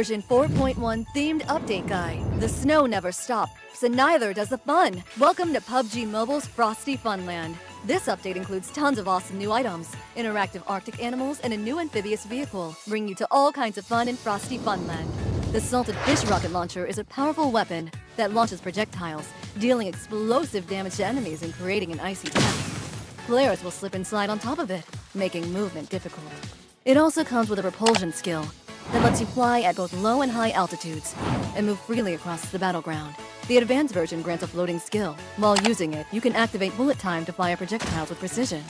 Version 4.1 themed update guide. The snow never stops, and neither does the fun. Welcome to PUBG Mobile's Frosty Funland. This update includes tons of awesome new items, interactive Arctic animals, and a new amphibious vehicle, bringing you to all kinds of fun in Frosty Funland. The Salted Fish Rocket Launcher is a powerful weapon that launches projectiles, dealing explosive damage to enemies and creating an icy path. Players will slip and slide on top of it, making movement difficult. It also comes with a propulsion skill that lets you fly at both low and high altitudes and move freely across the battleground. The advanced version grants a floating skill. While using it, you can activate bullet time to fire projectiles with precision.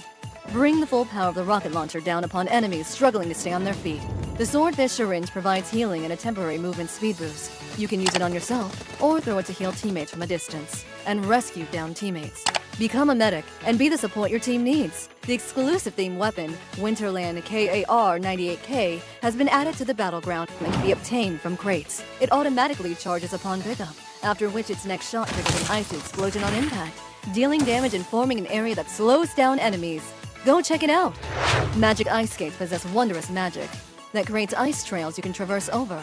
Bring the full power of the rocket launcher down upon enemies struggling to stay on their feet. The Swordfish Syringe provides healing and a temporary movement speed boost. You can use it on yourself or throw it to heal teammates from a distance and rescue downed teammates. Become a medic and be the support your team needs. The exclusive theme weapon, Winterland KAR-98K, has been added to the Battleground and can be obtained from crates. It automatically charges upon pickup, after which its next shot triggers an icy explosion on impact, dealing damage and forming an area that slows down enemies. Go check it out! Magic ice skates possess wondrous magic that creates ice trails you can traverse over.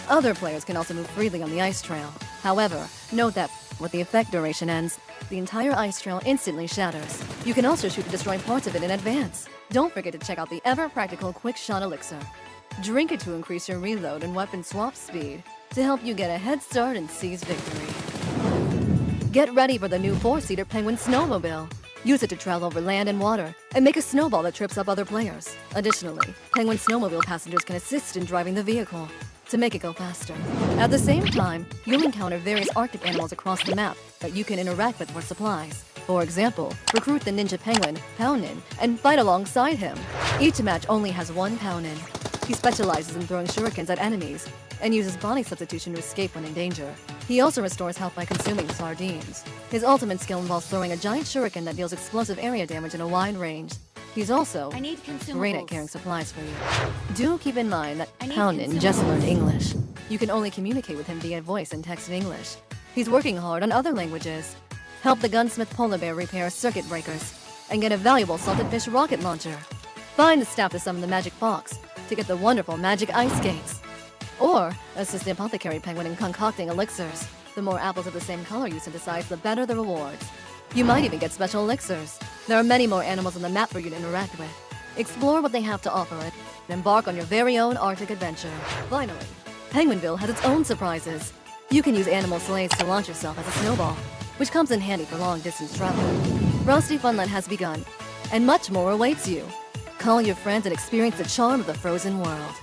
Other players can also move freely on the ice trail. However, note that when the effect duration ends, the entire ice trail instantly shatters. You can also shoot to destroy parts of it in advance. Don't forget to check out the ever-practical Quick Shot Elixir. Drink it to increase your reload and weapon swap speed to help you get a head start and seize victory. Get ready for the new 4-seater Penguin Snowmobile. Use it to travel over land and water and make a snowball that trips up other players. Additionally, Penguin Snowmobile passengers can assist in driving the vehicle to make it go faster. At the same time, you'll encounter various Arctic animals across the map that you can interact with for supplies. For example, recruit the Ninja Penguin, Pownin, and fight alongside him. Each match only has one Pownin. He specializes in throwing shurikens at enemies and uses body substitution to escape when in danger. He also restores health by consuming sardines. His ultimate skill involves throwing a giant shuriken that deals explosive area damage in a wide range. He's also great at carrying supplies for you. Do keep in mind that Pownin just learned English. You can only communicate with him via voice and text in English. He's working hard on other languages. Help the gunsmith polar bear repair circuit breakers and get a valuable salted fish rocket launcher. Find the staff to summon the magic fox to get the wonderful magic ice skates. Or assist the apothecary penguin in concocting elixirs. The more apples of the same color you synthesize, the better the rewards. You might even get special elixirs. There are many more animals on the map for you to interact with. Explore what they have to offer and embark on your very own Arctic adventure. Finally, Penguinville has its own surprises. You can use animal sleighs to launch yourself as a snowball, which comes in handy for long-distance travel. Frosty Funland has begun, and much more awaits you. Call your friends and experience the charm of the frozen world.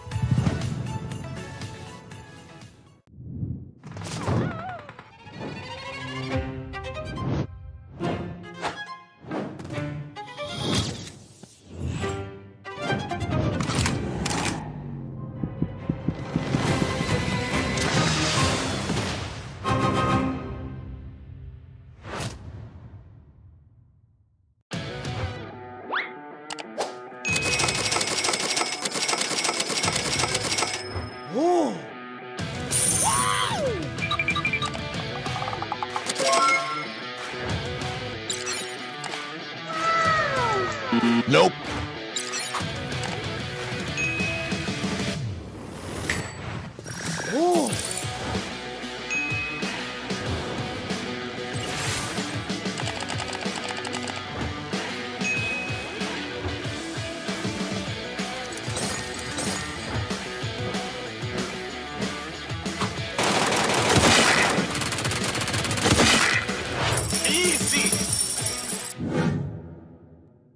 Nope. Oh.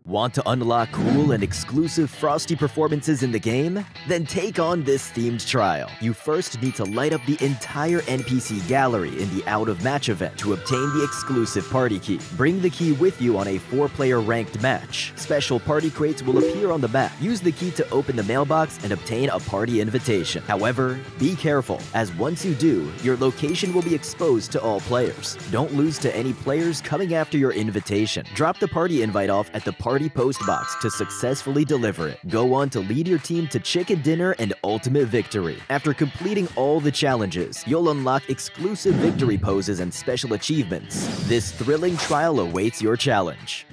Want to unlock cool and exclusive Frosty performances in the game? Then take on this themed trial. You first need to light up the entire NPC gallery in the out-of-match event to obtain the exclusive party key. Bring the key with you on a 4-player ranked match. Special party crates will appear on the map. Use the key to open the mailbox and obtain a party invitation. However, be careful, as once you do, your location will be exposed to all players. Don't lose to any players coming after your invitation. Drop the party invite off at the party post box to successfully deliver it. Go on to lead your team to chicken dinner and ultimate victory. After completing all the challenges, you'll unlock exclusive victory poses and special achievements. This thrilling trial awaits your challenge.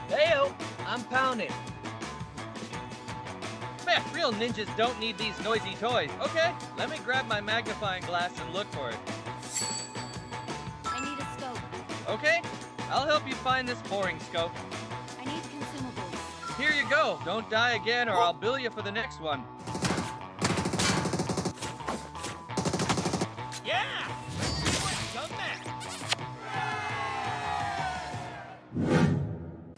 Heyo, I'm Pounding. real ninjas don't need these noisy toys. Okay, let me grab my magnifying glass and look for it. I need a scope. Okay, I'll help you find this boring scope. I need consumables. Here you go. Don't die again or I'll bill you for the next one. Yeah! Done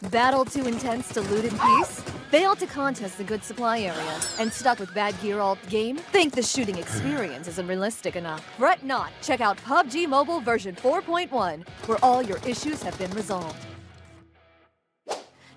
that. Battle too intense to loot in peace? Failed to contest the good supply area and stuck with bad gear all game? Think the shooting experience isn't realistic enough? Fret not. Check out PUBG Mobile version 4.1, where all your issues have been resolved.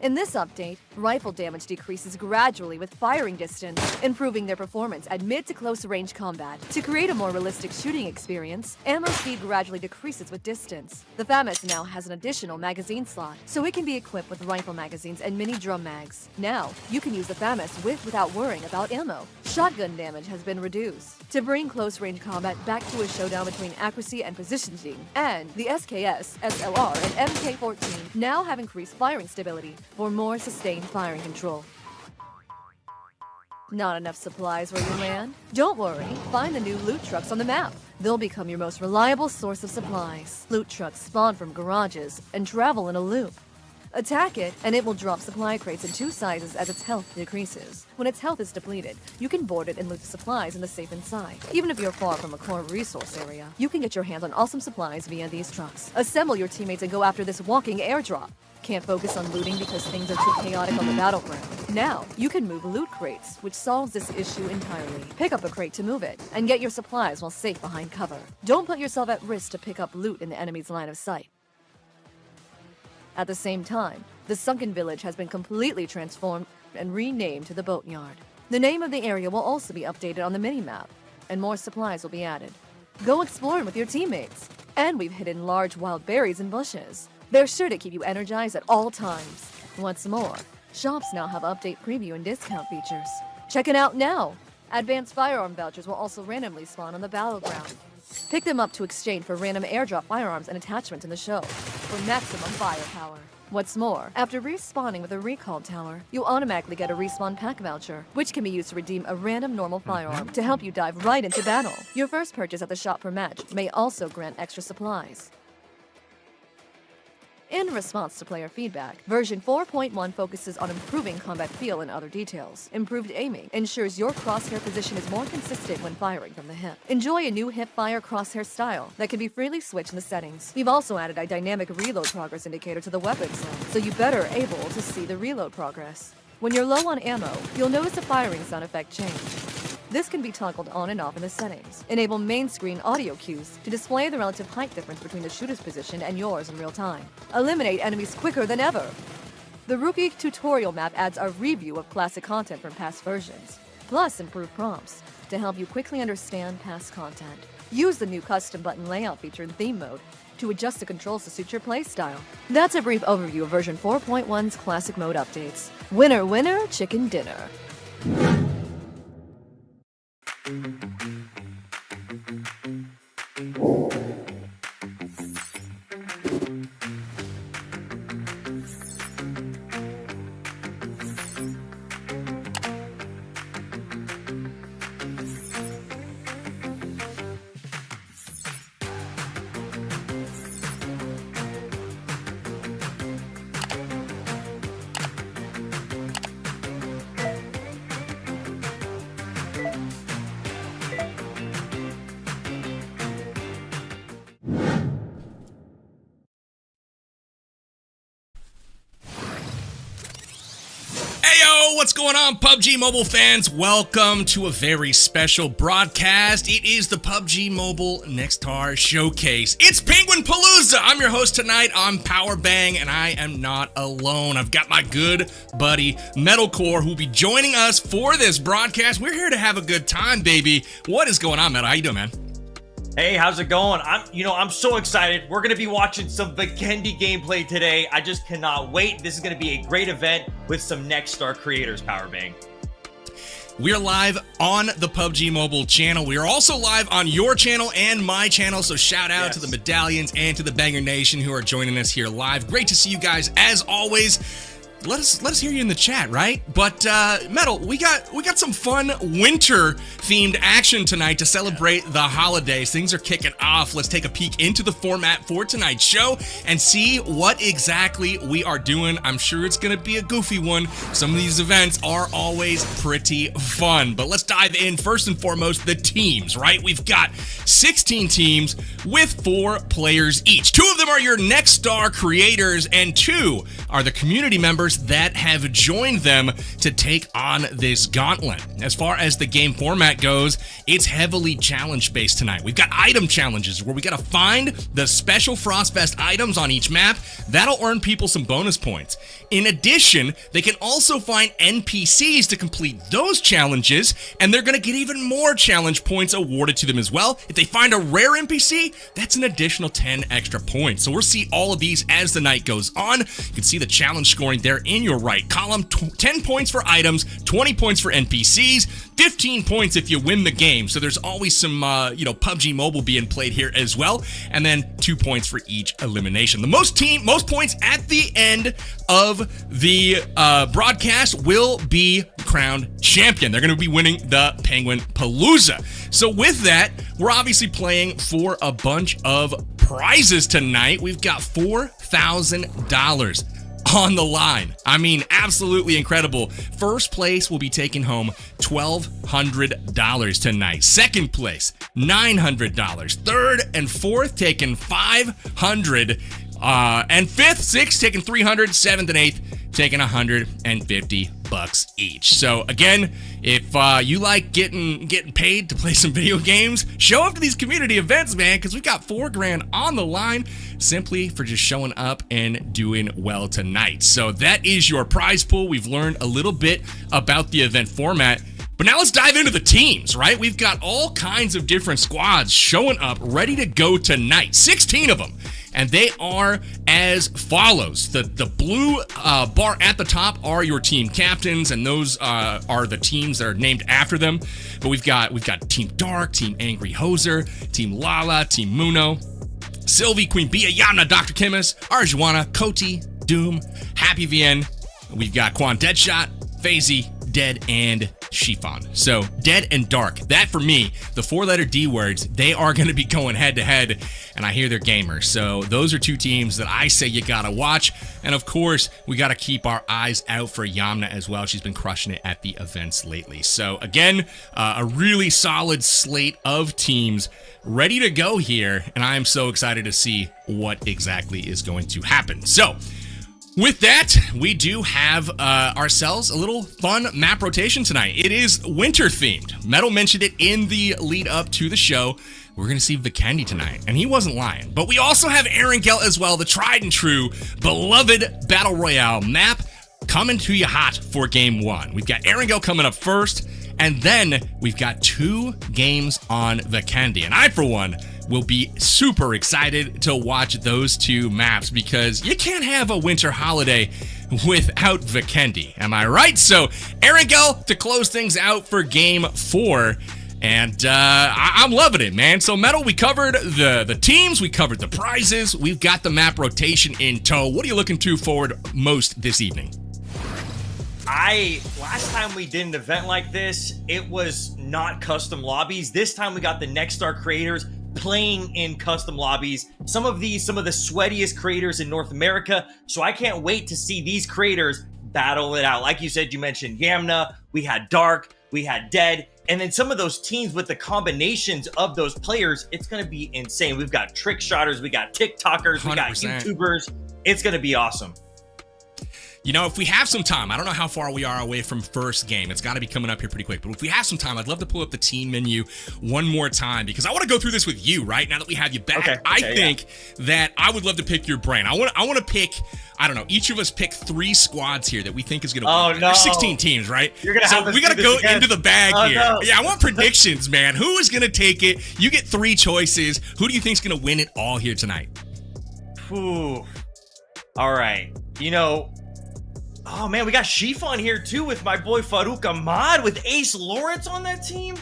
In this update, rifle damage decreases gradually with firing distance, improving their performance at mid to close range combat. To create a more realistic shooting experience, ammo speed gradually decreases with distance. The FAMAS now has an additional magazine slot, so it can be equipped with rifle magazines and mini drum mags. Now, you can use the FAMAS without worrying about ammo. Shotgun damage has been reduced to bring close range combat back to a showdown between accuracy and positioning. And the SKS, SLR, and MK14 now have increased firing stability for more sustained firing control. Not enough supplies where you land? Don't worry, find the new loot trucks on the map. They'll become your most reliable source of supplies. Loot trucks spawn from garages and travel in a loop. Attack it, and it will drop supply crates in 2 sizes as its health decreases. When its health is depleted, you can board it and loot the supplies in the safe inside. Even if you're far from a core resource area, you can get your hands on awesome supplies via these trucks. Assemble your teammates and go after this walking airdrop. Can't focus on looting because things are too chaotic on the battleground. Now, you can move loot crates, which solves this issue entirely. Pick up a crate to move it, and get your supplies while safe behind cover. Don't put yourself at risk to pick up loot in the enemy's line of sight. At the same time, the sunken village has been completely transformed and renamed to the Boatyard. The name of the area will also be updated on the minimap, and more supplies will be added. Go exploring with your teammates. And we've hidden large wild berries in bushes. They're sure to keep you energized at all times. What's more, shops now have update preview and discount features. Check it out now! Advanced firearm vouchers will also randomly spawn on the Battleground. Pick them up to exchange for random airdrop firearms and attachments in the show for maximum firepower. What's more, after respawning with a recall tower, you automatically get a respawn pack voucher, which can be used to redeem a random normal firearm to help you dive right into battle. Your first purchase at the shop per match may also grant extra supplies. In response to player feedback, version 4.1 focuses on improving combat feel and other details. Improved aiming ensures your crosshair position is more consistent when firing from the hip. Enjoy a new hip-fire crosshair style that can be freely switched in the settings. We've also added a dynamic reload progress indicator to the weapon zone, so you're better able to see the reload progress. When you're low on ammo, you'll notice the firing sound effect change. This can be toggled on and off in the settings. Enable main screen audio cues to display the relative height difference between the shooter's position and yours in real time. Eliminate enemies quicker than ever. The Rookie tutorial map adds a review of classic content from past versions, plus improved prompts to help you quickly understand past content. Use the new custom button layout feature in theme mode to adjust the controls to suit your playstyle. That's a brief overview of version 4.1's classic mode updates. Winner, winner, chicken dinner. What's going on, PUBG Mobile fans? Welcome to a very special broadcast. It is the PUBG Mobile Nextar Showcase. It's Penguin Palooza. I'm your host tonight. I'm Powerbang, and I am not alone. I've got my good buddy Metalcore, who will be joining us for this broadcast. We're here to have a good time, baby. What is going on, Metal? How you doing, man? Hey, how's it going? I'm so excited. We're going to be watching some Vikendi gameplay today. I just cannot wait. This is going to be a great event with some Nextar creators, Powerbang. We're live on the PUBG Mobile channel. We are also live on your channel and my channel, so shout out to the Medallions and to the Banger Nation who are joining us here live. Great to see you guys as always. let us hear you in the chat, right? But Metal, we got some fun winter themed action tonight to celebrate the holidays. Things are kicking off. Let's take a peek into the format for tonight's show and see what exactly we are doing. I'm sure it's going to be a goofy one. Some of these events are always pretty fun, but let's dive in. First and foremost, the teams, right? We've got 16 teams with 4 players each. 2 of them are your Next Star creators, and 2 are the community members that have joined them to take on this gauntlet. As far as the game format goes, it's heavily challenge-based tonight. We've got item challenges where we got to find the special Frostfest items on each map. That'll earn people some bonus points. In addition, they can also find NPCs to complete those challenges, and they're going to get even more challenge points awarded to them as well. If they find a rare NPC, that's an additional 10 extra points. So we'll see all of these as the night goes on. You can see the challenge scoring there in your right column. 10 points for items, 20 points for NPCs, 15 points if you win the game. So there's always some, PUBG Mobile being played here as well. And then 2 points for each elimination. The most points at the end of the broadcast will be crowned champion. They're going to be winning the Penguin Palooza. So with that, we're obviously playing for a bunch of prizes tonight. We've got $4,000 on the line. I mean, absolutely incredible. First place will be taking home $1,200 tonight. Second place, $900. Third and fourth taking $500. And fifth, sixth taking $300. Seventh and eighth taking $150 each. So again, if you like getting paid to play some video games, show up to these community events, man, because we've got $4,000 on the line simply for just showing up and doing well tonight. So that is your prize pool. We've learned a little bit about the event format. But now let's dive into the teams, right? We've got all kinds of different squads showing up, ready to go tonight. 16 of them. And they are as follows. The blue bar at the top are your team captains, and those are the teams that are named after them. But we've got Team Dark, Team Angry Hoser, Team Lala, Team Muno, Sylvie, Queen Bia, Yana, Dr. Chemist, Arjuana, Koti, Doom, Happy VN. We've got Quan Deadshot, Fazy, Dead, and Chiffon. So Dead and Dark, that for me, the 4-letter D words, they are going to be going head to head, and I hear they're gamers. So those are 2 teams that I say you gotta watch. And of course, we gotta keep our eyes out for Yamna as well. She's been crushing it at the events lately. So again, a really solid slate of teams ready to go here, and I am so excited to see what exactly is going to happen. So with that, we do have ourselves a little fun map rotation tonight. It is winter themed. Metal mentioned it in the lead up to the show. We're going to see Vikendi tonight, and he wasn't lying. But we also have Erangel as well, the tried and true, beloved Battle Royale map coming to you hot for Game 1. We've got Erangel coming up first, and then we've got 2 games on Vikendi. And I, for one, will be super excited to watch those 2 maps because you can't have a winter holiday without Vikendi. Am I right? So Erangel to close things out for Game 4. And I'm loving it, man. So Metal, we covered the teams, we covered the prizes, we've got the map rotation in tow. What are you looking to forward most this evening? Last time we did an event like this, it was not custom lobbies. This time we got the Next Star creators playing in custom lobbies. Some of the sweatiest creators in North America. So I can't wait to see these creators battle it out. Like you said, you mentioned Yamna, we had Dark, we had Dead, and then some of those teams with the combinations of those players, it's going to be insane. We've got trick shotters, we got TikTokers, we got 100%. YouTubers. It's going to be awesome. You know, if we have some time, I don't know how far we are away from first game. It's got to be coming up here pretty quick. But if we have some time, I'd love to pull up the team menu one more time because I want to go through this with you, right? Now that we have you back, Okay, I think that I would love to pick your brain. I want to pick, I don't know, each of us pick 3 squads here that we think is going to win. No. There's 16 teams, right? You're gonna have so us we got to do go this again. into the bag here. No. Yeah, I want predictions, man. Who is going to take it? You get 3 choices. Who do you think is going to win it all here tonight? Ooh. All right. You know, oh man, we got Chiffon here too with my boy Farouk Ahmad with Ace Lawrence on that team.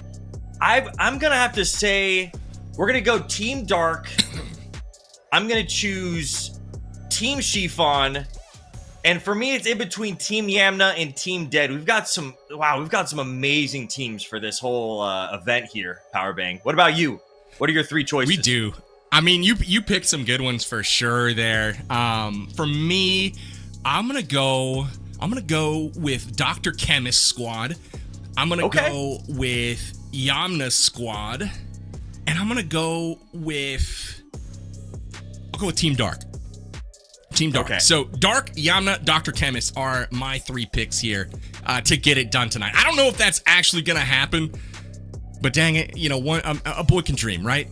I'm gonna have to say we're gonna go Team Dark. I'm gonna choose Team Chiffon, And for me, it's in between Team Yamna and Team Dead. We've got some amazing teams for this whole event here, Powerbang. What about you? What are your 3 choices? We do. I mean, you picked some good ones for sure there. For me, I'm gonna go with Dr. Chemist squad. I'm gonna go with Yamna squad, and I'm gonna go with Team Dark. Team Dark. Okay. So Dark, Yamna, Dr. Chemist are my 3 picks here to get it done tonight. I don't know if that's actually gonna happen, but dang it, a boy can dream, right?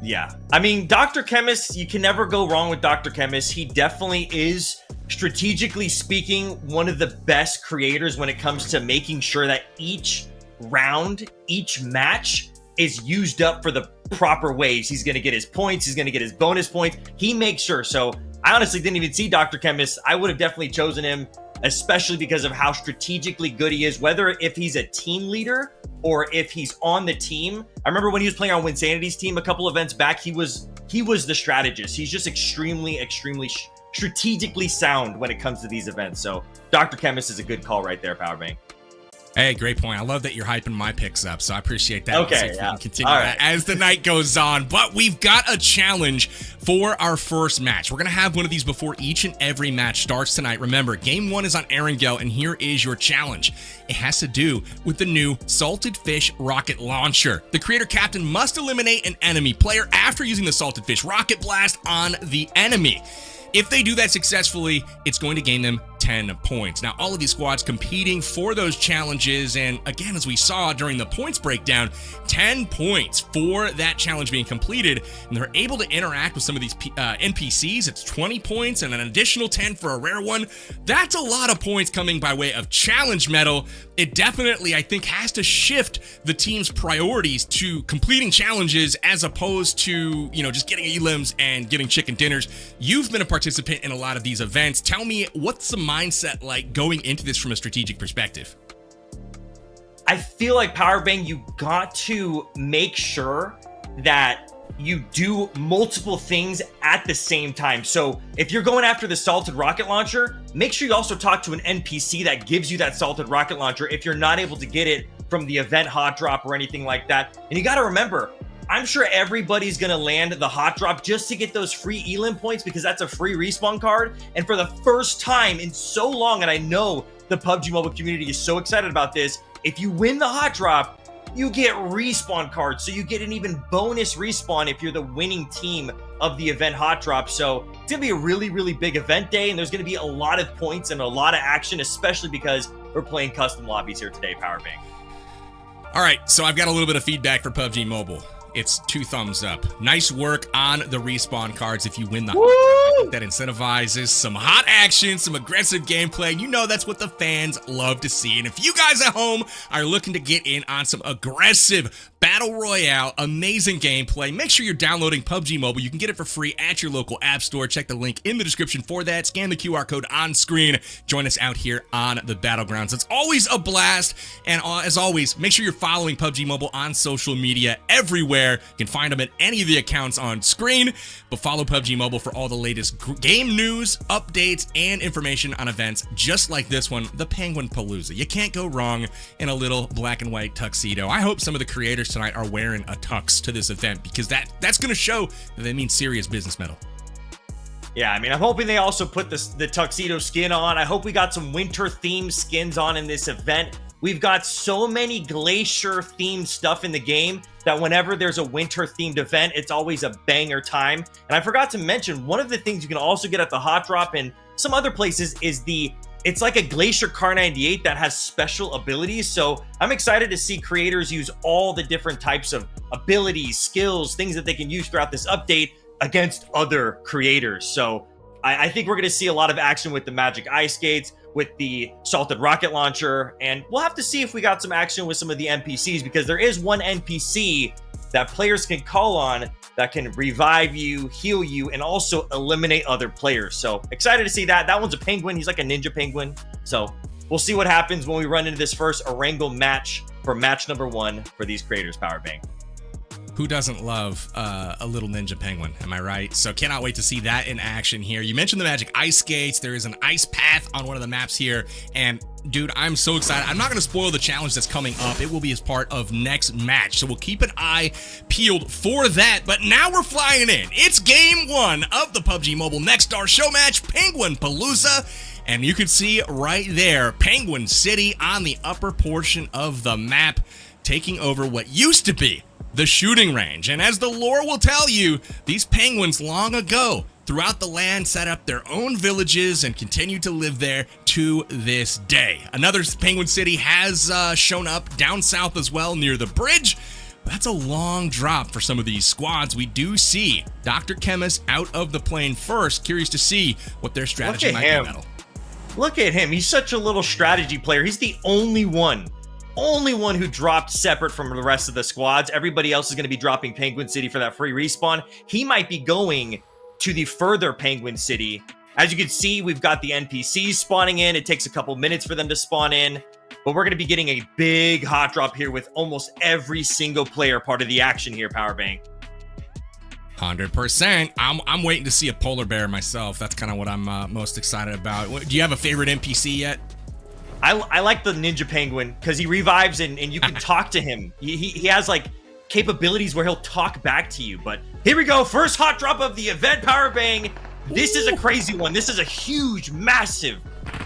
Yeah. I mean, Dr. Chemist, you can never go wrong with Dr. Chemist. He definitely is, strategically speaking, one of the best creators when it comes to making sure that each round, each match is used up for the proper ways. He's going to get his points. He's going to get his bonus points. He makes sure. So I honestly didn't even see Dr. Chemist. I would have definitely chosen him, especially because of how strategically good he is, whether if he's a team leader or if he's on the team. I remember when he was playing on Winsanity's team a couple events back, he was the strategist. He's just extremely strategically sound when it comes to these events. So Dr. Chemist is a good call right there, Powerbang. Hey, great point. I love that you're hyping my picks up, so I appreciate that. Okay, we can continue that as the night goes on. But we've got a challenge for our first match. We're going to have one of these before each and every match starts tonight. Remember, game 1 is on Erangel, and here is your challenge. It has to do with the new Salted Fish Rocket Launcher. The creator captain must eliminate an enemy player after using the Salted Fish Rocket Blast on the enemy. If they do that successfully, it's going to gain them 10 points. Now, all of these squads competing for those challenges, and again, as we saw during the points breakdown, 10 points for that challenge being completed, and they're able to interact with some of these NPCs. It's 20 points and an additional 10 for a rare one. That's a lot of points coming by way of challenge medal. It definitely, I think, has to shift the team's priorities to completing challenges as opposed to, just getting elims and getting chicken dinners. You've been a participant in a lot of these events. Tell me, what's the mindset like going into this from a strategic perspective? I feel like, Powerbang, you got to make sure that you do multiple things at the same time. So if you're going after the Salted Rocket Launcher, make sure you also talk to an NPC that gives you that Salted Rocket Launcher if you're not able to get it from the event hot drop or anything like that. And you got to remember, I'm sure everybody's going to land the hot drop just to get those free elim points because that's a free respawn card. And for the first time in so long, and I know the PUBG Mobile community is so excited about this, if you win the hot drop, you get respawn cards. So you get an even bonus respawn if you're the winning team of the event hot drop. So it's going to be a really, really big event day, and there's going to be a lot of points and a lot of action, especially because we're playing custom lobbies here today, Powerbang. All right, so I've got a little bit of feedback for PUBG Mobile. It's 2 thumbs up. Nice work on the respawn cards if you win the hot drop. That incentivizes some hot action, some aggressive gameplay. You know that's what the fans love to see. And if you guys at home are looking to get in on some aggressive Battle Royale, amazing gameplay, make sure you're downloading PUBG Mobile. You can get it for free at your local app store. Check the link in the description for that. Scan the QR code on screen. Join us out here on the Battlegrounds. It's always a blast. And as always, make sure you're following PUBG Mobile on social media everywhere. You can find them at any of the accounts on screen, but follow PUBG Mobile for all the latest game news, updates, and information on events just like this one, the Penguin Palooza. You can't go wrong in a little black and white tuxedo. I hope some of the creators tonight are wearing a tux to this event because that's going to show that they mean serious business metal. Yeah, I mean, I'm hoping they also put the tuxedo skin on. I hope we got some winter-themed skins on in this event. We've got so many glacier-themed stuff in the game that whenever there's a winter-themed event, it's always a banger time. And I forgot to mention, one of the things you can also get at the Hot Drop and some other places is it's like a Glacier Car 98 that has special abilities. So I'm excited to see creators use all the different types of abilities, skills, things that they can use throughout this update against other creators. So I think we're going to see a lot of action with the Magic Ice Skates, with the Salted Rocket Launcher, and we'll have to see if we got some action with some of the NPCs, because there is one NPC that players can call on that can revive you, heal you, and also eliminate other players. So excited to see that. That one's a penguin. He's like a ninja penguin. So we'll see what happens when we run into this first Erangel match for match number 1 for these creators, Powerbang. Who doesn't love a little ninja penguin? Am I right? So cannot wait to see that in action here. You mentioned the magic ice skates. There is an ice path on one of the maps here. And dude, I'm so excited. I'm not going to spoil the challenge that's coming up. It will be as part of next match. So we'll keep an eye peeled for that. But now we're flying in. It's game 1 of the PUBG Mobile Next Star Show Match, Penguin Palooza. And you can see right there, Penguin City on the upper portion of the map, taking over what used to be the shooting range. And as the lore will tell you, these penguins long ago throughout the land set up their own villages and continue to live there to this day. Another penguin city has shown up down south as well near the bridge. That's a long drop for some of these squads. We do see Dr. Chemist out of the plane first. Curious to see what their strategy might be. Metal. Look at him. He's such a little strategy player. He's the only one who dropped separate from the rest of the squads. Everybody else is going to be dropping Penguin City for that free respawn. He might be going to the further Penguin City. As you can see, we've got the NPCs spawning in. It takes a couple minutes for them to spawn in, but we're going to be getting a big hot drop here with almost every single player part of the action here, Powerbank. 100%. I'm waiting to see a polar bear myself. That's kind of what I'm most excited about. Do you have a favorite NPC yet? I like the Ninja Penguin because he revives and you can talk to him. He has like capabilities where he'll talk back to you. But here we go. First hot drop of the event, Power Bang. This is a crazy one. This is a huge, massive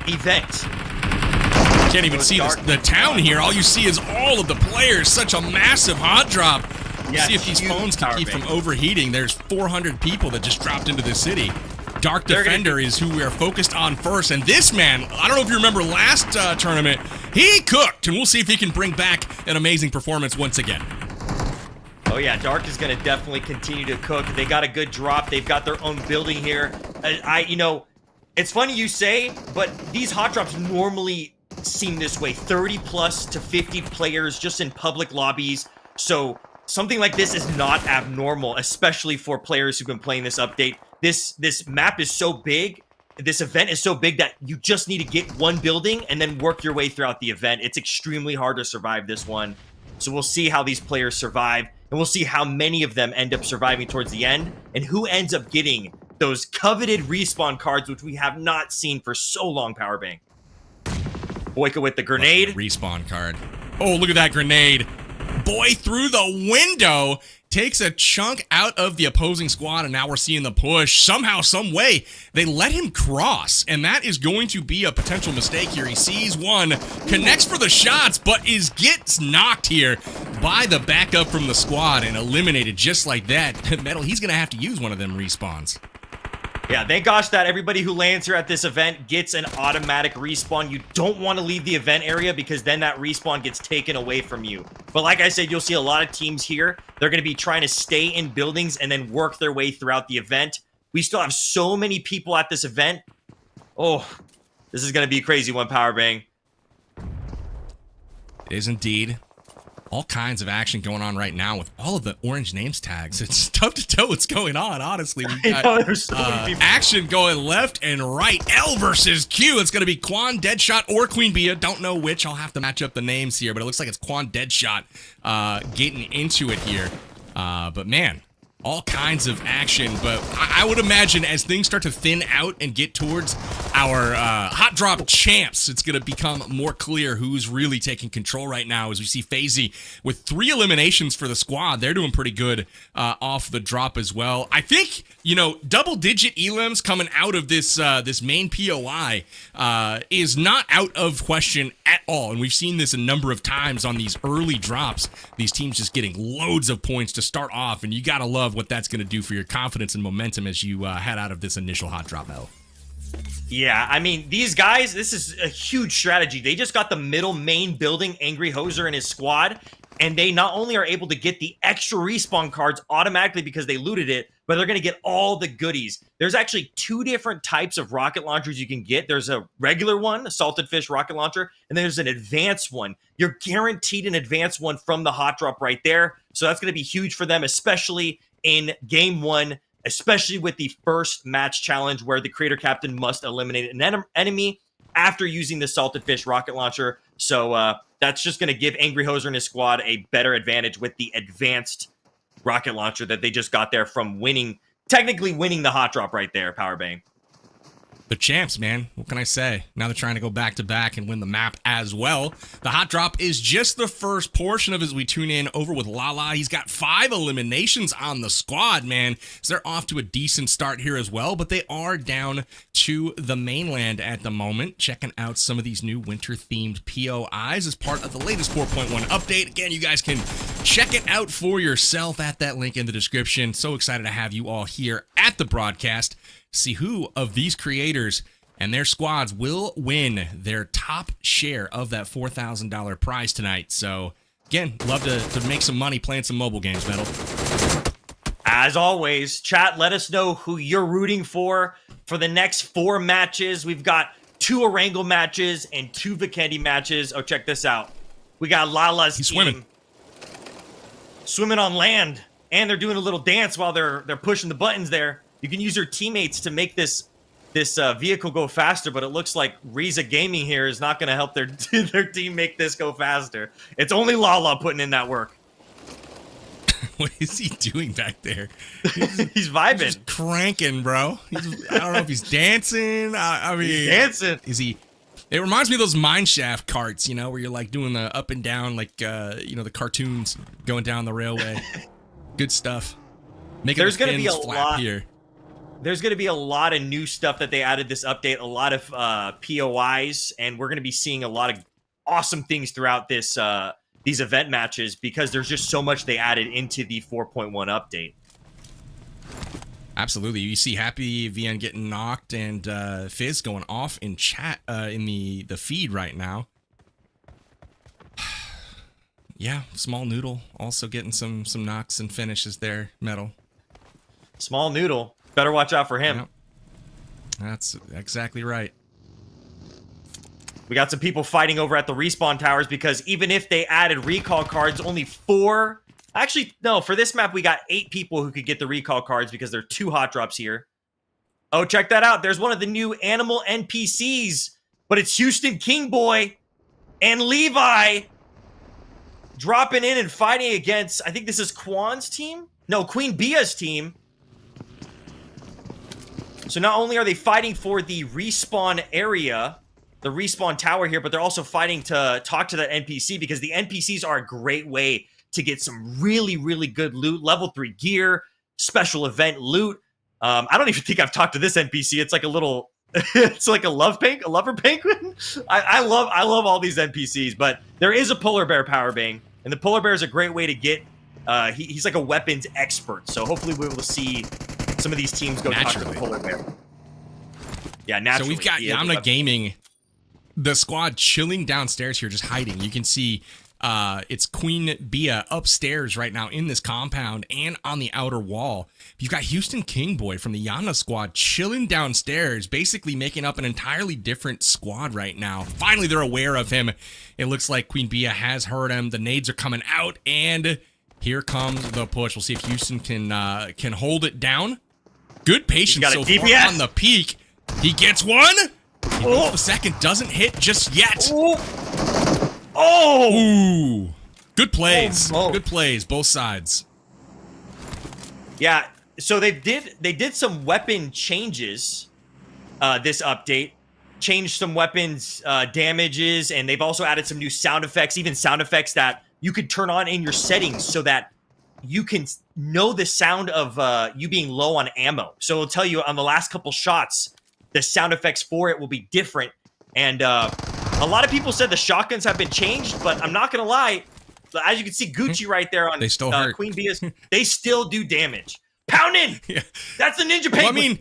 event. You can't even see the town here. All you see is all of the players. Such a massive hot drop. Yeah, see if these phones can keep from overheating. There's 400 people that just dropped into the city. Dark Defender is who we are focused on first. And this man, I don't know if you remember last tournament, he cooked. And we'll see if he can bring back an amazing performance once again. Oh yeah, Dark is going to definitely continue to cook. They got a good drop. They've got their own building here. You know, it's funny you say, but these hot drops normally seem this way. 30 plus to 50 players just in public lobbies. So something like this is not abnormal, especially for players who've been playing this update. This map is so big, this event is so big that you just need to get one building and then work your way throughout the event. It's extremely hard to survive this one. So we'll see how these players survive, and we'll see how many of them end up surviving towards the end, and who ends up getting those coveted respawn cards, which we have not seen for so long, Powerbank. Boyka with the grenade. Respawn card. Oh, look at that grenade. Boy through the window takes a chunk out of the opposing squad, and now we're seeing the push. Somehow, some way, they let him cross, and that is going to be a potential mistake here. He sees one, connects for the shots, but gets knocked here by the backup from the squad and eliminated just like that. Metal, he's going to have to use one of them respawns. Yeah, thank gosh that everybody who lands here at this event gets an automatic respawn. You don't want to leave the event area because then that respawn gets taken away from you. But like I said, you'll see a lot of teams here. They're going to be trying to stay in buildings and then work their way throughout the event. We still have so many people at this event. Oh, this is going to be a crazy one, Powerbang. It is indeed. All kinds of action going on right now with all of the orange names tags. It's tough to tell what's going on, honestly. We've got there's so many people. Action going left and right. L versus Q. It's going to be Quan Deadshot or Queen Bia. Don't know which. I'll have to match up the names here, but it looks like it's Quan Deadshot getting into it here. But man, all kinds of action. But I would imagine as things start to thin out and get towards our hot drop champs, it's going to become more clear who's really taking control right now, as we see FaZe with 3 eliminations for the squad. They're doing pretty good off the drop as well. I think, you know, double-digit elims coming out of this this main POI is not out of question at all, and we've seen this a number of times on these early drops. These teams just getting loads of points to start off, and you got to love what that's going to do for your confidence and momentum as you head out of this initial hot drop battle. Yeah, I mean, these guys, this is a huge strategy. They just got the middle main building, Angry Hoser and his squad, and they not only are able to get the extra respawn cards automatically because they looted it, but they're going to get all the goodies. There's actually 2 different types of rocket launchers you can get. There's a regular one, a salted fish rocket launcher, and then there's an advanced one. You're guaranteed an advanced one from the hot drop right there, so that's going to be huge for them, especially in game 1, especially with the first match challenge where the creator captain must eliminate an enemy after using the salted fish rocket launcher. So that's just going to give Angry Hoser and his squad a better advantage with the advanced rocket launcher that they just got there from technically winning the hot drop right there, Powerbang. The champs, man. What can I say? Now they're trying to go back-to-back and win the map as well. The hot drop is just the first portion of it as we tune in over with Lala. He's got 5 eliminations on the squad, man. So they're off to a decent start here as well, but they are down to the mainland at the moment, checking out some of these new winter-themed POIs as part of the latest 4.1 update. Again, you guys can check it out for yourself at that link in the description. So excited to have you all here at the broadcast. See who of these creators and their squads will win their top share of that $4,000 prize tonight. So, again, love to make some money playing some mobile games, Metal. As always, chat, let us know who you're rooting for the next 4 matches. We've got 2 Erangel matches and 2 Vikendi matches. Oh, check this out. We got Lala's team swimming on land, and they're doing a little dance while they're pushing the buttons there. You can use your teammates to make this vehicle go faster, but it looks like Riza Gaming here is not going to help their team make this go faster. It's only Lala putting in that work. What is he doing back there? He's vibing. He's just cranking, bro. I don't know if he's dancing. I mean, he's dancing. Is he? It reminds me of those mineshaft carts, where you're like doing the up and down, like the cartoons going down the railway. Good stuff. There's going to be a lot here. There's going to be a lot of new stuff that they added this update, a lot of POIs, and we're going to be seeing a lot of awesome things throughout this these event matches because there's just so much they added into the 4.1 update. Absolutely. You see Happy VN getting knocked and Fizz going off in chat in the feed right now. Yeah, Small Noodle also getting some knocks and finishes there, Metal. Small Noodle. Better watch out for him. Yep. That's exactly right. We got some people fighting over at the respawn towers because even if they added recall cards, only 4... Actually, no, for this map, we got 8 people who could get the recall cards because there are 2 hot drops here. Oh, check that out. There's one of the new animal NPCs, but it's Houston Kingboy and Levi dropping in and fighting against, I think this is Quan's team? No, Queen Bia's team. So not only are they fighting for the respawn area, the respawn tower here, but they're also fighting to talk to that NPC because the NPCs are a great way to get some really, really good loot, level 3 gear, special event loot. I don't even think I've talked to this NPC. It's like a little, it's like a lover penguin. I love all these NPCs, but there is a polar bear power bang, and the polar bear is a great way to get. He's like a weapons expert, so hopefully we'll be able to see some of these teams go talk to the polar bear. Yeah, naturally. So we've got Yamna Gaming, the squad chilling downstairs here, just hiding. You can see it's Queen Bia upstairs right now in this compound and on the outer wall. You've got Houston Kingboy from the Yana squad chilling downstairs, basically making up an entirely different squad right now. Finally, they're aware of him. It looks like Queen Bia has heard him. The nades are coming out, and here comes the push. We'll see if Houston can hold it down. Good patience so far on the peak. He gets one. The second doesn't hit just yet. Ooh. Good plays. Good plays, both sides. Yeah, so they did some weapon changes this update. Changed some weapons damages, and they've also added some new sound effects, even sound effects that you could turn on in your settings so that you can know the sound of you being low on ammo. So it'll tell you on the last couple shots, the sound effects for it will be different. And a lot of people said the shotguns have been changed, but I'm not going to lie. As you can see, Gucci right there on they still hurt. Queen Bia's, they still do damage. Pounding! Yeah. That's the Ninja Penguin! Well, I mean,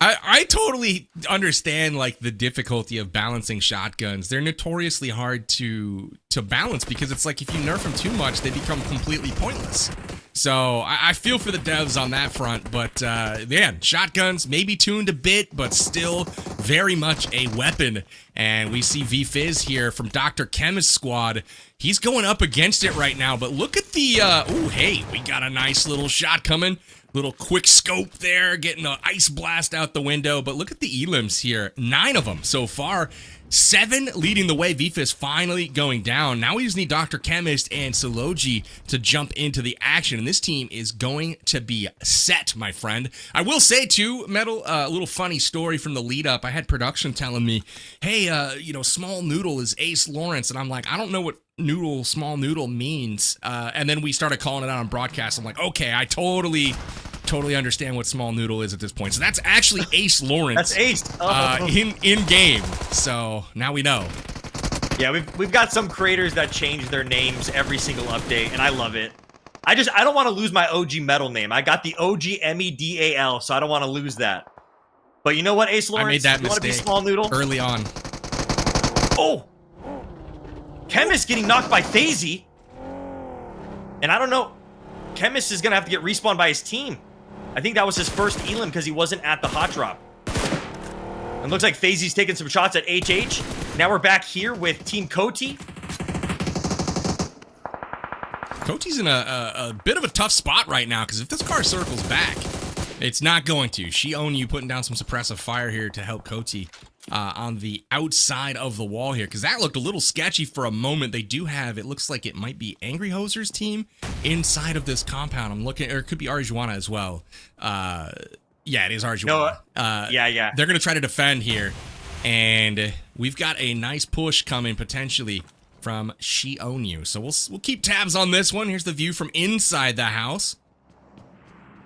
I totally understand like the difficulty of balancing shotguns. They're notoriously hard to balance because it's like if you nerf them too much, they become completely pointless. So I feel for the devs on that front, but man, shotguns maybe tuned a bit, but still very much a weapon. And we see V-Fizz here from Dr. Chemist squad. He's going up against it right now, but look at the, oh, hey, we got a nice little shot coming. Little quick scope there, getting an ice blast out the window. But look at the elims here. 9 of them so far. 7 leading the way. Vifis finally going down. Now we just need Dr. Chemist and Silogi to jump into the action, and this team is going to be set, my friend. I will say, too, Metal, a little funny story from the lead-up. I had production telling me, hey, Small Noodle is Ace Lawrence, and I'm like, I don't know what Small Noodle means. And then we started calling it out on broadcast. I'm like, okay, I totally understand what Small Noodle is at this point. So that's actually Ace Lawrence. That's Ace. In game. So now we know. Yeah, we've got some creators that change their names every single update, and I love it. I don't want to lose my OG metal name. I got the OG MEDAL, so I don't want to lose that. But you know what, Ace Lawrence? I made that you want to be mistake Small Noodle early on. Oh, Chemist getting knocked by FaZe, and I don't know. Chemist is gonna have to get respawned by his team. I think that was his first elim because he wasn't at the hot drop. It looks like FaZe's taking some shots at HH. Now we're back here with Team Koti. Koti's in a bit of a tough spot right now, because if this car circles back, it's not going to. She owned you putting down some suppressive fire here to help Koti on the outside of the wall here, because that looked a little sketchy for a moment. They do have, it looks like it might be Angry Hoser's team inside of this compound. I'm looking, or it could be Arjuana as well. Yeah, it is Arjuana. Yeah. They're going to try to defend here, and we've got a nice push coming potentially from She Own You. So we'll keep tabs on this one. Here's the view from inside the house.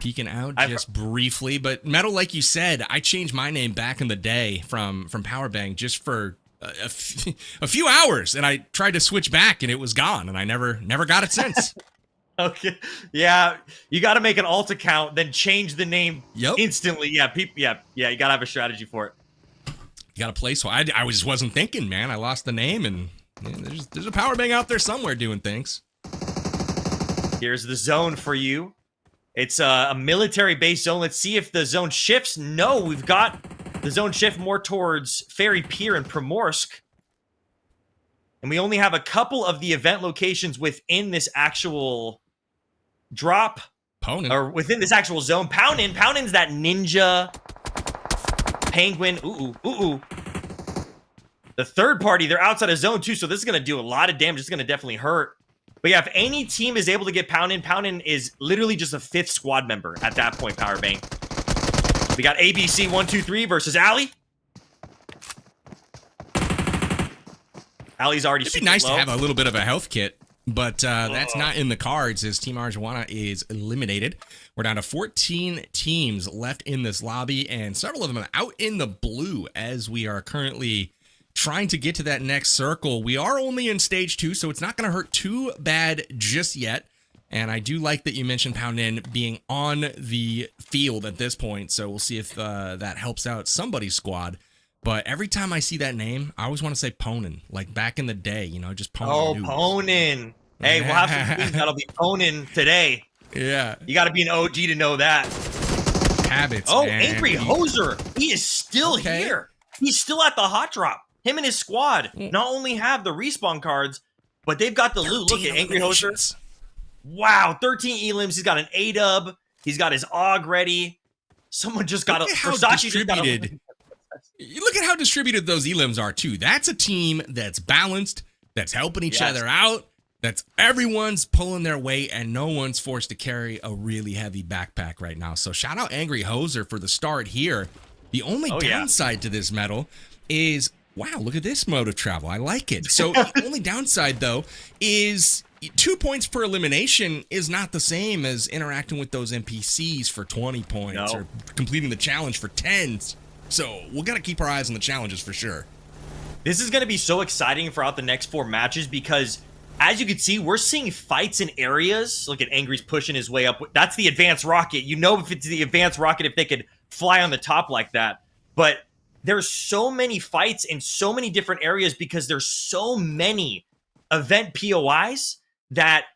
Peeking out just briefly, but Metal, like you said, I changed my name back in the day from Powerbang just for a few hours, and I tried to switch back, and it was gone, and I never got it since. Okay, yeah, you got to make an alt account, then change the name instantly. Yeah, you got to have a strategy for it. You got to play. So I just wasn't thinking, man. I lost the name, and there's a Powerbang out there somewhere doing things. Here's the zone for you. It's a military-based zone. Let's see if the zone shifts. No, we've got the zone shift more towards Ferry Pier and Primorsk. And we only have a couple of the event locations within this actual drop. Ponin. Or within this actual zone. Pounin. Pounin's that ninja penguin. Ooh. The third party, they're outside of zone too, so this is going to do a lot of damage. It's going to definitely hurt. But yeah, if any team is able to get Pounin is literally just a 5th squad member at that point, Powerbang. We got ABC 123 versus Ali. Ali's already It'd be nice low. to have a little bit of a health kit, but that's not in the cards as Team Arjuana is eliminated. We're down to 14 teams left in this lobby, and several of them out in the blue as we are currently trying to get to that next circle. We are only in stage 2, so it's not going to hurt too bad just yet. And I do like that you mentioned Pounin being on the field at this point, so we'll see if that helps out somebody's squad. But every time I see that name, I always want to say Ponin, like back in the day, just Ponin. Oh, Ponin. Hey, we'll have some tweets that'll be Ponin today. Yeah. You got to be an OG to know that. Habits, Oh, man. Angry Hoser. He is still here. He's still at the hot drop. Him and his squad not only have the respawn cards, but they've got the loot. Look at Angry Hoser. Wow, 13 elims. He's got an A-dub. He's got his AUG ready. Someone just got a... Versace just got a... Look at how distributed those elims are, too. That's a team that's balanced, that's helping each other out, that's everyone's pulling their weight, and no one's forced to carry a really heavy backpack right now. So shout out Angry Hoser for the start here. The only downside to this medal is... Wow, look at this mode of travel. I like it. So the only downside, though, is 2 points per elimination is not the same as interacting with those NPCs for 20 points or completing the challenge for 10. So we're going to keep our eyes on the challenges for sure. This is going to be so exciting throughout the next 4 matches because, as you can see, we're seeing fights in areas. Look at Angry's pushing his way up. That's the advanced rocket. You know if it's the advanced rocket if they could fly on the top like that. But... there's so many fights in so many different areas because there's so many event POIs that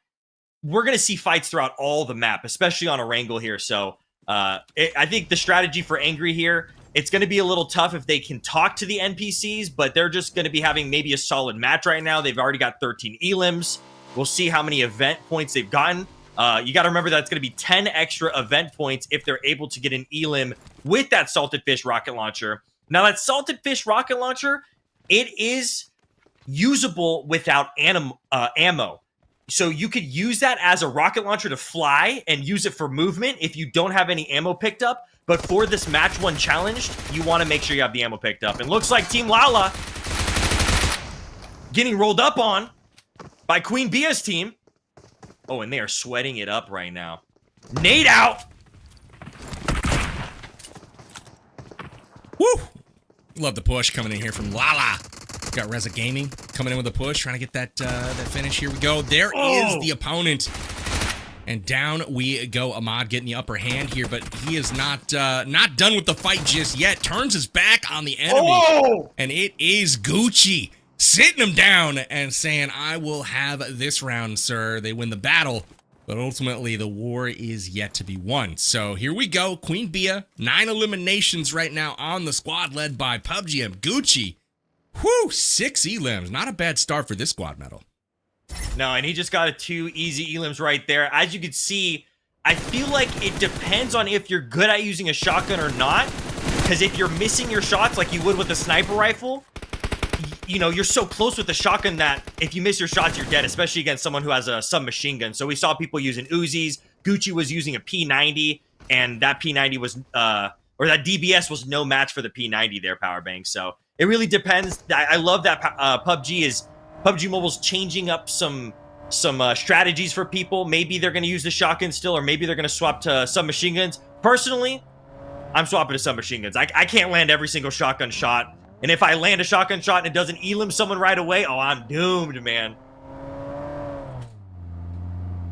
we're going to see fights throughout all the map, especially on Erangel here. So I think the strategy for Angry here, it's going to be a little tough if they can talk to the NPCs, but they're just going to be having maybe a solid match right now. They've already got 13 elims. We'll see how many event points they've gotten. You got to remember that it's going to be 10 extra event points if they're able to get an elim with that Salted Fish rocket launcher. Now, that Salted Fish rocket launcher, it is usable without ammo. So you could use that as a rocket launcher to fly and use it for movement if you don't have any ammo picked up. But for this match 1 challenge, you want to make sure you have the ammo picked up. And looks like Team Lala getting rolled up on by Queen Bia's team. Oh, and they are sweating it up right now. Nade out! Woo! Love the push coming in here from Lala. Got Reza Gaming coming in with a push, trying to get that finish. Here we go. There is the opponent. And down we go. Ahmad getting the upper hand here, but he is not done with the fight just yet. Turns his back on the enemy. And it is Gucci sitting him down and saying, I will have this round, sir. They win the battle, but ultimately the war is yet to be won. So here we go. Queen Bia, 9 eliminations right now on the squad led by PUBGM. Gucci, whew, 6 elims. Not a bad start for this squad medal. No, and he just got a 2 easy elims right there. As you can see, I feel like it depends on if you're good at using a shotgun or not. Because if you're missing your shots like you would with a sniper rifle, you know, you're so close with the shotgun that if you miss your shots, you're dead, especially against someone who has a submachine gun. So we saw people using Uzis. Gucci was using a P90, and that P90 was, or that DBS was no match for the P90 there, Powerbank. So it really depends. I love that PUBG Mobile's changing up some strategies for people. Maybe they're going to use the shotgun still, or maybe they're going to swap to submachine guns. Personally, I'm swapping to submachine guns. I can't land every single shotgun shot. And if I land a shotgun shot and it doesn't elim someone right away, oh, I'm doomed, man.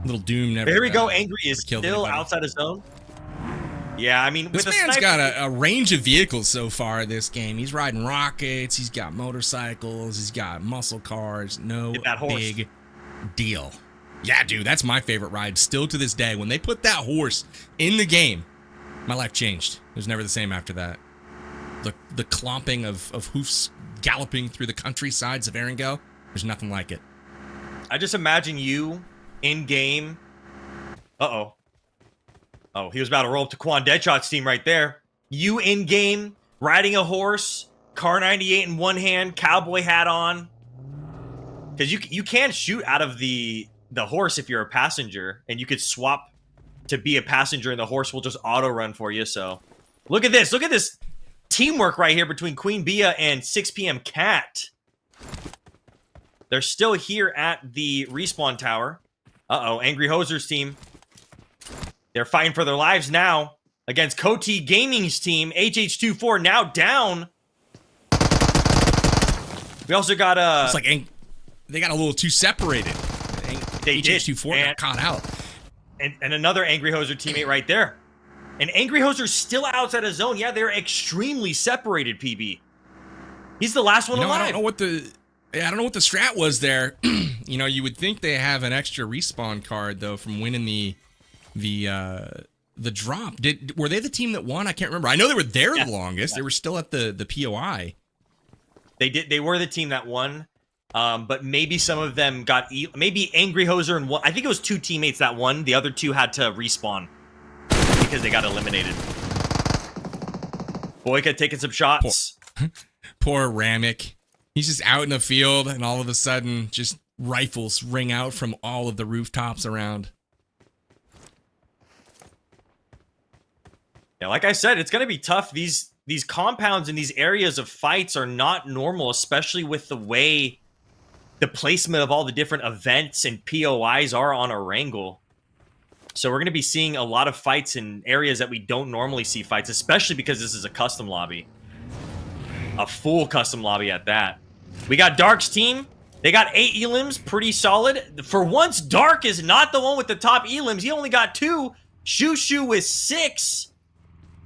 Little Doom never. There we go. Angry is still anybody. Outside of zone. Yeah, I mean, this man's got a range of vehicles so far this game. He's riding rockets. He's got motorcycles. He's got muscle cars. No big deal. Yeah, dude, that's my favorite ride still to this day. When they put that horse in the game, my life changed. It was never the same after that. The clomping of hoofs galloping through the countrysides of Erangel, there's nothing like it. I just imagine you in game. Oh, he was about to roll up to Quan Deadshot's team right there. You in game, riding a horse, Car 98 in one hand, cowboy hat on. Because you can shoot out of the horse if you're a passenger, and you could swap to be a passenger, and the horse will just auto run for you. So look at this. Look at this teamwork right here between Queen Bia and 6 p.m. Cat. They're still here at the respawn tower. Angry Hoser's team. They're fighting for their lives now against Koti Gaming's team. HH24 now down. We also got it's like they got a little too separated. They did. HH24 got caught out. And another Angry Hoser teammate right there. And Angry Hoser's still outside of zone. Yeah, they're extremely separated, PB. He's the last one alive. I don't know what the strat was there. You know, you would think they have an extra respawn card though from winning the drop. Were they the team that won? I can't remember. I know they were there the longest. Yeah. They were still at the POI. They were the team that won. But maybe some of them got maybe Angry Hoser and one. I think it was 2 teammates that won. The other 2 had to respawn because they got eliminated. Boyka taking some shots. Poor Ramek. He's just out in the field, and all of a sudden, just rifles ring out from all of the rooftops around. Yeah, like I said, it's going to be tough. These compounds and these areas of fights are not normal, especially with the way the placement of all the different events and POIs are on Erangel. So we're going to be seeing a lot of fights in areas that we don't normally see fights, especially because this is a custom lobby. A full custom lobby at that. We got Dark's team. They got 8 elims, pretty solid. For once, Dark is not the one with the top elims. He only got 2. Shushu with 6.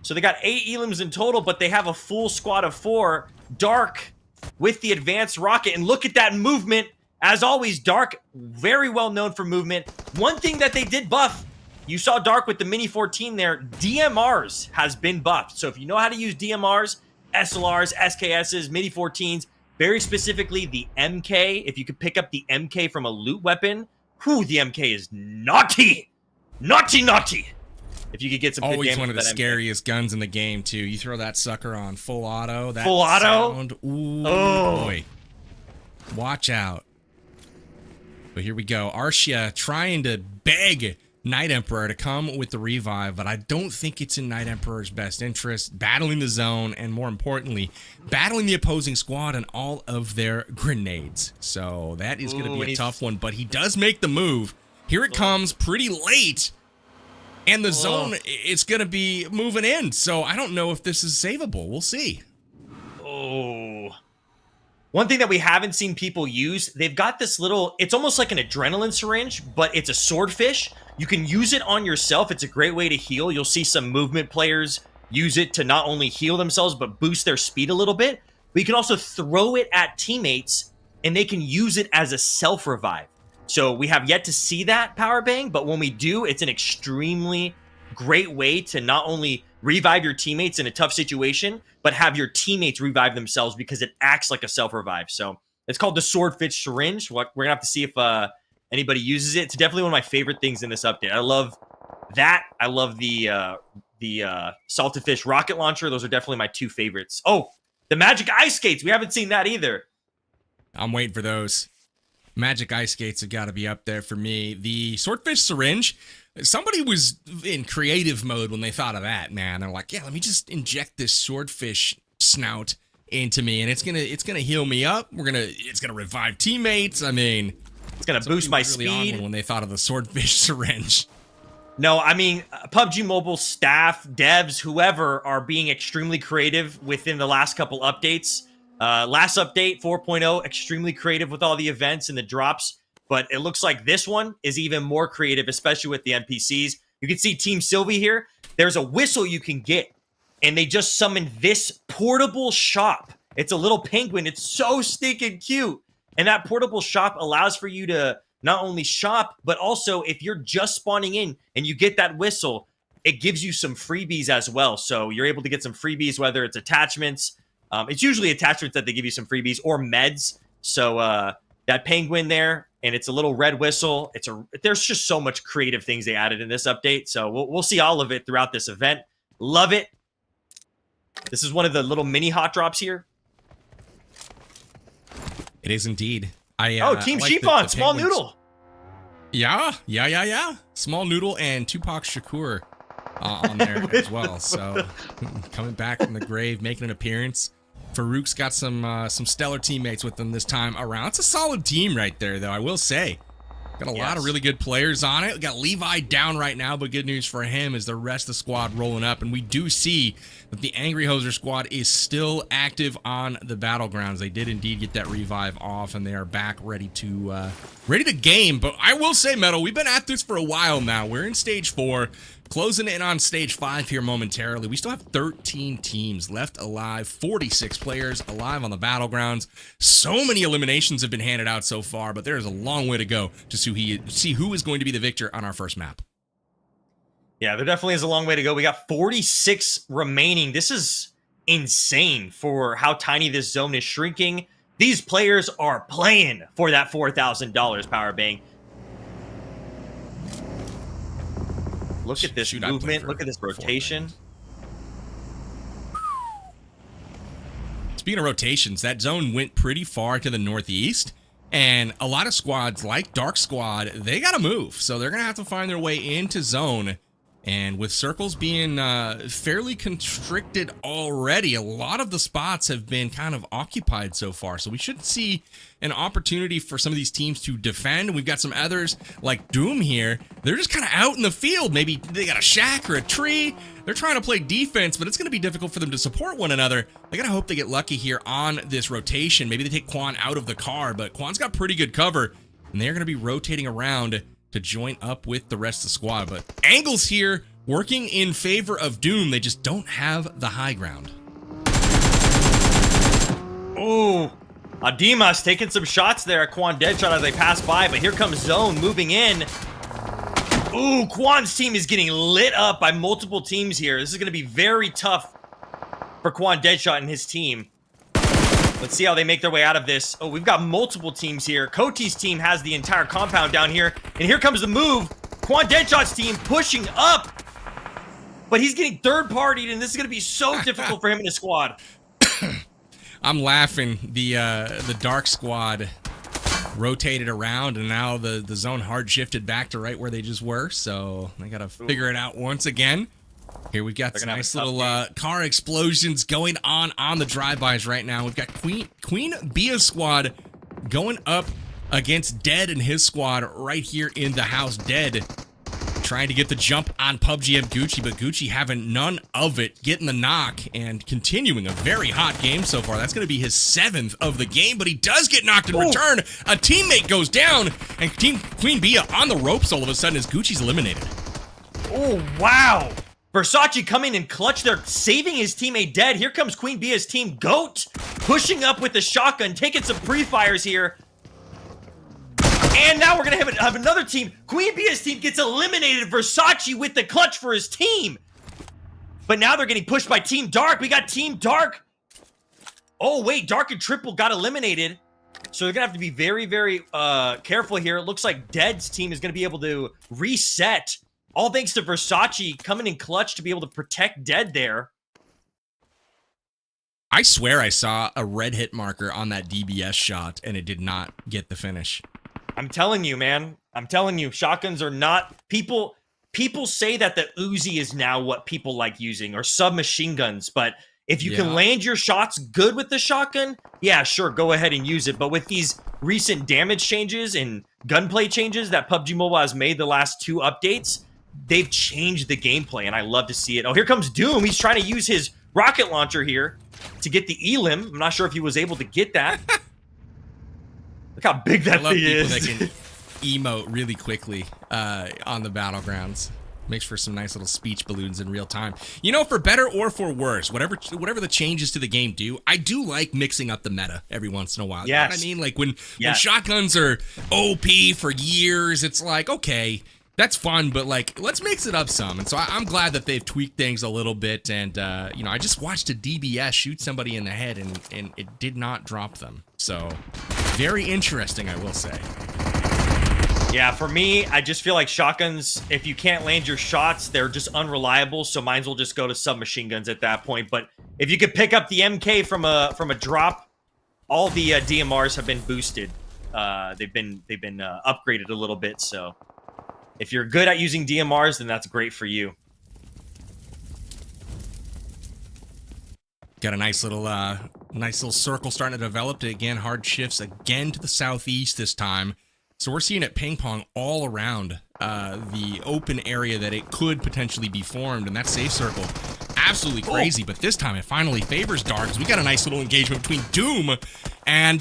So they got 8 elims in total, but they have a full squad of 4. Dark with the advanced rocket. And look at that movement. As always, Dark, very well known for movement. One thing that they did buff, you saw Dark with the Mini 14 there, DMRs has been buffed. So if you know how to use DMRs, SLRs, SKSs, Mini 14s, very specifically the MK, if you could pick up the MK from a loot weapon, whew, the MK is naughty. Naughty, naughty. if you could get some good Always damage one of the with that M10. scariest guns in the game, too. You throw that sucker on full auto. That Full auto? sound, ooh, Oh. boy. Watch out. But here we go. Arshia trying to beg Night Emperor to come with the revive, but I don't think it's in Night Emperor's best interest. Battling the zone, and more importantly, battling the opposing squad and all of their grenades. So that is going to be a tough one, but he does make the move. Here it comes pretty late, and the zone, it's going to be moving in. So I don't know if this is savable. We'll see. Oh. One thing that we haven't seen people use, they've got this little, it's almost like an adrenaline syringe, but it's a swordfish. You can use it on yourself. It's a great way to heal. You'll see some movement players use it to not only heal themselves, but boost their speed a little bit. But you can also throw it at teammates, and they can use it as a self-revive. So we have yet to see that power bang, but when we do, it's an extremely great way to not only revive your teammates in a tough situation, but have your teammates revive themselves because it acts like a self-revive. So it's called the Swordfish Syringe. We're going to have to see if anybody uses it. It's definitely one of my favorite things in this update. I love that. I love the Salted Fish Rocket Launcher. Those are definitely my two favorites. Oh, the Magic Ice Skates. We haven't seen that either. I'm waiting for those. Magic Ice Skates have got to be up there for me. The Swordfish Syringe, somebody was in creative mode when they thought of that, man. They're like, yeah, let me just inject this swordfish snout into me, and it's gonna heal me up. It's gonna revive teammates. I mean, it's gonna boost my really speed. when they thought of the Swordfish Syringe. No, I mean, PUBG Mobile staff, devs, whoever are being extremely creative within the last couple updates. Last update, 4.0, extremely creative with all the events and the drops. But it looks like this one is even more creative, especially with the NPCs. You can see Team Sylvie here. There's a whistle you can get, and they just summoned this portable shop. It's a little penguin. It's so stinking cute. And that portable shop allows for you to not only shop, but also if you're just spawning in and you get that whistle, it gives you some freebies as well. So you're able to get some freebies, whether it's attachments. It's usually attachments that they give you some freebies or meds. So that penguin there, and it's a little red whistle. There's just so much creative things they added in this update. So we'll see all of it throughout this event. Love it. This is one of the little mini hot drops here. It is indeed. Team Chiffon, Small Noodle. Yeah. Small Noodle and Tupac Shakur on there as well. So coming back from the grave, making an appearance. Farouk's got some stellar teammates with them this time around. It's a solid team right there, though, I will say. Got a lot of really good players on it. We got Levi down right now, but good news for him is the rest of the squad rolling up. And we do see that the Angry Hoser squad is still active on the Battlegrounds. They did indeed get that revive off, and they are back ready to game. But I will say, Metal, we've been at this for a while now. We're in Stage 4. Closing in on Stage 5 here momentarily. We still have 13 teams left alive, 46 players alive on the Battlegrounds. So many eliminations have been handed out so far, but there is a long way to go to see who is going to be the victor on our first map. Yeah, there definitely is a long way to go. We got 46 remaining. This is insane for how tiny this zone is shrinking. These players are playing for that $4,000 power bang. Look at this movement. Look at this rotation. Speaking of rotations, that zone went pretty far to the northeast, and a lot of squads like Dark Squad, they got to move. So they're going to have to find their way into zone. And with circles being fairly constricted already, a lot of the spots have been kind of occupied so far. So we should see an opportunity for some of these teams to defend. We've got some others like Doom here. They're just kind of out in the field. Maybe they got a shack or a tree. They're trying to play defense, but it's going to be difficult for them to support one another. They got to hope they get lucky here on this rotation. Maybe they take Quan out of the car, but Quan's got pretty good cover, and they're going to be rotating around to join up with the rest of the squad. But Angles here working in favor of Doom. They just don't have the high ground. Oh, Adimas taking some shots there at Quan Deadshot as they pass by, but here comes Zone moving in. Ooh, Quan's team is getting lit up by multiple teams here. This is going to be very tough for Quan Deadshot and his team. Let's see how they make their way out of this. Oh, we've got multiple teams here. Koti's team has the entire compound down here. And here comes the move. Quan Deadshot's team pushing up. but he's getting third-partied, and this is going to be so difficult for him and his squad. I'm laughing. The Dark squad rotated around, and now the zone hard shifted back to right where they just were, so they got to figure it out once again. Here we've got some nice little car explosions going on the drive-bys right now. We've got Queen Bia squad going up against Dead and his squad right here in the house. Dead trying to get the jump on PUBGM Gucci, but Gucci having none of it, getting the knock and continuing a very hot game so far. That's going to be his 7th of the game, but he does get knocked in return. A teammate goes down, and Team Queen Bia on the ropes all of a sudden as Gucci's eliminated. Oh, wow. Versace coming in clutch there, saving his teammate Dead. Here comes Queen Bia's team Goat, pushing up with the shotgun, taking some pre-fires here. And now we're going to have another team. Queen Bia's team gets eliminated. Versace with the clutch for his team. But now they're getting pushed by Team Dark. We got Team Dark. Oh, wait. Dark and Triple got eliminated. So they're going to have to be very, very careful here. It looks like Dead's team is going to be able to reset. All thanks to Versace coming in clutch to be able to protect Dead there. I swear I saw a red hit marker on that DBS shot, and it did not get the finish. I'm telling you, man. I'm telling you, shotguns are not... People say that the Uzi is now what people like using, or submachine guns, but if you can land your shots good with the shotgun, yeah, sure, go ahead and use it. But with these recent damage changes and gunplay changes that PUBG Mobile has made the last 2 updates, they've changed the gameplay, and I love to see it. Oh, here comes Doom. He's trying to use his rocket launcher here to get the elim. I'm not sure if he was able to get that. Look how big that thing is. I love people that can emote really quickly on the Battlegrounds. Makes for some nice little speech balloons in real time. You know, for better or for worse, whatever the changes to the game do, I do like mixing up the meta every once in a while. Yes. You know what I mean? Like when shotguns are OP for years, it's like, okay, that's fun, but like, let's mix it up some. And so I'm glad that they've tweaked things a little bit. And, you know, I just watched a DBS shoot somebody in the head and it did not drop them. So very interesting, I will say. Yeah, for me, I just feel like shotguns, if you can't land your shots, they're just unreliable. So might as well just go to submachine guns at that point. But if you could pick up the MK from a drop, all the DMRs have been boosted. They've been upgraded a little bit. So if you're good at using DMRs, then that's great for you. Got a nice little circle starting to develop. Again, hard shifts again to the southeast this time. So we're seeing it ping pong all around the open area that it could potentially be formed, and that safe circle, absolutely crazy. But this time it finally favors Dark. We got a nice little engagement between Doom and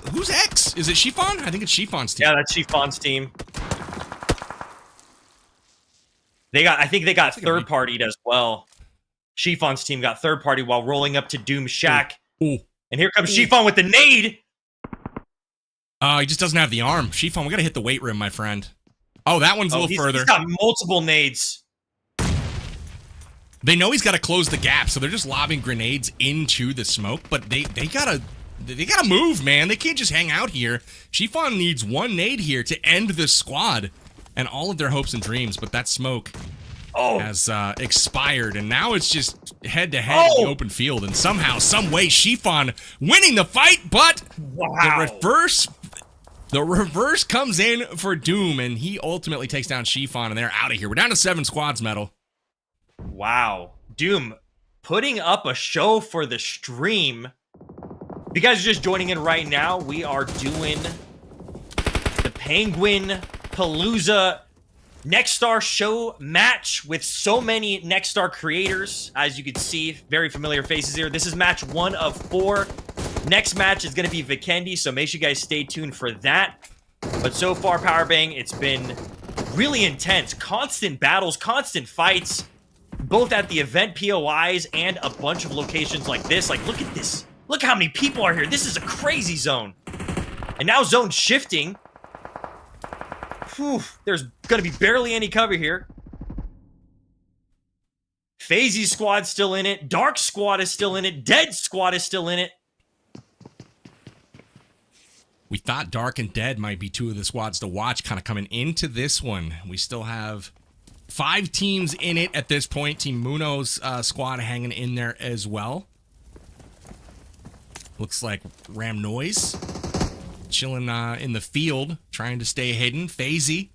who's X? Is it Chiffon? I think it's Chiffon's team. Yeah, that's Chiffon's team. I think they got third-partied as well. Chiffon's team got third-party while rolling up to Doom's shack. Ooh. And here comes Chiffon with the nade. He just doesn't have the arm. Chiffon, we gotta hit the weight room, my friend. Oh, that one's a little further. He's got multiple nades. They know he's got to close the gap, so they're just lobbing grenades into the smoke. But they gotta move, man. They can't just hang out here. Chiffon needs one nade here to end this squad and all of their hopes and dreams. But that smoke has expired, and now it's just head-to-head in the open field. And somehow, some way, Chiffon winning the fight, but the reverse comes in for Doom, and he ultimately takes down Chiffon, and they're out of here. We're down to 7 squads, Metal. Wow. Doom putting up a show for the stream. If you guys are just joining in right now, we are doing the Penguin Palooza Next Star show match with so many Next Star creators. As you can see, very familiar faces here. This is match 1 of 4. Next match is going to be Vikendi, so make sure you guys stay tuned for that. But so far, Powerbang, it's been really intense. Constant battles, constant fights, both at the event POIs and a bunch of locations like this. Like, look at this. Look how many people are here. This is a crazy zone. And now zone shifting. Whew, there's going to be barely any cover here. FaZe's squad's still in it. Dark squad is still in it. Dead squad is still in it. We thought Dark and Dead might be 2 of the squads to watch kind of coming into this one. We still have 5 teams in it at this point. Team Muno's squad hanging in there as well. Looks like Ram Noise chilling in the field, trying to stay hidden. FaZe,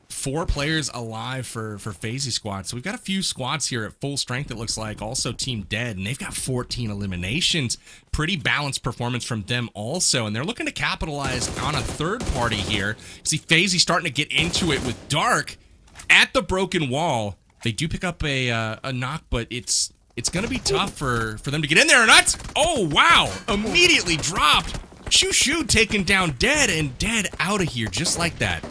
4 players alive for FaZe squad. So we've got a few squads here at full strength, it looks like. Also Team Dead, and they've got 14 eliminations. Pretty balanced performance from them also, and they're looking to capitalize on a third party here. See FaZe starting to get into it with Dark at the broken wall. They do pick up a knock, but it's going to be tough for them to get in there or not. Oh, wow. Immediately dropped. Shoo taken down Dead, and Dead out of here just like that.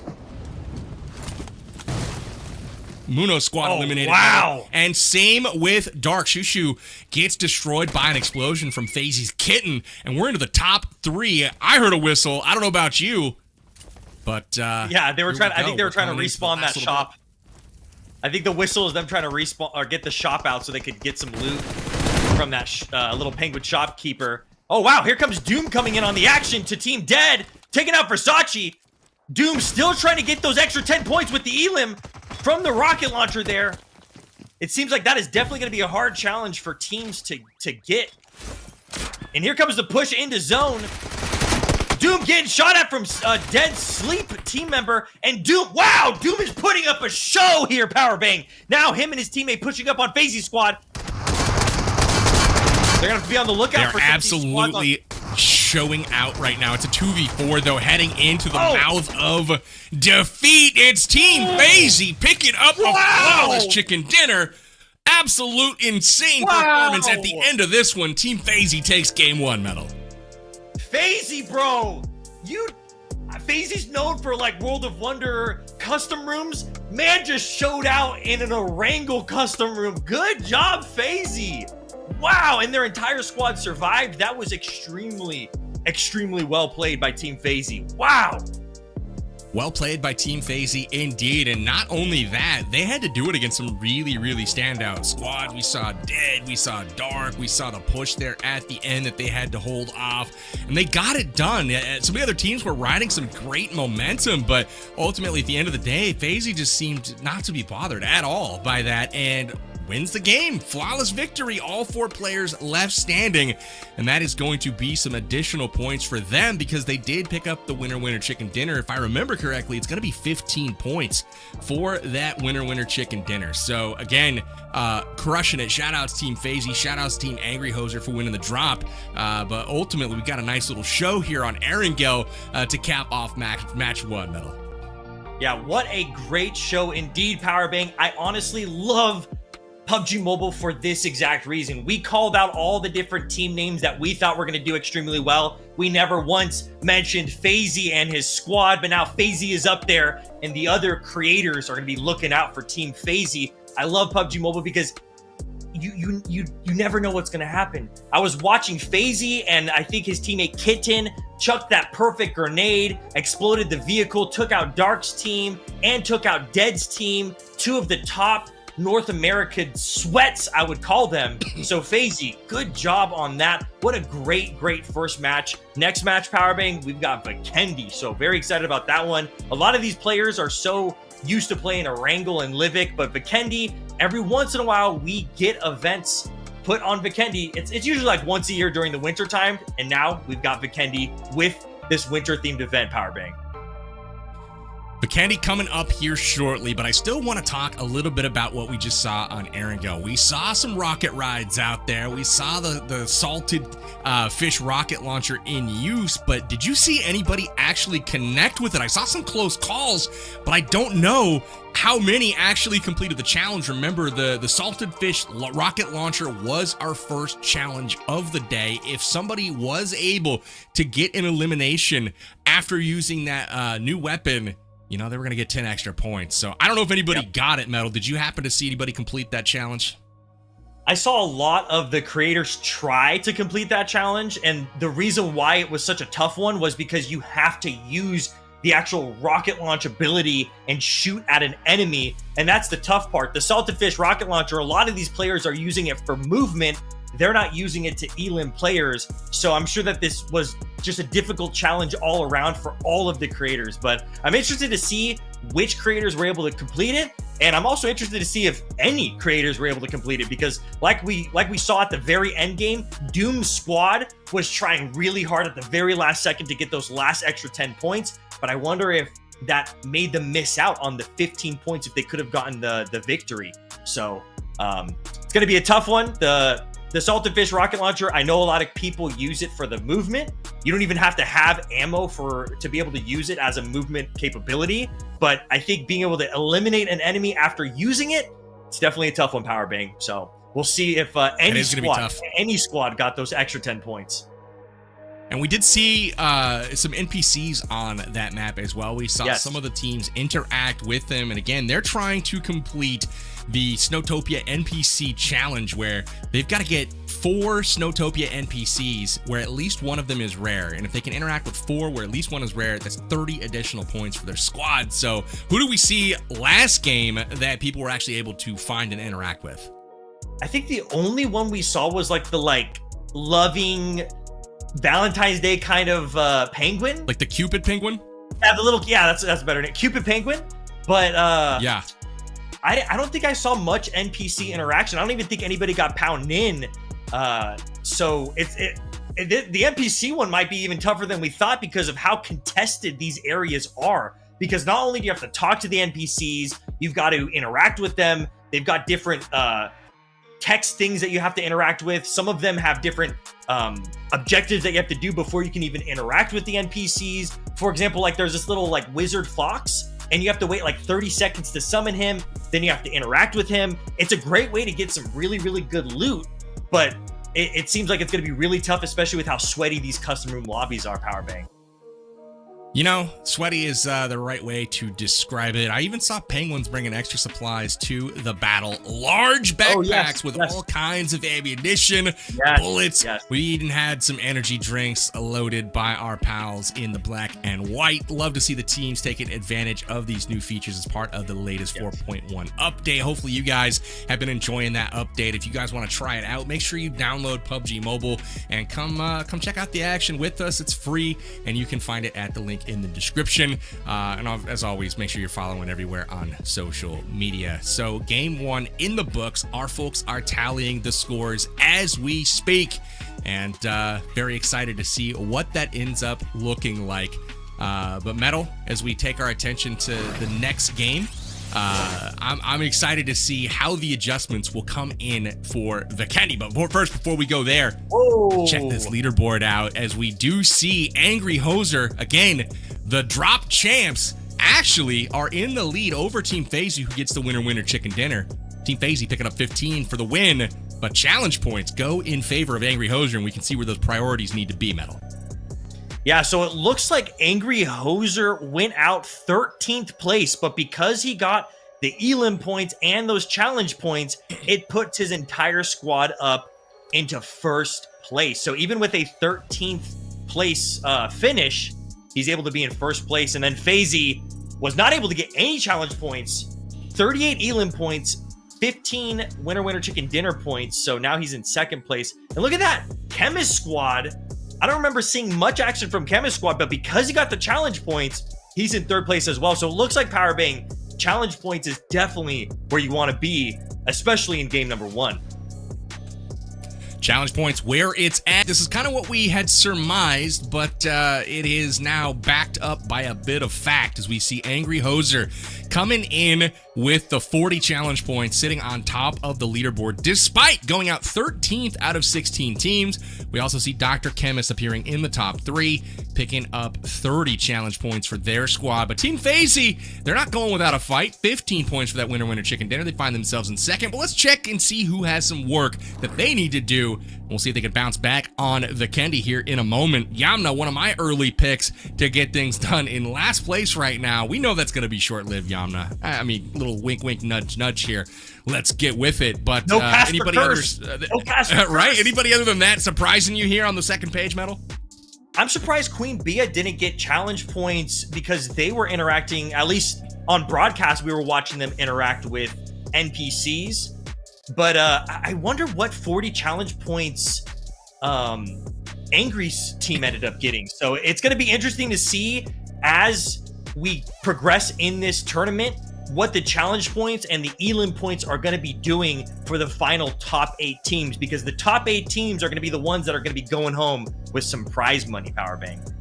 Muno squad eliminated. Wow. And same with Dark. Shoo gets destroyed by an explosion from FaZe's Kitten, and we're into the top 3. I heard a whistle. I don't know about you, but yeah, they were trying. I think they were trying to respawn that shop. Bit. I think the whistle is them trying to respawn or get the shop out so they could get some loot from that little penguin shopkeeper. Oh wow, here comes Doom coming in on the action to Team Dead, taking out Versace. Doom still trying to get those extra 10 points with the elim from the rocket launcher there. It seems like that is definitely going to be a hard challenge for teams to get. And here comes the push into zone. Doom getting shot at from Dead Sleep team member, and Doom, wow, Doom is putting up a show here, Powerbang. Now him and his teammate pushing up on FaZe squad. They're gonna have to be on the lookout for They're absolutely showing out right now. It's a 2v4 though, heading into the mouth of defeat. It's Team FaZe picking up a flawless chicken dinner. Absolute insane performance at the end of this one. Team FaZe takes game 1 medal. FaZe, bro, FaZe's known for like World of Wonder custom rooms. Man just showed out in an Erangel custom room. Good job, FaZe. Wow, and their entire squad survived. That was extremely well played by Team FaZe. Wow. Well played by Team FaZe indeed, and not only that, they had to do it against some really standout squad. We saw Dead, we saw Dark, we saw the push there at the end that they had to hold off, and they got it done. Some of the other teams were riding some great momentum, but ultimately at the end of the day, FaZe just seemed not to be bothered at all by that, and wins the game. Flawless victory. All 4 players left standing, and that is going to be some additional points for them because they did pick up the winner chicken dinner. If I remember correctly, it's going to be 15 points for that winner chicken dinner. So again, crushing it. Shout outs Team FaZe, shout outs Team Angry Hoser for winning the drop, but ultimately we got a nice little show here on Erangel to cap off match 1 medal. Yeah, what a great show indeed, Powerbang. I honestly love PUBG Mobile for this exact reason. We called out all the different team names that we thought were going to do extremely well. We never once mentioned FaZe and his squad, but now FaZe is up there and the other creators are going to be looking out for Team FaZe. I love PUBG Mobile because you never know what's going to happen. I was watching FaZe and I think his teammate Kitten chucked that perfect grenade, exploded the vehicle, took out Dark's team and took out Dead's team, 2 of the top North American sweats, I would call them. So FaZe, good job on that. What a great first match. Next match, Powerbang, we've got Vikendi. So very excited about that one. A lot of these players are so used to playing Erangel and Livik, but Vikendi, every once in a while, we get events put on Vikendi. It's usually like once a year during the winter time, and now we've got Vikendi with this winter-themed event, Powerbang. Vikendi coming up here shortly, but I still want to talk a little bit about what we just saw on Erangel. We saw some rocket rides out there. We saw the salted fish rocket launcher in use, but did you see anybody actually connect with it? I saw some close calls, but I don't know how many actually completed the challenge. Remember, the salted fish rocket launcher was our first challenge of the day. If somebody was able to get an elimination after using that new weapon, you know, they were going to get 10 extra points. So I don't know if anybody got it, Metal. Did you happen to see anybody complete that challenge? I saw a lot of the creators try to complete that challenge, and the reason why it was such a tough one was because you have to use the actual rocket launch ability and shoot at an enemy, and that's the tough part. The salted fish rocket launcher, a lot of these players are using it for movement. They're not using it to elim players, so I'm sure that this was just a difficult challenge all around for all of the creators, but I'm interested to see which creators were able to complete it And I'm also interested to see if any creators were able to complete it, because like we saw at the very end game, Doom's squad was trying really hard at the very last second to get those last extra 10 points. But I wonder if that made them miss out on the 15 points if they could have gotten the victory. So it's going to be a tough one. The Salted Fish rocket launcher, I know a lot of people use it for the movement. You don't even have to have ammo to be able to use it as a movement capability. But I think being able to eliminate an enemy after using it, it's definitely a tough one, Powerbang. So we'll see if any squad got those extra 10 points. And we did see some NPCs on that map as well. We saw some of the teams interact with them. And again, they're trying to complete the Snowtopia NPC challenge, where they've got to get 4 Snowtopia NPCs where at least one of them is rare. And if they can interact with 4 where at least one is rare, that's 30 additional points for their squad. So who do we see last game that people were actually able to find and interact with? I think the only one we saw was like the loving Valentine's Day kind of penguin, like the Cupid penguin. Yeah, that's better name, Cupid penguin. But yeah, I don't think I saw much NPC interaction. I don't even think anybody got pounded in. So the NPC one might be even tougher than we thought because of how contested these areas are. Because not only do you have to talk to the NPCs, you've got to interact with them. They've got different text things that you have to interact with. Some of them have different objectives that you have to do before you can even interact with the NPCs. For example, like there's this little wizard fox, and you have to wait 30 seconds to summon him. Then you have to interact with him. It's a great way to get some really, really good loot, but it seems like it's going to be really tough, especially with how sweaty these custom room lobbies are, Powerbang. You know, sweaty is the right way to describe it. I even saw penguins bringing extra supplies to the battle. Large backpacks with all kinds of ammunition, bullets. Yes. We even had some energy drinks loaded by our pals in the black and white. Love to see the teams taking advantage of these new features as part of the latest 4.1 update. Hopefully you guys have been enjoying that update. If you guys want to try it out, make sure you download PUBG Mobile and come check out the action with us. It's free, and you can find it at the link in the description. And as always, make sure you're following everywhere on social media. So game 1 in the books. Our folks are tallying the scores as we speak, and very excited to see what that ends up looking like. But Metal, as we take our attention to the next game, I'm excited to see how the adjustments will come in for Vikendi. But first, before we go there, check this leaderboard out, as we do see Angry Hoser, again, the drop champs, actually are in the lead over Team FaZe, who gets the winner chicken dinner. Team FaZe picking up 15 for the win, but challenge points go in favor of Angry Hoser, and we can see where those priorities need to be, Metal. Yeah, so it looks like Angry Hoser went out 13th place, but because he got the elim points and those challenge points, it puts his entire squad up into first place. So even with a 13th place finish, he's able to be in first place. And then FaZe was not able to get any challenge points, 38 elim points, 15 winner chicken dinner points. So now he's in second place. And look at that, Chemist squad. I don't remember seeing much action from Chemist squad, but because he got the challenge points, he's in third place as well. So it looks like Powerbang, challenge points is definitely where you want to be, especially in game number 1. Challenge points where it's at. This is kind of what we had surmised, but it is now backed up by a bit of fact, as we see Angry Hoser coming in with the 40 challenge points, sitting on top of the leaderboard despite going out 13th out of 16 teams. We also see Dr. Chemist appearing in the top 3, picking up 30 challenge points for their squad. But Team FaZe, they're not going without a fight. 15 points for that winner chicken dinner. They find themselves in second. But let's check and see who has some work that they need to do. We'll see if they can bounce back on Vikendi here in a moment. Yamna, one of my early picks to get things done, in last place right now. We know that's going to be short-lived, Yamna. I mean, little wink, nudge here. Let's get with it. But no anybody right? Anybody other than that surprising you here on the second page, Metal? I'm surprised Queen Bia didn't get challenge points, because they were interacting, at least on broadcast, we were watching them interact with NPCs. But I wonder what 40 challenge points Angry's team ended up getting. So it's going to be interesting to see as we progress in this tournament, what the challenge points and the elim points are going to be doing for the final top 8 teams, because the top 8 teams are going to be the ones that are going to be going home with some prize money, Powerbang.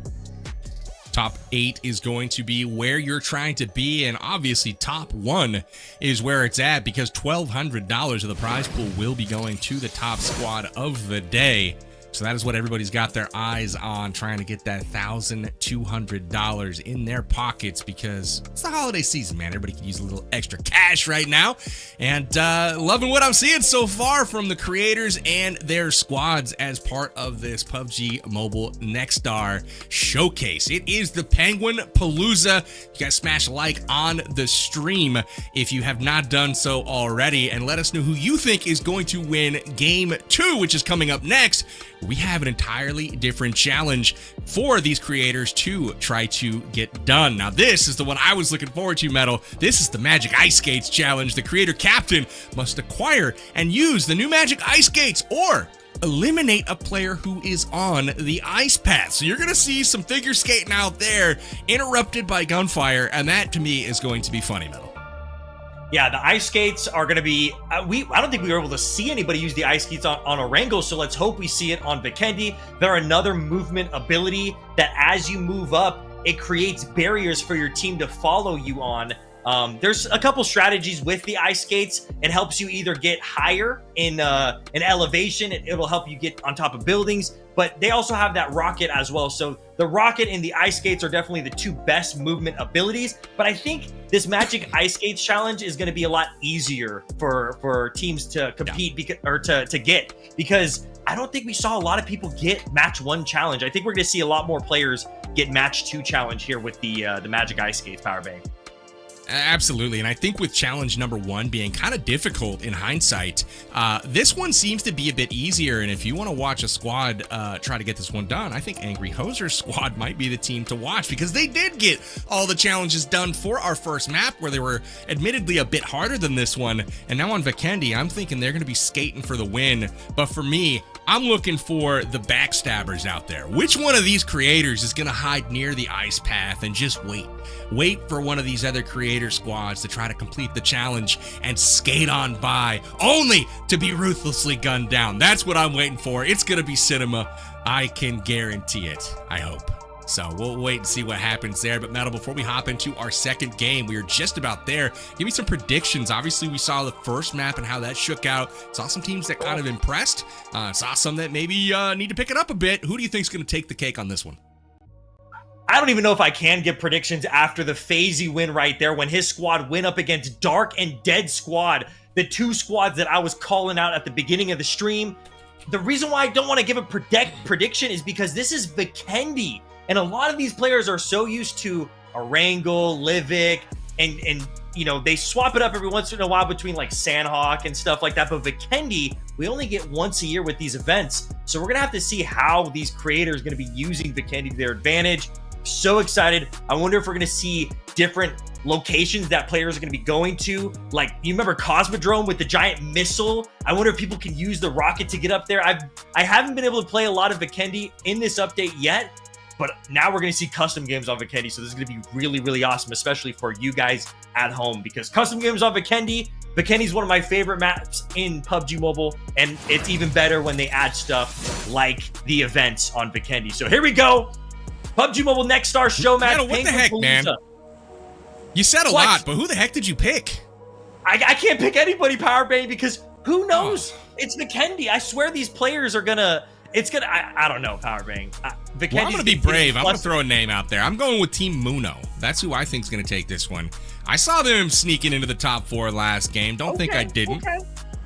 Top 8 is going to be where you're trying to be, and obviously top 1 is where it's at, because $1,200 of the prize pool will be going to the top squad of the day. So that is what everybody's got their eyes on, trying to get that $1,200 in their pockets, because it's the holiday season, man. Everybody can use a little extra cash right now. And loving what I'm seeing so far from the creators and their squads as part of this PUBG Mobile Next Star Showcase. It is the Penguin Palooza. You guys smash a like on the stream if you have not done so already, and let us know who you think is going to win Game 2, which is coming up next. We have an entirely different challenge for these creators to try to get done. Now, this is the one I was looking forward to, Metal. This is the Magic Ice Skates challenge. The creator captain must acquire and use the new Magic Ice Skates or eliminate a player who is on the ice path. So you're going to see some figure skating out there interrupted by gunfire, and that to me is going to be funny, Metal. Yeah, the ice skates are going to be... I don't think we were able to see anybody use the ice skates on Erangel, so let's hope we see it on Vikendi. They're another movement ability that as you move up, it creates barriers for your team to follow you on. There's a couple strategies with the ice skates. It helps you either get higher in elevation. It'll help you get on top of buildings, but they also have that rocket as well. So the rocket and the ice skates are definitely the 2 best movement abilities, but I think this Magic Ice Skates challenge is going to be a lot easier for teams to compete to get, because I don't think we saw a lot of people get match 1 challenge. I think we're going to see a lot more players get match 2 challenge here with the Magic Ice Skates Powerbang. Absolutely, and I think with challenge number 1 being kind of difficult in hindsight, this one seems to be a bit easier, and if you want to watch a squad try to get this one done, I think Angry Hoser's squad might be the team to watch, because they did get all the challenges done for our first map, where they were admittedly a bit harder than this one, and now on Vikendi, I'm thinking they're going to be skating for the win, but for me, I'm looking for the backstabbers out there. Which one of these creators is going to hide near the ice path and just wait for one of these other creator squads to try to complete the challenge and skate on by, only to be ruthlessly gunned down? That's what I'm waiting for. It's going to be cinema. I can guarantee it. I hope. So we'll wait and see what happens there. But Metal, before we hop into our second game, we are just about there. Give me some predictions. Obviously, we saw the first map and how that shook out. Saw some teams that kind of impressed. Saw some that maybe need to pick it up a bit. Who do you think is going to take the cake on this one? I don't even know if I can give predictions after the FaZe win right there, when his squad went up against Dark and Dead squad, the 2 squads that I was calling out at the beginning of the stream. The reason why I don't want to give a prediction is because this is Vikendi, and a lot of these players are so used to Erangel, Livik, and you know, they swap it up every once in a while between like Sandhawk and stuff like that, but Vikendi, we only get once a year with these events, so we're gonna have to see how these creators are gonna be using Vikendi to their advantage. So excited. I wonder if we're going to see different locations that players are going to be going to. Like, you remember Cosmodrome with the giant missile? I wonder if people can use the rocket to get up there. I haven't been able to play a lot of Vikendi in this update yet, but now we're going to see custom games on Vikendi. So this is going to be really, really awesome, especially for you guys at home, because custom games on Vikendi is one of my favorite maps in PUBG Mobile, and it's even better when they add stuff like the events on Vikendi. So here we go. PUBG Mobile Next Star Showmatch. What the heck, man? You said a lot, but who the heck did you pick? I can't pick anybody, Powerbang, because who knows? It's Vikendi. I swear these players are gonna... I don't know, Powerbang. Well, I'm gonna be brave. I'm gonna throw a name out there. I'm going with Team Muno. That's who I think is gonna take this one. I saw them sneaking into the top 4 last game. Don't think I didn't. Okay.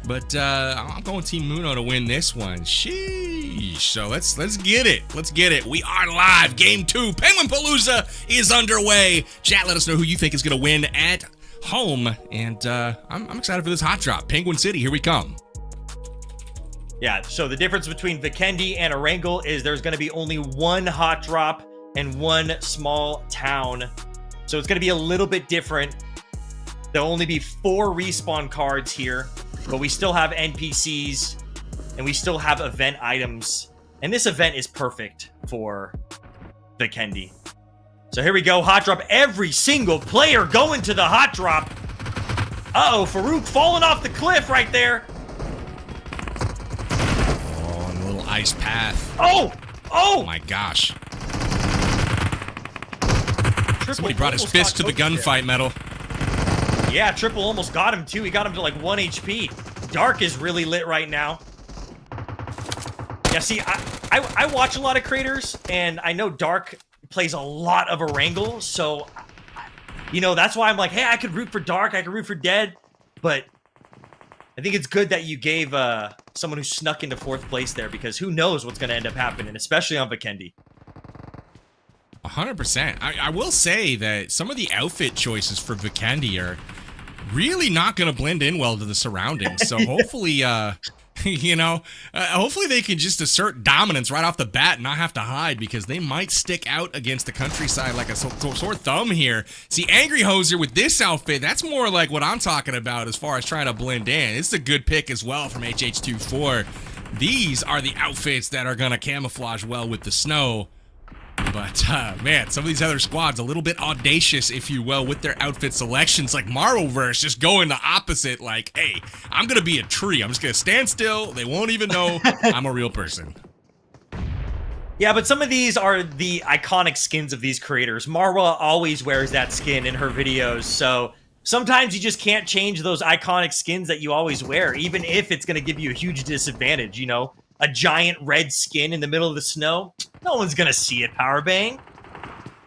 But I'm going Team Muno to win this one. Sheesh. So let's get it. Let's get it. We are live. Game 2. Penguin Palooza is underway. Chat, let us know who you think is going to win at home. And I'm excited for this hot drop. Penguin City, here we come. Yeah, so the difference between Vikendi and Erangel is there's going to be only 1 hot drop and 1 small town. So it's going to be a little bit different. There'll only be 4 respawn cards here, but we still have NPCs and we still have event items. And this event is perfect for Vikendi. So here we go, hot drop. Every single player going to the hot drop. Uh-oh, Farouk falling off the cliff right there. Oh, and a little ice path. Oh! Oh my gosh. Somebody brought his fist to the gunfight, Metal. Yeah, Triple almost got him too. He got him to like 1 HP. Dark is really lit right now. Yeah, see, I watch a lot of creators, and I know Dark plays a lot of Erangel, so, you know, that's why I'm like, hey, I could root for Dark, I could root for Dead, but I think it's good that you gave someone who snuck into 4th place there, because who knows what's going to end up happening, especially on Vikendi. 100%. I will say that some of the outfit choices for Vikendi are really not going to blend in well to the surroundings. So hopefully, hopefully they can just assert dominance right off the bat and not have to hide, because they might stick out against the countryside like a sore thumb here. See, Angry Hoser with this outfit, that's more like what I'm talking about as far as trying to blend in. It's a good pick as well from HH24. These are the outfits that are going to camouflage well with the snow. But, man, some of these other squads, a little bit audacious, if you will, with their outfit selections, like Marvelverse, just going the opposite, like, hey, I'm going to be a tree. I'm just going to stand still. They won't even know I'm a real person. Yeah, but some of these are the iconic skins of these creators. Marwa always wears that skin in her videos, so sometimes you just can't change those iconic skins that you always wear, even if it's going to give you a huge disadvantage, you know? A giant red skin in the middle of the snow? No one's gonna see it, Powerbang.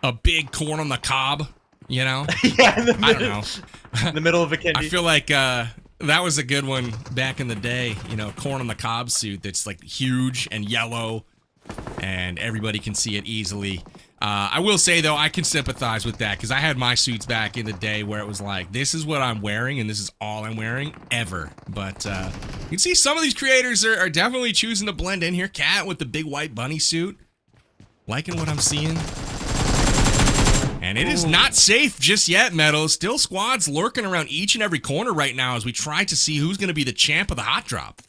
A big corn on the cob, you know? Yeah, I don't know. In the middle of Vikendi. I feel like that was a good one back in the day, you know, corn on the cob suit that's like huge and yellow and everybody can see it easily. I will say, though, I can sympathize with that, because I had my suits back in the day where it was like, this is what I'm wearing, and this is all I'm wearing ever. But you can see some of these creators are definitely choosing to blend in here. Cat with the big white bunny suit. Liking what I'm seeing. And it is not safe just yet, Metal. Still squads lurking around each and every corner right now as we try to see who's going to be the champ of the hot drop.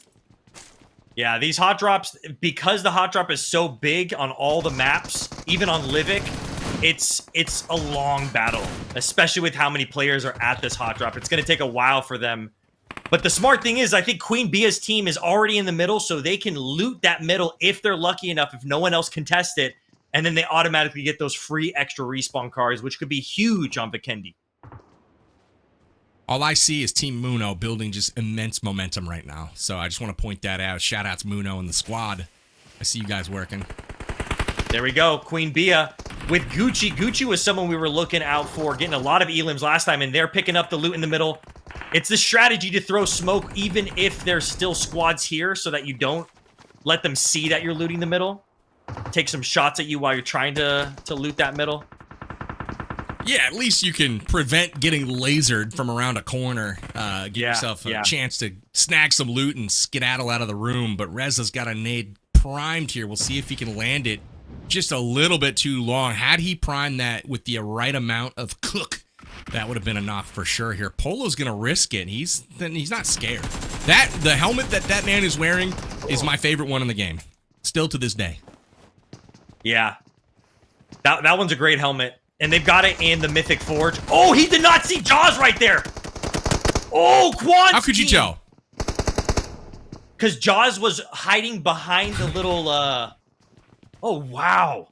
Yeah, these hot drops, because the hot drop is so big on all the maps, even on Livik, it's a long battle, especially with how many players are at this hot drop. It's going to take a while for them. But the smart thing is, I think Queen Bia's team is already in the middle, so they can loot that middle if they're lucky enough, if no one else can test it, and then they automatically get those free extra respawn cards, which could be huge on Vikendi. All I see is Team Muno building just immense momentum right now. So I just want to point that out. Shout out to Muno and the squad. I see you guys working. There we go. Queen Bia with Gucci. Gucci was someone we were looking out for, getting a lot of elims last time, and they're picking up the loot in the middle. It's the strategy to throw smoke even if there's still squads here, so that you don't let them see that you're looting the middle. Take some shots at you while you're trying to loot that middle. Yeah, at least you can prevent getting lasered from around a corner. Give yourself a chance to snag some loot and skedaddle out of the room. But Reza's got a nade primed here. We'll see if he can land it just a little bit too long. Had he primed that with the right amount of cook, that would have been enough for sure here. Polo's going to risk it. He's not scared. The helmet that man is wearing is my favorite one in the game. Still to this day. Yeah. That one's a great helmet. And they've got it in the Mythic Forge. Oh, he did not see Jaws right there. Oh, quad. How could you tell? Because Jaws was hiding behind the little, Oh, wow.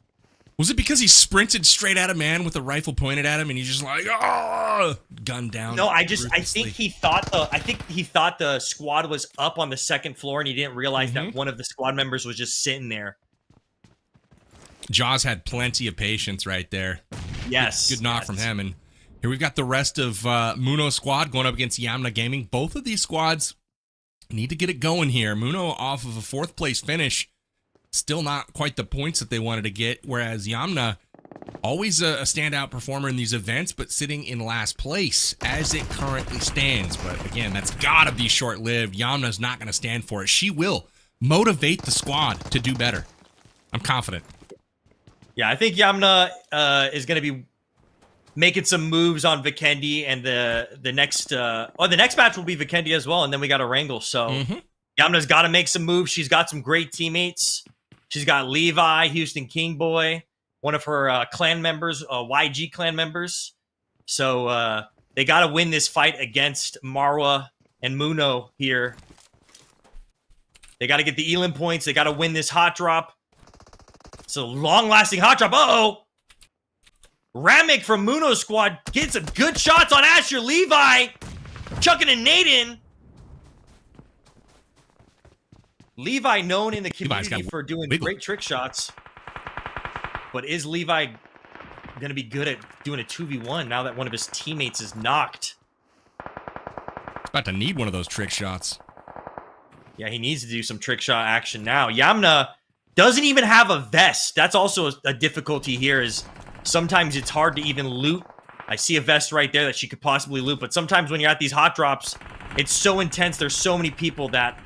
Was it because he sprinted straight at a man with a rifle pointed at him and he's just like, oh, gun down? No, I think he thought the squad was up on the second floor and he didn't realize that one of the squad members was just sitting there. Jaws had plenty of patience right there. Yes. Good knock from him. And here we've got the rest of Muno's squad going up against Yamna Gaming. Both of these squads need to get it going here. Muno off of a 4th place finish. Still not quite the points that they wanted to get. Whereas Yamna, always a standout performer in these events, but sitting in last place as it currently stands. But again, that's got to be short-lived. Yamna's not going to stand for it. She will motivate the squad to do better. I'm confident. Yeah, I think Yamna is going to be making some moves on Vikendi, and the next match will be Vikendi as well, and then we got Erangel. So Yamna's got to make some moves. She's got some great teammates. She's got Levi, Houston Kingboy, one of her clan members, YG clan members. So They got to win this fight against Marwa and Muno here. They got to get the Elim points. They got to win this hot drop. It's a long-lasting hot drop. Uh-oh. Ramek from Muno's squad gets some good shots on Asher. Levi chucking a nade in. Levi known in the community for doing great trick shots. But is Levi going to be good at doing a 2v1 now that one of his teammates is knocked? He's about to need one of those trick shots. Yeah, he needs to do some trick shot action now. Yamna doesn't even have a vest. That's also a difficulty here is sometimes it's hard to even loot. I see a vest right there that she could possibly loot, but sometimes when you're at these hot drops, it's so intense. There's so many people that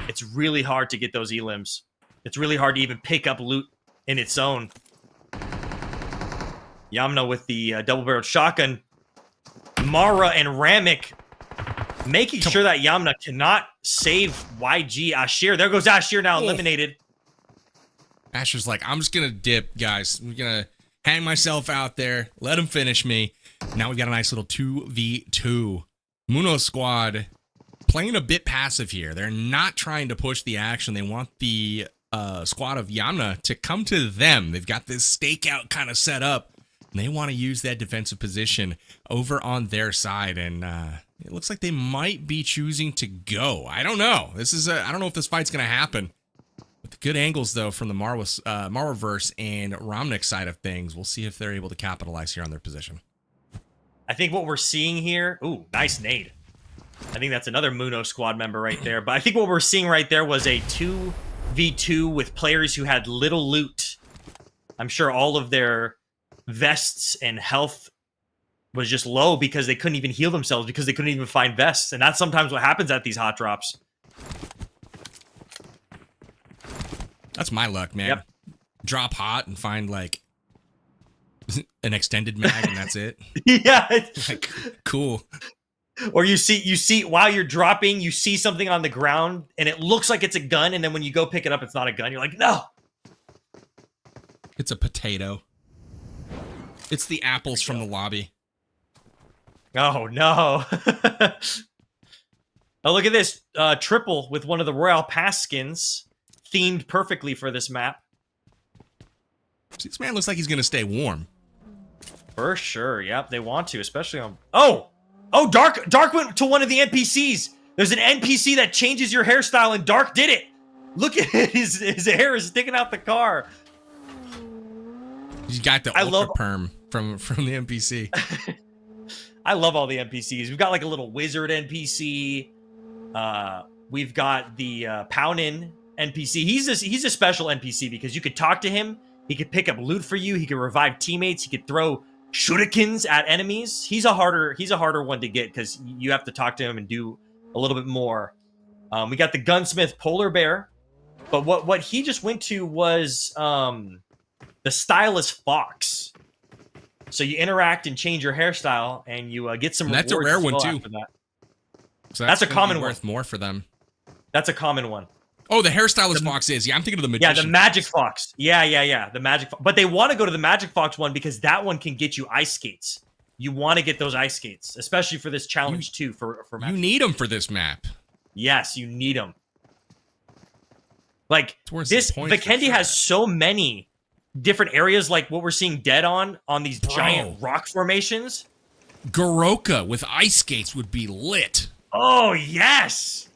it's really hard to get those elims. It's really hard to even pick up loot in its own. Yamna with the double-barreled shotgun. Mara and Ramek making sure that Yamna cannot save YG. Ashir, there goes Ashir now eliminated. Asher's like, I'm just going to dip, guys. I'm going to hang myself out there. Let him finish me. Now we got a nice little 2v2. Muno squad playing a bit passive here. They're not trying to push the action. They want the squad of Yamna to come to them. They've got this stakeout kind of set up. And they want to use that defensive position over on their side. And it looks like they might be choosing to go. I don't know. I don't know if this fight's going to happen. With good angles, though, from the Marwaverse and Ramnik's side of things. We'll see if they're able to capitalize here on their position. I think what we're seeing here... Ooh, nice nade. I think that's another Muno squad member right there. But I think what we're seeing right there was a 2v2 with players who had little loot. I'm sure all of their vests and health was just low because they couldn't even heal themselves because they couldn't even find vests. And that's sometimes what happens at these hot drops. That's my luck, man. Yep. Drop hot and find, like, an extended mag, and that's it. Yeah. Like, cool. Or you see, while you're dropping, you see something on the ground, and it looks like it's a gun, and then when you go pick it up, it's not a gun. You're like, no! It's a potato. It's the apples from the lobby. Oh, no. Oh, look at this. Triple with one of the Royal Pass skins. Themed perfectly for this map. See, this man looks like he's going to stay warm. For sure. Yep, they want to, especially on... Oh! Oh, Dark went to one of the NPCs. There's an NPC that changes your hairstyle, and Dark did it. Look at it. His hair is sticking out the car. He's got the ultra perm from the NPC. I love all the NPCs. We've got like a little wizard NPC. We've got the Paunin NPC. He's a special NPC because you could talk to him. He could pick up loot for you. He could revive teammates. He could throw shurikens at enemies. He's a harder one to get because you have to talk to him and do a little bit more. We got the gunsmith Polar Bear, but what he just went to was the stylist Fox. So you interact and change your hairstyle, and you get some. That's a rare one too. That. So that's a common one. Worth more for them. That's a common one. Oh, the hairstylist Fox is. Yeah, I'm thinking of the magician. Yeah, the Magic Fox. Yeah. The Magic Fox. But they want to go to the Magic Fox one because that one can get you ice skates. You want to get those ice skates, especially for this challenge too. For Magic. You need them for this map. Yes, you need them. Like this, Vikendi has so many different areas, like what we're seeing Dead on these giant rock formations. Goroka with ice skates would be lit. Oh yes.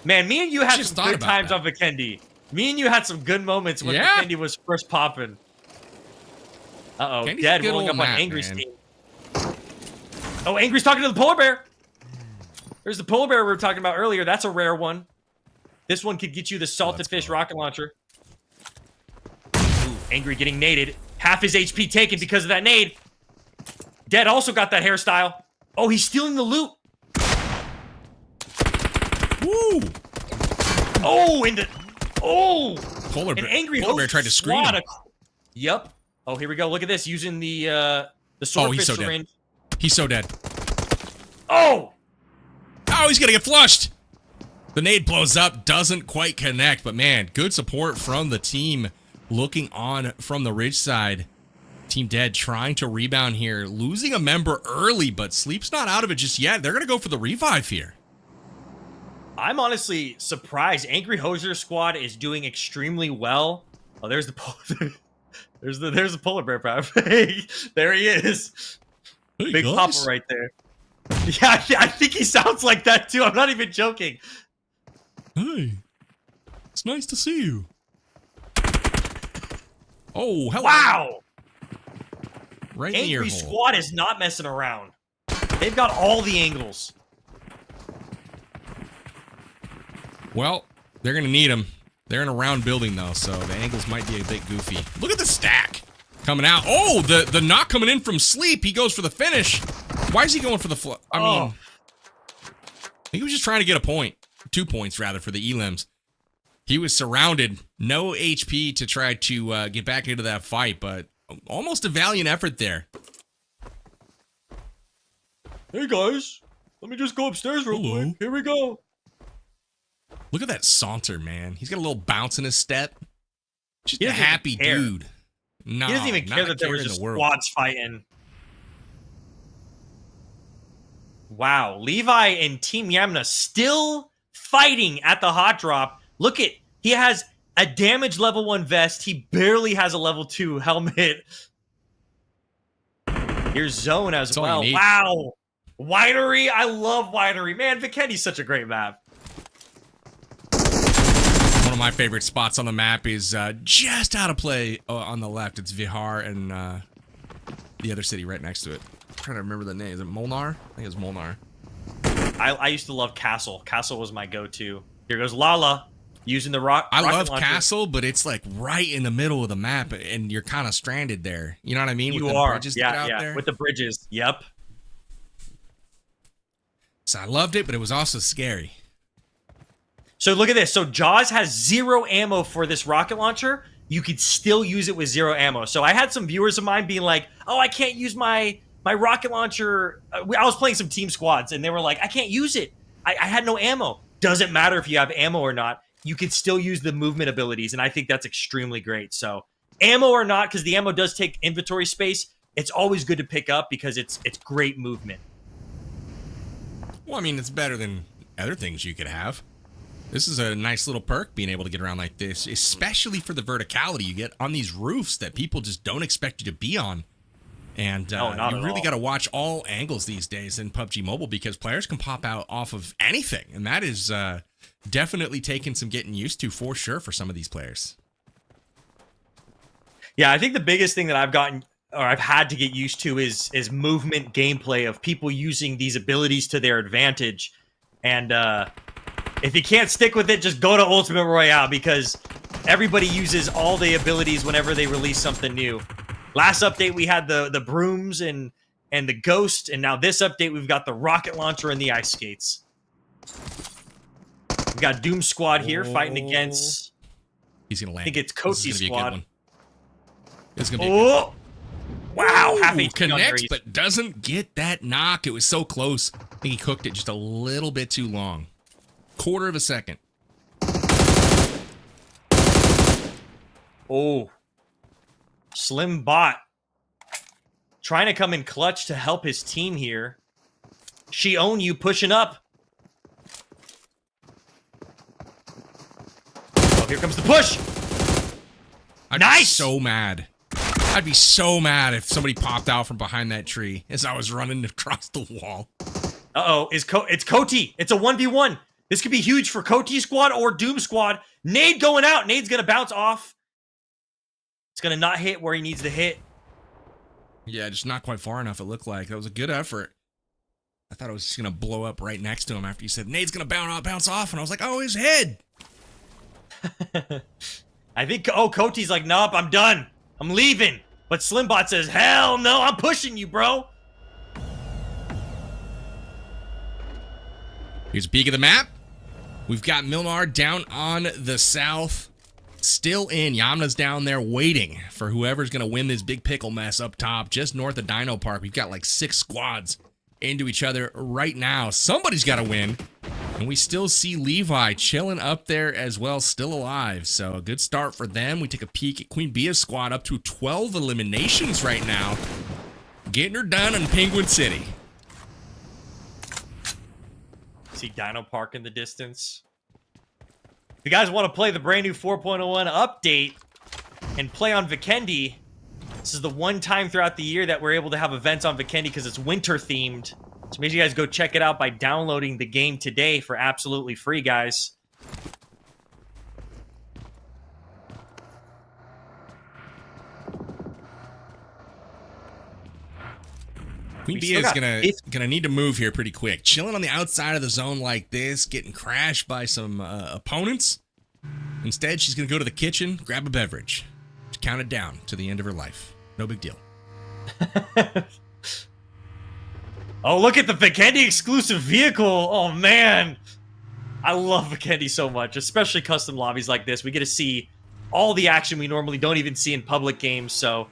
Man, me and you had some good times on Vikendi. Me and you had some good moments when Vikendi was first popping. Uh-oh, Dead rolling up on Angry's team. Oh, Angry's talking to the Polar Bear. There's the Polar Bear we were talking about earlier. That's a rare one. This one could get you the salted fish rocket launcher. Ooh, Angry getting naded. Half his HP taken because of that nade. Dead also got that hairstyle. Oh, he's stealing the loot. Woo! Oh, Polar Bear, an Angry Polar Bear tried to screen him. Yep. Oh, here we go. Look at this. Using the swordfish syringe. He's so dead. Oh! Oh, he's gonna get flushed. The nade blows up, doesn't quite connect, but man, good support from the team looking on from the ridge side. Team Dead trying to rebound here, losing a member early, but Sleep's not out of it just yet. They're going to go for the revive here. I'm honestly surprised. Angry Hoser squad is doing extremely well. Oh, there's the there's the polar bear power. There he is. Hey, Big guys. Papa right there. Yeah, I think he sounds like that too. I'm not even joking. Hey, it's nice to see you. Oh, hello. Wow. Right in the ear Angry hole. squad is not messing around. They've got all the angles. Well, they're going to need them. They're in a round building, though, so the angles might be a bit goofy. Look at the stack coming out. Oh, the knock coming in from Sleep. He goes for the finish. Why is he going for the I mean, he was just trying to get a point. 2 points, rather, for the elims. He was surrounded. No HP to try to get back into that fight, but almost a valiant effort there. Hey, guys. Let me just go upstairs real quick. Here we go. Look at that saunter, man. He's got a little bounce in his step. Just He a doesn't even happy care. dude. No, He doesn't even not care a that there care was in just the world. squads fighting. Wow, Levi and Team Yamna still fighting at the hot drop. Look at, he has a damage level 1 vest. He barely has a level 2 helmet. Here's Zone as all you well. need. Wow. Winery, I love Winery. Man, Vikendi's such a great map. One of my favorite spots on the map is just out of play on the left. It's Vihar and the other city right next to it. I'm trying to remember the name. Is it Molnar? I think it's Molnar. I used to love Castle. Castle was my go-to. Here goes Lala using the rocket I love launcher. Castle, but it's like right in the middle of the map, and you're kind of stranded there. You know what I mean? You With the are. bridges that Yeah, out yeah. there. With the bridges. Yep. So I loved it, but it was also scary. So look at this. So Jaws has 0 ammo for this rocket launcher. You could still use it with 0 ammo. So I had some viewers of mine being like, oh, I can't use my rocket launcher. I was playing some team squads, and they were like, I can't use it. I had no ammo. Doesn't matter if you have ammo or not. You could still use the movement abilities, and I think that's extremely great. So ammo or not, because the ammo does take inventory space, it's always good to pick up because it's great movement. Well, I mean, it's better than other things you could have. This is a nice little perk, being able to get around like this, especially for the verticality you get on these roofs that people just don't expect you to be on. And No, not you at really all. got to watch all angles these days in PUBG Mobile, because players can pop out off of anything. And that is definitely taking some getting used to, for sure, for some of these players. Yeah, I think the biggest thing that I've gotten, or I've had to get used to, is movement gameplay of people using these abilities to their advantage. And if you can't stick with it, just go to Ultimate Royale, because everybody uses all the abilities whenever they release something new. Last update, we had the brooms and the ghost, and now this update, we've got the rocket launcher and the ice skates. We got Doom Squad here fighting against, He's going to land. I think it's This is Coty gonna be a good Squad. one. It's going to be a good one. Oh! Wow, half Ooh, HP on connects, Grace. but doesn't get that knock. It was so close. I think he cooked it just a little bit too long. Quarter of a second. Oh. Slim Bot. Trying to come in clutch to help his team here. She own you pushing up. Oh, here comes the push. I'd be Nice! so mad. I'd be so mad if somebody popped out from behind that tree as I was running across the wall. Uh-oh, it's Coty. It's a 1v1. This could be huge for Coty Squad or Doom Squad. Nade going out. Nade's going to bounce off. It's going to not hit where he needs to hit. Yeah, just not quite far enough, it looked like. That was a good effort. I thought it was just going to blow up right next to him after you said, Nade's going to bounce off, and I was like, oh, his head. I think, Coty's like, nope, I'm done. I'm leaving. But Slimbot says, hell no, I'm pushing you, bro. Here's a peek of the map. We've got Milnar down on the south. Still in. Yamna's down there waiting for whoever's going to win this big pickle mess up top, just north of Dino Park. We've got like 6 squads into each other right now. Somebody's got to win. And we still see Levi chilling up there as well, still alive. So a good start for them. We take a peek at Queen Bea's squad, up to 12 eliminations right now. Getting her done in Penguin City. See Dino Park in the distance. If you guys want to play the brand new 4.01 update and play on Vikendi, this is the one time throughout the year that we're able to have events on Vikendi because it's winter themed. So make sure you guys go check it out by downloading the game today for absolutely free, guys. Queen Bee is gonna need to move here pretty quick. Chilling on the outside of the zone like this, getting crashed by some opponents. Instead, she's gonna go to the kitchen, grab a beverage, count it down to the end of her life. No big deal. Oh, look at the Vikendi exclusive vehicle. Oh, man. I love Vikendi so much, especially custom lobbies like this. We get to see all the action we normally don't even see in public games. So,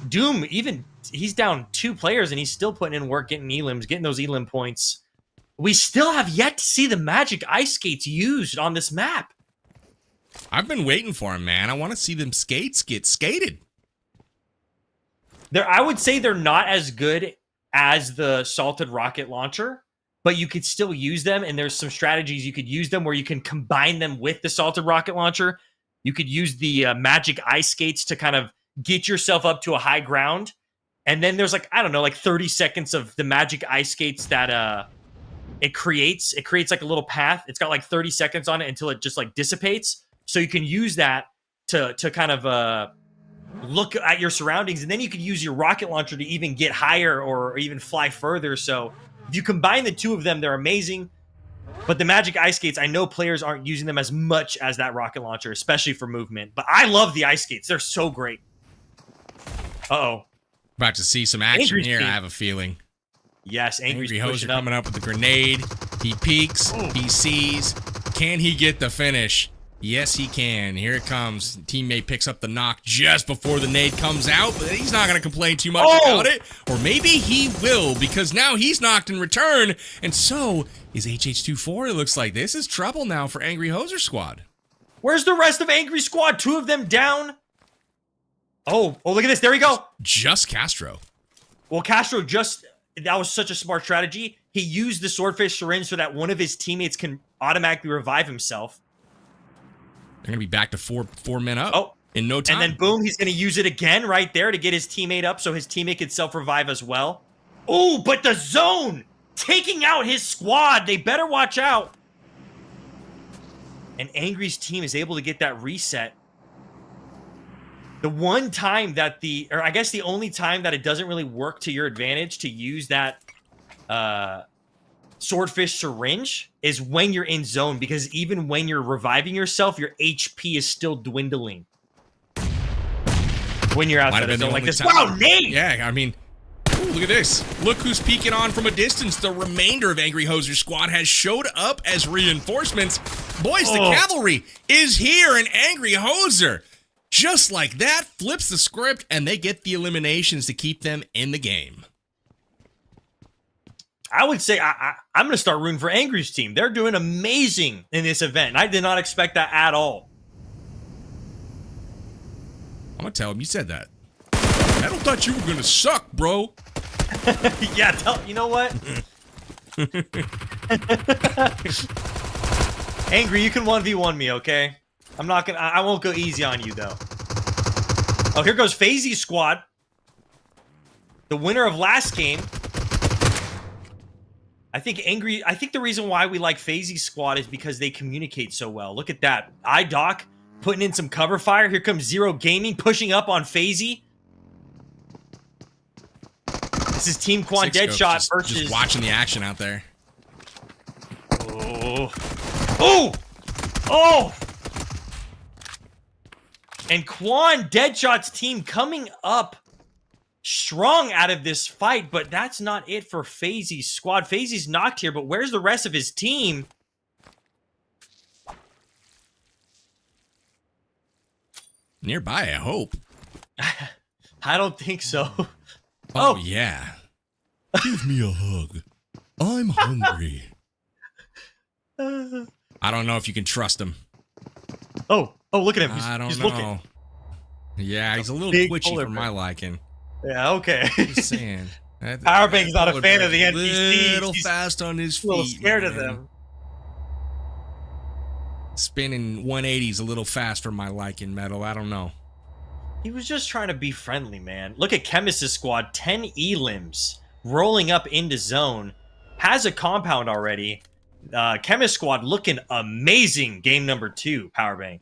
Doom, even he's down 2 players, and he's still putting in work, getting elims, getting those elim points. We still have yet to see the magic ice skates used on this map. I've been waiting for him, man. I want to see them skates get skated. I would say they're not as good as the salted rocket launcher, but you could still use them, and there's some strategies you could use them where you can combine them with the salted rocket launcher. You could use the magic ice skates to kind of get yourself up to a high ground, and then there's like, I don't know, like 30 seconds of the magic ice skates that it creates like a little path. It's got like 30 seconds on it until it just like dissipates, so you can use that to kind of look at your surroundings, and then you could use your rocket launcher to even get higher or even fly further. So if you combine the two of them, they're amazing. But the magic ice skates, I know players aren't using them as much as that rocket launcher, especially for movement. But I love the ice skates. They're so great. Uh-oh. About to see some action Angry's here, team. I have a feeling. Yes, Angry's Angry Hoser pushing up. coming up with the grenade. He peeks. Ooh. He sees. Can he get the finish? Yes, he can. Here it comes. Teammate picks up the knock just before the nade comes out, but he's not going to complain too much about it. Or maybe he will, because now he's knocked in return, and so is HH24. It looks like this is trouble now for Angry Hoser squad. Where's the rest of Angry squad? 2 of them down. Oh, look at this. There we go. Just Castro. Well, Castro that was such a smart strategy. He used the swordfish syringe so that one of his teammates can automatically revive himself. They're going to be back to four men up in no time. And then boom, he's going to use it again right there to get his teammate up so his teammate can self-revive as well. Oh, but the zone taking out his squad. They better watch out. And Angry's team is able to get that reset. The one time that the only time that it doesn't really work to your advantage to use that swordfish syringe is when you're in zone, because even when you're reviving yourself, your HP is still dwindling. When you're outside of zone like this. Wow, nade! Yeah, I mean, ooh, look at this. Look who's peeking on from a distance. The remainder of Angry Hoser squad has showed up as reinforcements. Boys, the cavalry is here, and Angry Hoser, just like that, flips the script, and they get the eliminations to keep them in the game. I would say I'm going to start rooting for Angry's team. They're doing amazing in this event. I did not expect that at all. I'm going to tell him you said that. I don't thought you were going to suck, bro. Yeah, you know what? Angry, you can 1v1 me, okay? I won't go easy on you, though. Oh, here goes FaZe's squad. The winner of last game. I think the reason why we like FaZe's squad is because they communicate so well. Look at that. iDoc putting in some cover fire. Here comes Zero Gaming pushing up on FaZe. This is Team Quan Deadshot versus... Just watching the action out there. Oh. Oh! Oh! And Quan Deadshot's team coming up strong out of this fight, but that's not it for FaZe's squad. FaZe's knocked here, but where's the rest of his team? Nearby, I hope. I don't think so. Oh, yeah. Give me a hug. I'm hungry. I don't know if you can trust him. Oh, look at him. I don't he's know. looking. Yeah, he's a little Big twitchy polar for bear. my liking. Yeah, okay. Just saying. Powerbank's not a fan of the A NPCs. little He's fast on his feet. a little scared of man. them. Spinning 180s a little fast for my liking, Metal. I don't know. He was just trying to be friendly, man. Look at Chemist's squad, 10 elims, rolling up into zone. Has a compound already. Chemist squad looking amazing. Game number 2, Powerbank.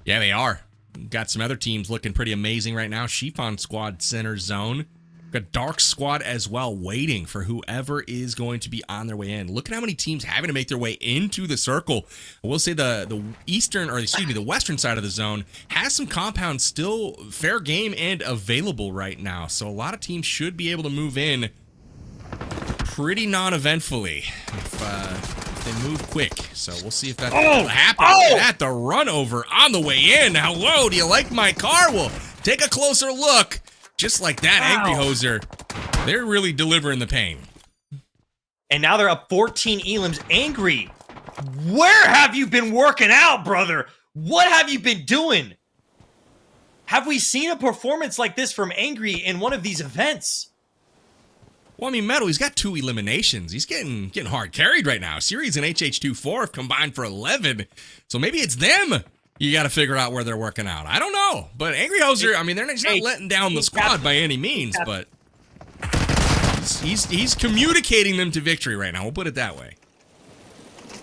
Yeah, they are. Got some other teams looking pretty amazing right now. Chiffon squad center zone. Got Dark squad as well, waiting for whoever is going to be on their way in. Look at how many teams having to make their way into the circle. I will say the eastern, or excuse me, the western side of the zone has some compounds still fair game and available right now. So a lot of teams should be able to move in pretty non-eventfully if they move quick. So we'll see if that's going to happen. Look at that, the run over on the way in. Hello, do you like my car? Well, take a closer look. Just like that, Angry Hoser, they're really delivering the pain. And now they're up 14 elims. Angry, where have you been working out, brother? What have you been doing? Have we seen a performance like this from Angry in one of these events? Well, I mean, Metal, he's got 2 eliminations. He's getting hard carried right now. Series and HH24 have combined for 11. So maybe it's them. You got to figure out where they're working out. I don't know. But Angry Hoser, I mean, they're not letting down the squad by any means, but he's communicating them to victory right now. We'll put it that way.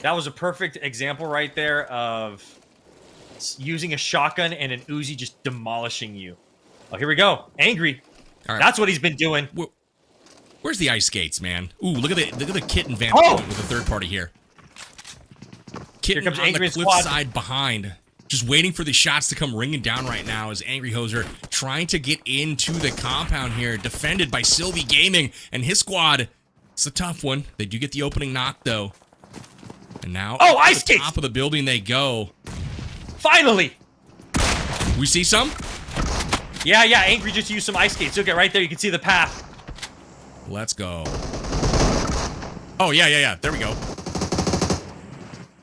That was a perfect example right there of using a shotgun and an Uzi just demolishing you. Oh, here we go. Angry. All right. That's what he's been doing. Where's the ice skates, man? Ooh, look at the Kitten Van with a third party here. Kitten Here comes on Angry the and cliff squad. side behind. Just waiting for the shots to come ringing down right now as Angry Hoser trying to get into the compound here, defended by Sylvie Gaming and his squad. It's a tough one. They do get the opening knock, though. And now, ice to the skates! top of the building they go. Finally! We see some? Yeah, Angry just used some ice skates. Look at right there, you can see the path. Let's go. Oh, yeah. There we go.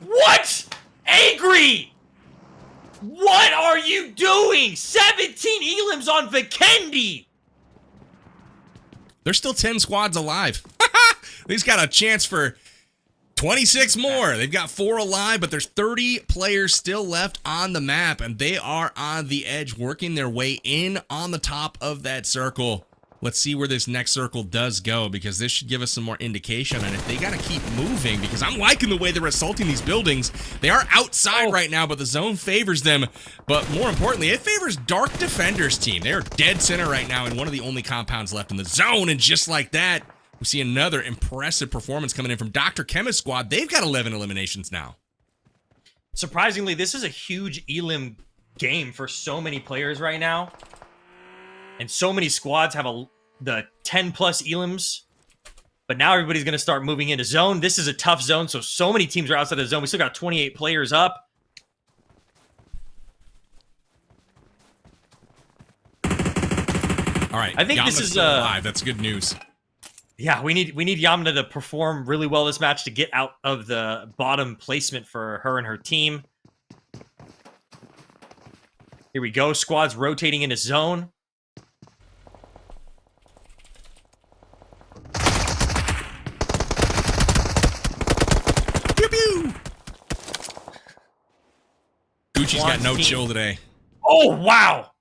What? Angry! What are you doing? 17 elims on Vikendi! There's still 10 squads alive. They've got a chance for 26 more. They've got 4 alive, but there's 30 players still left on the map, and they are on the edge, working their way in on the top of that circle. Let's see where this next circle does go, because this should give us some more indication on if they got to keep moving, because I'm liking the way they're assaulting these buildings. They are outside right now, but the zone favors them. But more importantly, it favors Dark Defender's team. They're dead center right now in one of the only compounds left in the zone, and just like that, we see another impressive performance coming in from Dr. Chemist squad. They've got 11 eliminations now. Surprisingly, this is a huge elim game for so many players right now. And so many squads have the 10 plus elims. But now everybody's going to start moving into zone. This is a tough zone, so many teams are outside of the zone. We still got 28 players up. All right, I think Yama's this is still alive. That's good news. Yeah, we need Yamna to perform really well this match to get out of the bottom placement for her and her team. Here we go. Squads rotating into zone. Pew pew. Gucci's got no Team. chill today. Oh, wow.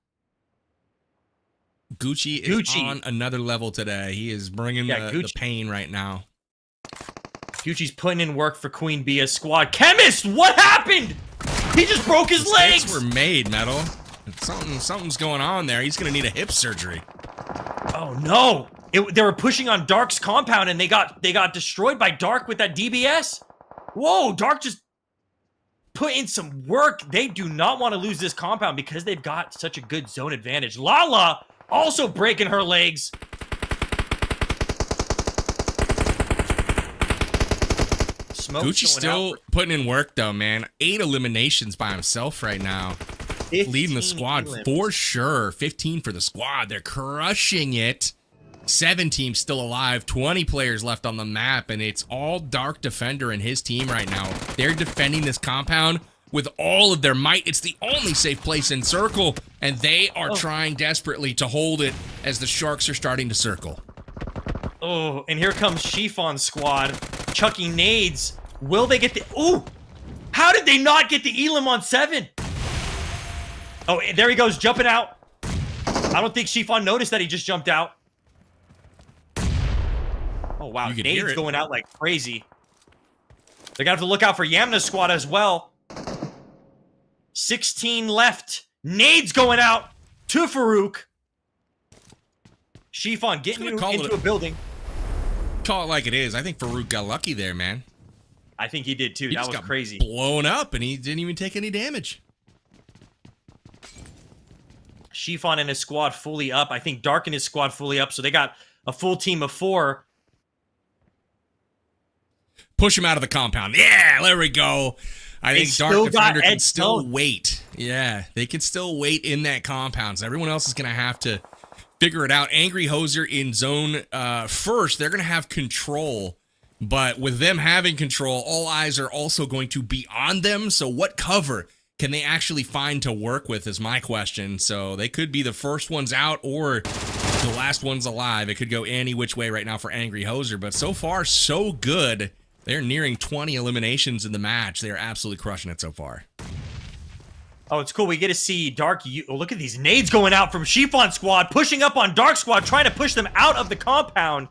Gucci is on another level today. He is bringing the pain right now. Gucci's putting in work for Queen Bea's squad. Chemist, what happened? He just broke his legs. Mistakes were made, Metal. Something's going on there. He's going to need a hip surgery. Oh, no. They were pushing on Dark's compound, and they got destroyed by Dark with that DBS. Whoa, Dark just put in some work. They do not want to lose this compound because they've got such a good zone advantage. Lala also breaking her legs. Gucci's still putting in work, though, man. 8 eliminations by himself right now. Leading the squad for sure. 15 for the squad. They're crushing it. 7 teams still alive, 20 players left on the map, and it's all Dark Defender and his team right now. They're defending this compound with all of their might. It's the only safe place in Circle, and they are trying desperately to hold it as the Sharks are starting to circle. Oh, and here comes Chiffon squad, chucking nades. Will they get the... Ooh! How did they not get the Elim on 7? Oh, there he goes, jumping out. I don't think Chiffon noticed that he just jumped out. Oh, wow. Nades going out like crazy. They're going to have to look out for Yamna's squad as well. 16 left. Nades going out to Farouk. Chiffon getting into a building. Call it like it is. I think Farouk got lucky there, man. I think he did too. That was crazy. Blown up, and he didn't even take any damage. Chiffon and his squad fully up. I think Dark and his squad fully up, so they got a full team of 4. Push him out of the compound. Yeah, there we go. I think Dark Defender can still wait. Yeah, they can still wait in that compound. So everyone else is going to have to figure it out. Angry Hoser in zone first. They're going to have control. But with them having control, all eyes are also going to be on them. So what cover can they actually find to work with is my question. So they could be the first ones out or the last ones alive. It could go any which way right now for Angry Hoser. But so far, so good. They're nearing 20 eliminations in the match. They are absolutely crushing it so far. Oh, it's cool. We get to see Dark. Oh, look at these nades going out from Chiffon squad, pushing up on Dark squad, trying to push them out of the compound.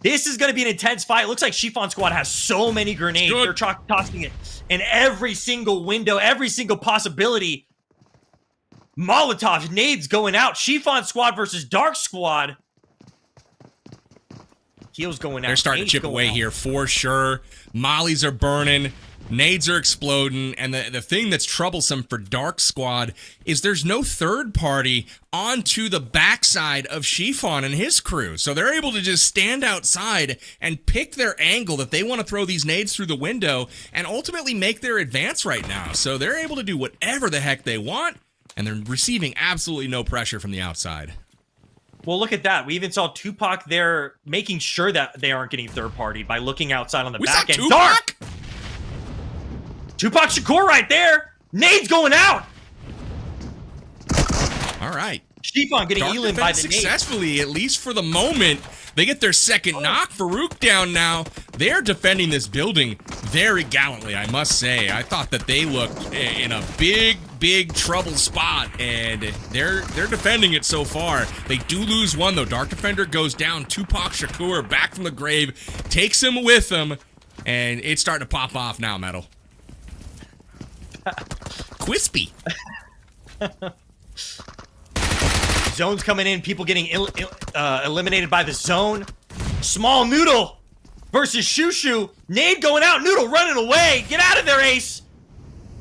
This is going to be an intense fight. It looks like Chiffon squad has so many grenades. They're tossing it in every single window, every single possibility. Molotov nades going out. Chiffon squad versus Dark squad. Heels going out. They're starting to chip away here for sure. Mollies are burning. Nades are exploding. And the thing that's troublesome for Dark Squad is there's no third party onto the backside of Chiffon and his crew. So they're able to just stand outside and pick their angle that they want to throw these nades through the window and ultimately make their advance right now. So they're able to do whatever the heck they want. And they're receiving absolutely no pressure from the outside. Well, look at that. We even saw Tupac there making sure that they aren't getting third party by looking outside on the back end. Dark! Tupac Shakur right there. Nades going out. All right. Chiffon getting Elim by the successfully, at least for the moment. They get their second knock. Farouk down now. They're defending this building very gallantly, I must say. I thought that they looked in a big trouble spot, and they're defending it so far. They do lose one, though. Dark Defender goes down. Tupac Shakur back from the grave, takes him with him, and it's starting to pop off now, Metal. Quispy. Zone's coming in. People getting eliminated by the zone. Small Noodle versus Shushu. Nade going out. Noodle running away. Get out of there, Ace.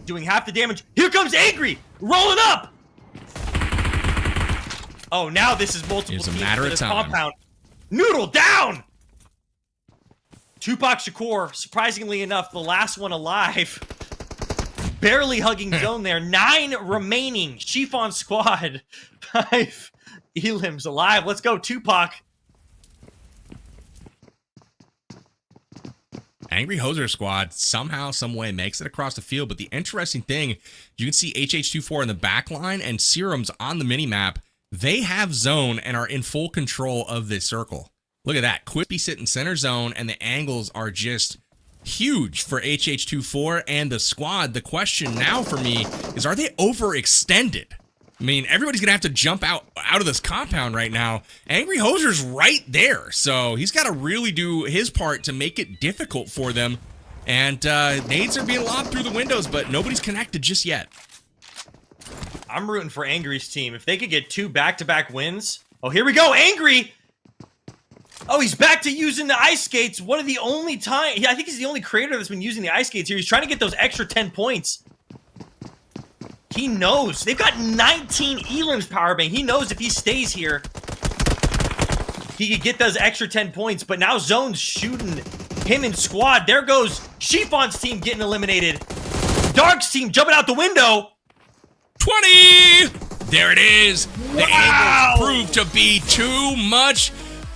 Doing half the damage. Here comes Angry. Rolling up. Oh, now this is multiple teams it's a matter of time. Compound. Noodle down. Tupac Shakur, surprisingly enough, the last one alive. Barely hugging zone there. 9 remaining. Chiffon squad. 5 Elims alive. Let's go, Tupac. Angry Hoser squad somehow, some way makes it across the field. But the interesting thing, you can see HH24 in the back line and Serums on the minimap. They have zone and are in full control of this circle. Look at that. Quippy sit in center zone, and the angles are just huge for HH24 and the squad. The question now for me is, are they overextended? I mean, everybody's going to have to jump out of this compound right now. Angry Hoser's right there, so he's got to really do his part to make it difficult for them. And nades are being lobbed through the windows, but nobody's connected just yet. I'm rooting for Angry's team. If they could get 2 back-to-back wins. Oh, here we go, Angry! Oh, he's back to using the ice skates. One of the only time, I think he's the only creator that's been using the ice skates here. He's trying to get those extra 10 points. He knows. They've got 19 Elims power bank. He knows if he stays here, he could get those extra 10 points. But now Zone's shooting him in squad. There goes Chiffon's team getting eliminated. Dark's team jumping out the window. 20! There it is. The angles proved to be too much.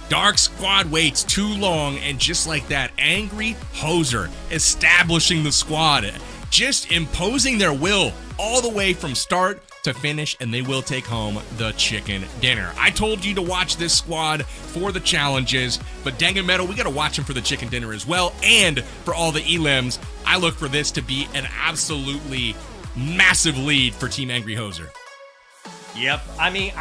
Dark Squad waits too long, and just like that, Angry Hoser establishing the squad, just imposing their will all the way from start to finish, and they will take home the chicken dinner. I told you to watch this squad for the challenges, but dang it, Metal, we gotta watch them for the chicken dinner as well, and for all the elims. I look for this to be an absolutely massive lead for Team Angry Hoser. Yep. I mean,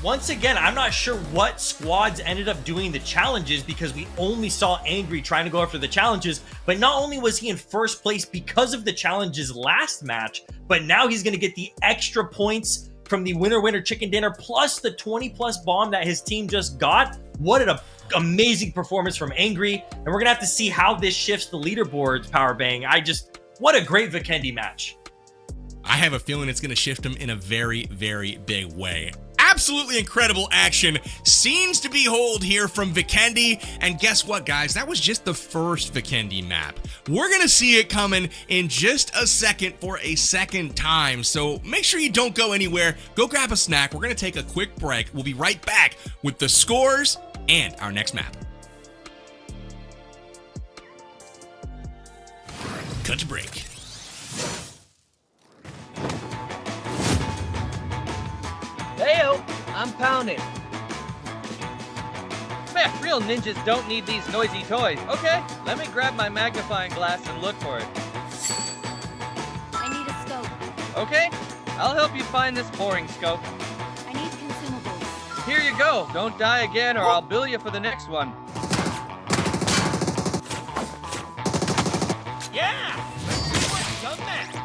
once again, I'm not sure what squads ended up doing the challenges, because we only saw Angry trying to go after the challenges. But not only was he in first place because of the challenges last match, but now he's going to get the extra points from the winner chicken dinner plus the 20+ bomb that his team just got. What an amazing performance from Angry. And we're going to have to see how this shifts the leaderboards, Power Bang. What a great Vikendi match. I have a feeling it's going to shift him in a very, very big way. Absolutely incredible action. Scenes to behold here from Vikendi. And guess what, guys? That was just the first Vikendi map. We're going to see it coming in just a second for a second time. So make sure you don't go anywhere. Go grab a snack. We're going to take a quick break. We'll be right back with the scores and our next map. Cut to break. Heyo, I'm pounding. Man, real ninjas don't need these noisy toys. Okay, let me grab my magnifying glass and look for it. I need a scope. Okay, I'll help you find this boring scope. I need consumables. Here you go. Don't die again or I'll bill you for the next one. Yeah! Let's see what's done next.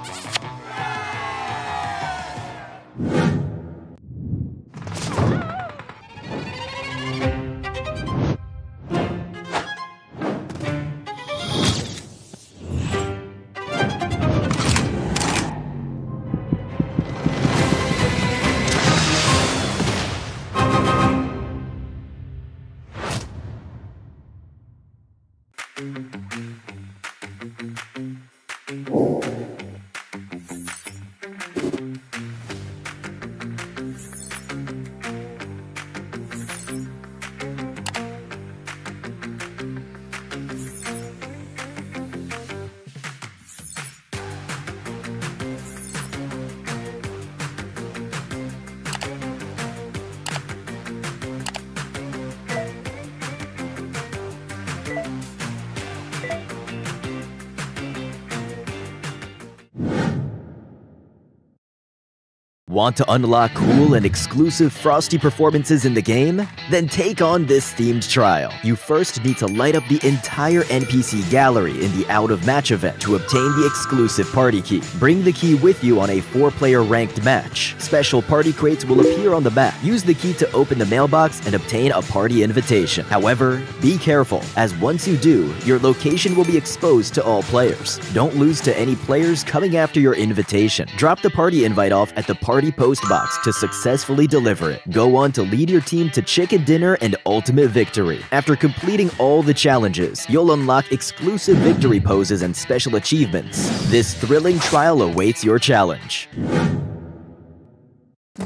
Want to unlock cool and exclusive Frosty performances in the game? Then take on this themed trial. You first need to light up the entire NPC gallery in the out-of-match event to obtain the exclusive party key. Bring the key with you on a 4-player ranked match. Special party crates will appear on the map. Use the key to open the mailbox and obtain a party invitation. However, be careful, as once you do, your location will be exposed to all players. Don't lose to any players coming after your invitation. Drop the party invite off at the party post box to successfully deliver it. Go on to lead your team to chicken dinner and ultimate victory. After completing all the challenges, you'll unlock exclusive victory poses and special achievements. This thrilling trial awaits your challenge.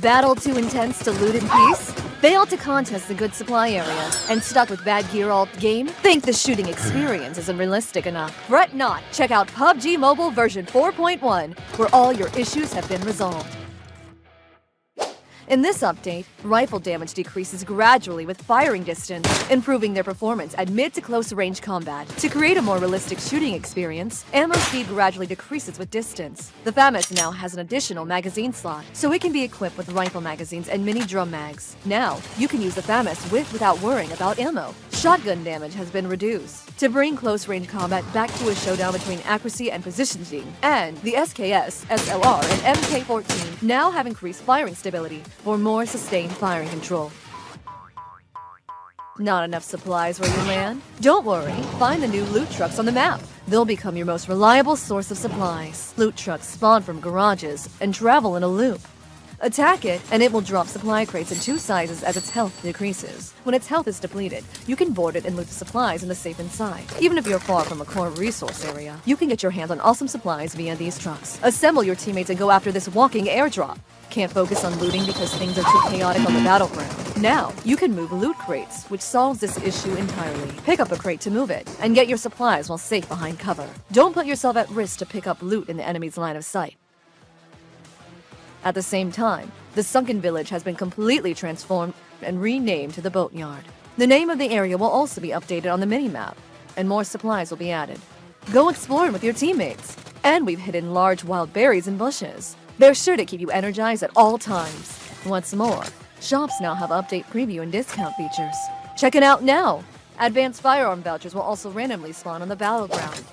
Battle too intense to loot in peace? Failed to contest the good supply area and stuck with bad gear all game? Think the shooting experience isn't realistic enough? Fret not. Check out PUBG Mobile version 4.1, where all your issues have been resolved. In this update, rifle damage decreases gradually with firing distance, improving their performance at mid to close range combat. To create a more realistic shooting experience, ammo speed gradually decreases with distance. The FAMAS now has an additional magazine slot, so it can be equipped with rifle magazines and mini drum mags. Now, you can use the FAMAS without worrying about ammo. Shotgun damage has been reduced to bring close range combat back to a showdown between accuracy and positioning, and the SKS, SLR, and MK14 now have increased firing stability for more sustained firing control. Not enough supplies where you land? Don't worry, find the new loot trucks on the map. They'll become your most reliable source of supplies. Loot trucks spawn from garages and travel in a loop. Attack it, and it will drop supply crates in 2 sizes as its health decreases. When its health is depleted, you can board it and loot the supplies in the safe inside. Even if you're far from a core resource area, you can get your hands on awesome supplies via these trucks. Assemble your teammates and go after this walking airdrop. Can't focus on looting because things are too chaotic on the battleground. Now, you can move loot crates, which solves this issue entirely. Pick up a crate to move it, and get your supplies while safe behind cover. Don't put yourself at risk to pick up loot in the enemy's line of sight. At the same time, the sunken village has been completely transformed and renamed to the Boatyard. The name of the area will also be updated on the minimap, and more supplies will be added. Go exploring with your teammates. And we've hidden large wild berries in bushes. They're sure to keep you energized at all times. What's more, shops now have update preview and discount features. Check it out now! Advanced firearm vouchers will also randomly spawn on the Battleground.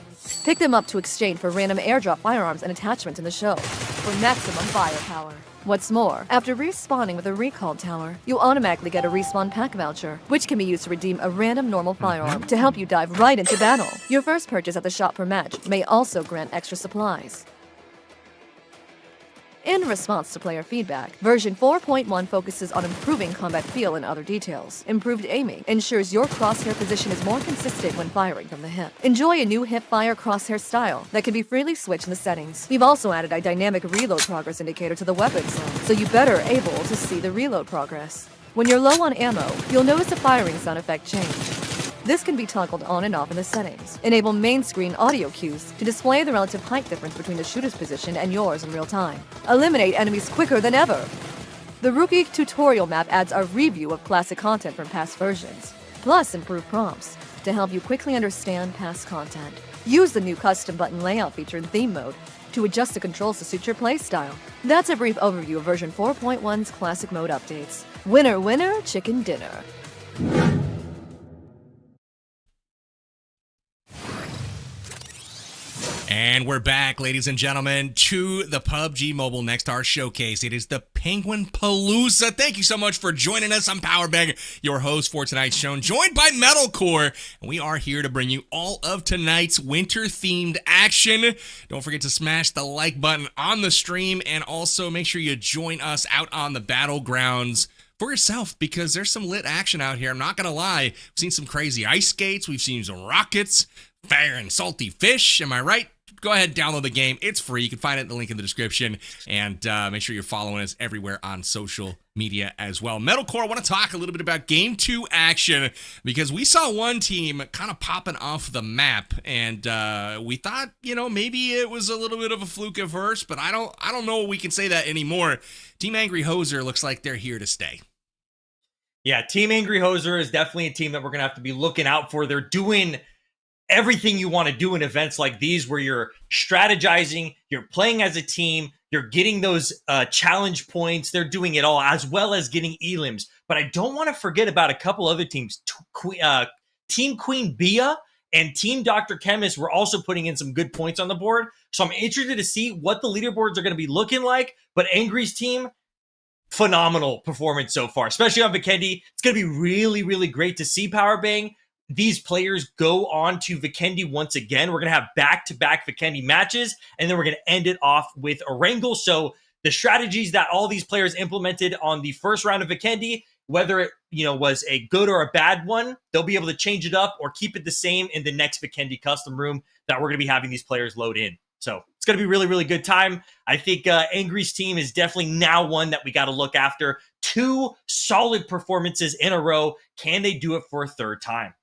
Pick them up to exchange for random airdrop firearms and attachments in the show for maximum firepower. What's more, after respawning with a recall tower, you'll automatically get a respawn pack voucher, which can be used to redeem a random normal firearm to help you dive right into battle. Your first purchase at the shop per match may also grant extra supplies. In response to player feedback, version 4.1 focuses on improving combat feel and other details. Improved aiming ensures your crosshair position is more consistent when firing from the hip. Enjoy a new hip-fire crosshair style that can be freely switched in the settings. We've also added a dynamic reload progress indicator to the weapon zone, so you're better able to see the reload progress. When you're low on ammo, you'll notice a firing sound effect change. This can be toggled on and off in the settings. Enable main screen audio cues to display the relative height difference between the shooter's position and yours in real time. Eliminate enemies quicker than ever. The Rookie tutorial map adds a review of classic content from past versions, plus improved prompts to help you quickly understand past content. Use the new custom button layout feature in theme mode to adjust the controls to suit your playstyle. That's a brief overview of version 4.1's classic mode updates. Winner, winner, chicken dinner. And we're back, ladies and gentlemen, to the PUBG Mobile Next Star Showcase. It is the Penguin Palooza. Thank you so much for joining us. I'm Powerbang, your host for tonight's show, joined by Metalcore. And we are here to bring you all of tonight's winter-themed action. Don't forget to smash the like button on the stream, and also make sure you join us out on the Battlegrounds for yourself, because there's some lit action out here. I'm not going to lie. We've seen some crazy ice skates. We've seen some rockets, fire and salty fish. Am I right? Go ahead and download the game. It's free. You can find it in the link in the description. And make sure you're following us everywhere on social media as well. Metalcore, I want to talk a little bit about Game 2 action, because we saw one team kind of popping off the map. And we thought, maybe it was a little bit of a fluke at first, but I don't know we can say that anymore. Team Angry Hoser looks like they're here to stay. Yeah, Team Angry Hoser is definitely a team that we're going to have to be looking out for. They're doing everything you want to do in events like these, where you're strategizing, you're playing as a team, you're getting those challenge points. They're doing it all, as well as getting elims. But I don't want to forget about a couple other teams. Team Queen Bia and Team Dr. Chemist were also putting in some good points on the board. So I'm interested to see what the leaderboards are going to be looking like. But Angry's team, phenomenal performance so far, especially on Vikendi. It's going to be really, really great to see Powerbang these players go on to Vikendi once again. We're going to have back-to-back Vikendi matches, and then we're going to end it off with Erangel. So the strategies that all these players implemented on the first round of Vikendi, whether it was a good or a bad one, they'll be able to change it up or keep it the same in the next Vikendi custom room that we're going to be having these players load in. So it's going to be really, really good time. I think Angry's team is definitely now one that we got to look after. 2 solid performances in a row. Can they do it for a third time?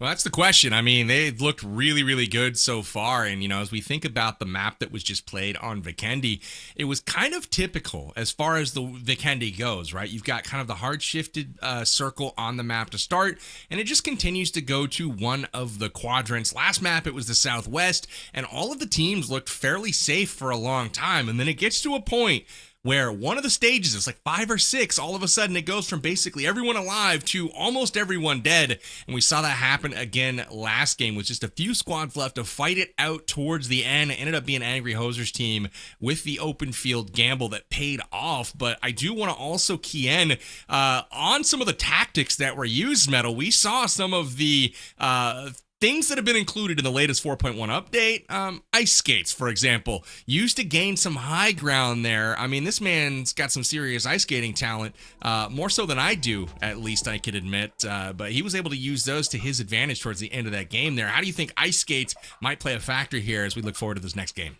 Well, that's the question. I mean, they've looked really, really good so far. And, as we think about the map that was just played on Vikendi, it was kind of typical as far as the Vikendi goes, right? You've got kind of the hard-shifted circle on the map to start, and it just continues to go to one of the quadrants. Last map, it was the Southwest, and all of the teams looked fairly safe for a long time. And then it gets to a point where one of the stages, it's like 5 or 6, all of a sudden it goes from basically everyone alive to almost everyone dead. And we saw that happen again last game with just a few squads left to fight it out towards the end. It ended up being Angry Hoser's team with the open field gamble that paid off. But I do want to also key in on some of the tactics that were used, Metal. We saw some of the things that have been included in the latest 4.1 update, ice skates, for example, used to gain some high ground there. I mean, this man's got some serious ice skating talent, more so than I do, at least I could admit, but he was able to use those to his advantage towards the end of that game there. How do you think ice skates might play a factor here as we look forward to this next game?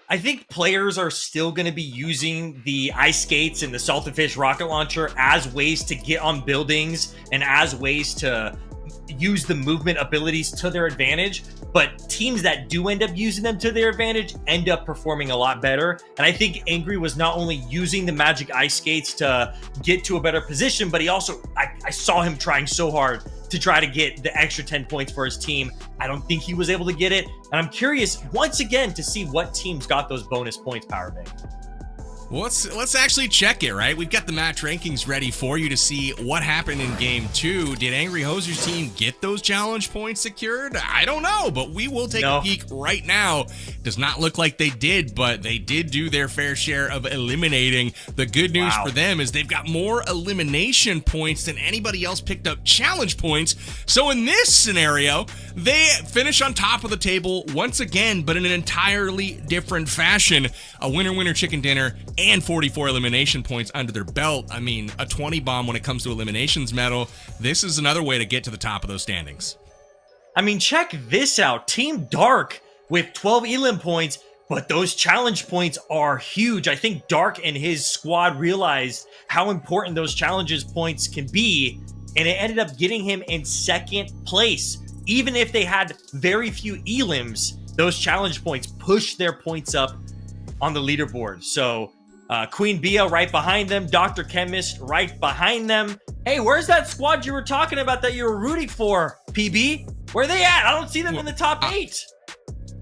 I think players are still going to be using the ice skates and the salted fish rocket launcher as ways to get on buildings and as ways to use the movement abilities to their advantage. But teams that do end up using them to their advantage end up performing a lot better. And I think Angry was not only using the magic ice skates to get to a better position, but he also, I saw him trying so hard to try to get the extra 10 points for his team. I don't think he was able to get it. And I'm curious once again to see what teams got those bonus points, Powerbank. Well, let's actually check it, right? We've got the match rankings ready for you to see what happened in Game 2. Did Angry Hoser's team get those challenge points secured? I don't know, but we will take a peek right now. Does not look like they did, but they did do their fair share of eliminating. The good news for them is they've got more elimination points than anybody else picked up challenge points. So in this scenario, they finish on top of the table once again, but in an entirely different fashion. A winner-winner chicken dinner and 44 elimination points under their belt. I mean, a 20 bomb when it comes to eliminations medal. This is another way to get to the top of those standings. I mean, check this out. Team Dark with 12 elim points, but those challenge points are huge. I think Dark and his squad realized how important those challenges points can be, and it ended up getting him in second place. Even if they had very few elims, those challenge points pushed their points up on the leaderboard. So Queen Bia right behind them, Dr. Chemist right behind them. Hey, where's that squad you were talking about that you were rooting for, PB? Where are they at? I don't see them in the top 8.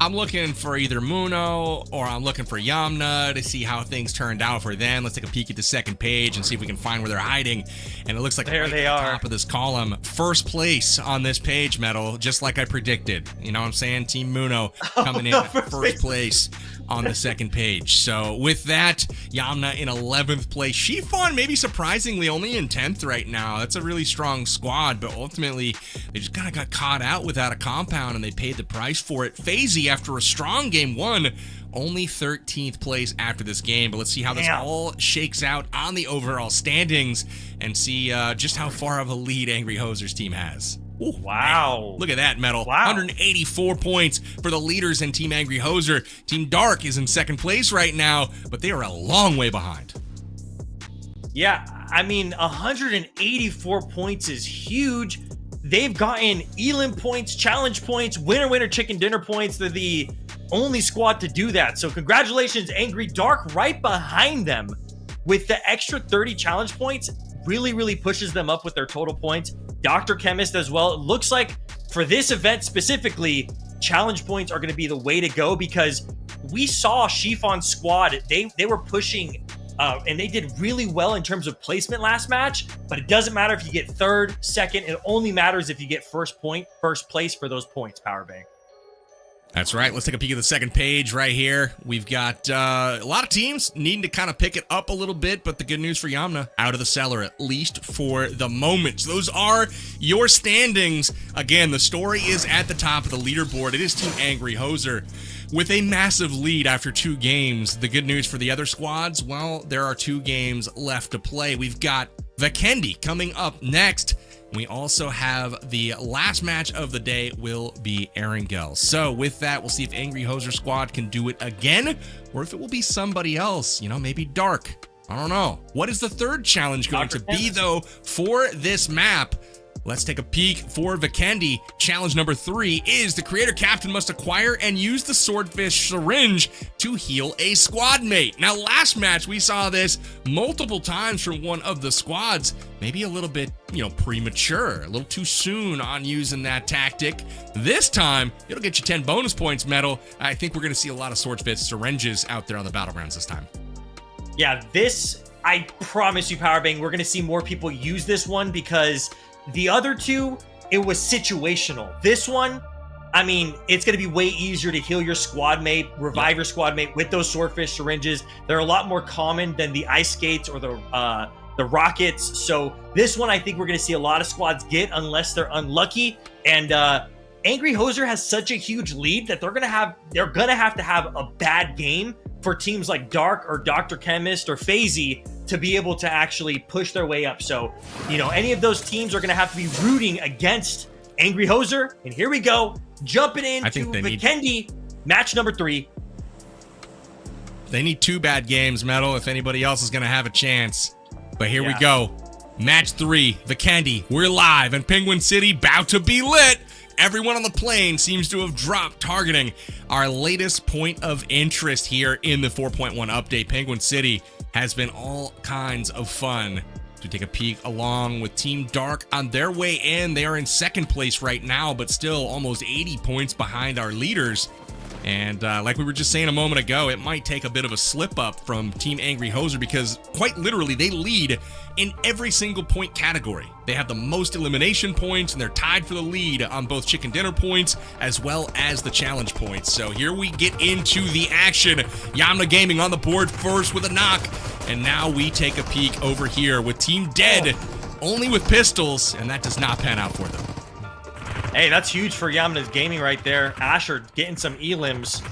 I'm looking for either Muno or I'm looking for Yamna to see how things turned out for them. Let's take a peek at the second page and see if we can find where they're hiding. And it looks like there right they at the are. top of this column, first place on this page, Metal, just like I predicted. You know what I'm saying? Team Muno coming in at first place on the second page. So with that, Yamna in 11th place. Shifan maybe surprisingly only in 10th right now. That's a really strong squad, but ultimately they just kind of got caught out without a compound and they paid the price for it. FaZe, after a strong game 1, only 13th place after this game. But let's see how this all shakes out on the overall standings and see just how far of a lead Angry Hoser's team has. Ooh, wow. Man. Look at that, Metal. Wow. 184 points for the leaders in Team Angry Hoser. Team Dark is in second place right now, but they are a long way behind. Yeah, I mean, 184 points is huge. They've gotten elim points, challenge points, winner chicken dinner points. They're the only squad to do that. So congratulations, Angry Dark, right behind them with the extra 30 challenge points. Really pushes them up with their total points. Dr. Chemist as well. It looks like for this event specifically, challenge points are going to be the way to go because we saw Shifon's squad. They were pushing and they did really well in terms of placement last match, but it doesn't matter if you get third, second. It only matters if you get first place for those points, Powerbank. That's right. Let's take a peek at the second page right here. We've got a lot of teams needing to kind of pick it up a little bit, but the good news for Yamna, out of the cellar, at least for the moment. So those are your standings. Again, the story is at the top of the leaderboard. It is Team Angry Hoser with a massive lead after 2 games. The good news for the other squads, well, there are 2 games left to play. We've got Vikendi coming up next. We also have the last match of the day will be Erangel. So with that, we'll see if Angry Hoser squad can do it again or if it will be somebody else, you know, maybe Dark. I don't know. What is the third challenge going to be, though, for this map? Let's take a peek for Vikendi. Challenge number 3 is the creator captain must acquire and use the swordfish syringe to heal a squad mate. Now, last match, we saw this multiple times from one of the squads. Maybe a little bit, you know, premature, a little too soon on using that tactic. This time, it'll get you 10 bonus points, Metal. I think we're going to see a lot of swordfish syringes out there on the Battlegrounds this time. Yeah, I promise you, Powerbang, we're going to see more people use this one because the other 2, it was situational. This one, I mean, it's going to be way easier to heal your squad mate, revive your squad mate with those swordfish syringes. They're a lot more common than the ice skates or the rockets. So this one, I think we're going to see a lot of squads get unless they're unlucky. And Angry Hoser has such a huge lead that they're gonna have to have a bad game for teams like Dark or Dr. Chemist or FaZe to be able to actually push their way up. So, any of those teams are gonna have to be rooting against Angry Hoser. And here we go, jumping into Vikendi, match number 3. They need 2 bad games, Metal, if anybody else is going to have a chance. But here we go. Match 3, Vikendi. We're live, and Penguin City about to be lit. Everyone on the plane seems to have dropped, targeting our latest point of interest here in the 4.1 update. Penguin City has been all kinds of fun. To take a peek along with Team Dark on their way in. They are in second place right now, but still almost 80 points behind our leaders. And like we were just saying a moment ago, it might take a bit of a slip up from Team Angry Hoser because quite literally they lead in every single point category. They have the most elimination points and they're tied for the lead on both chicken dinner points as well as the challenge points. So here we get into the action. Yamna Gaming on the board first with a knock. And now we take a peek over here with Team Dead only with pistols, and that does not pan out for them. Hey, that's huge for Yamna's Gaming right there. Asher getting some elims.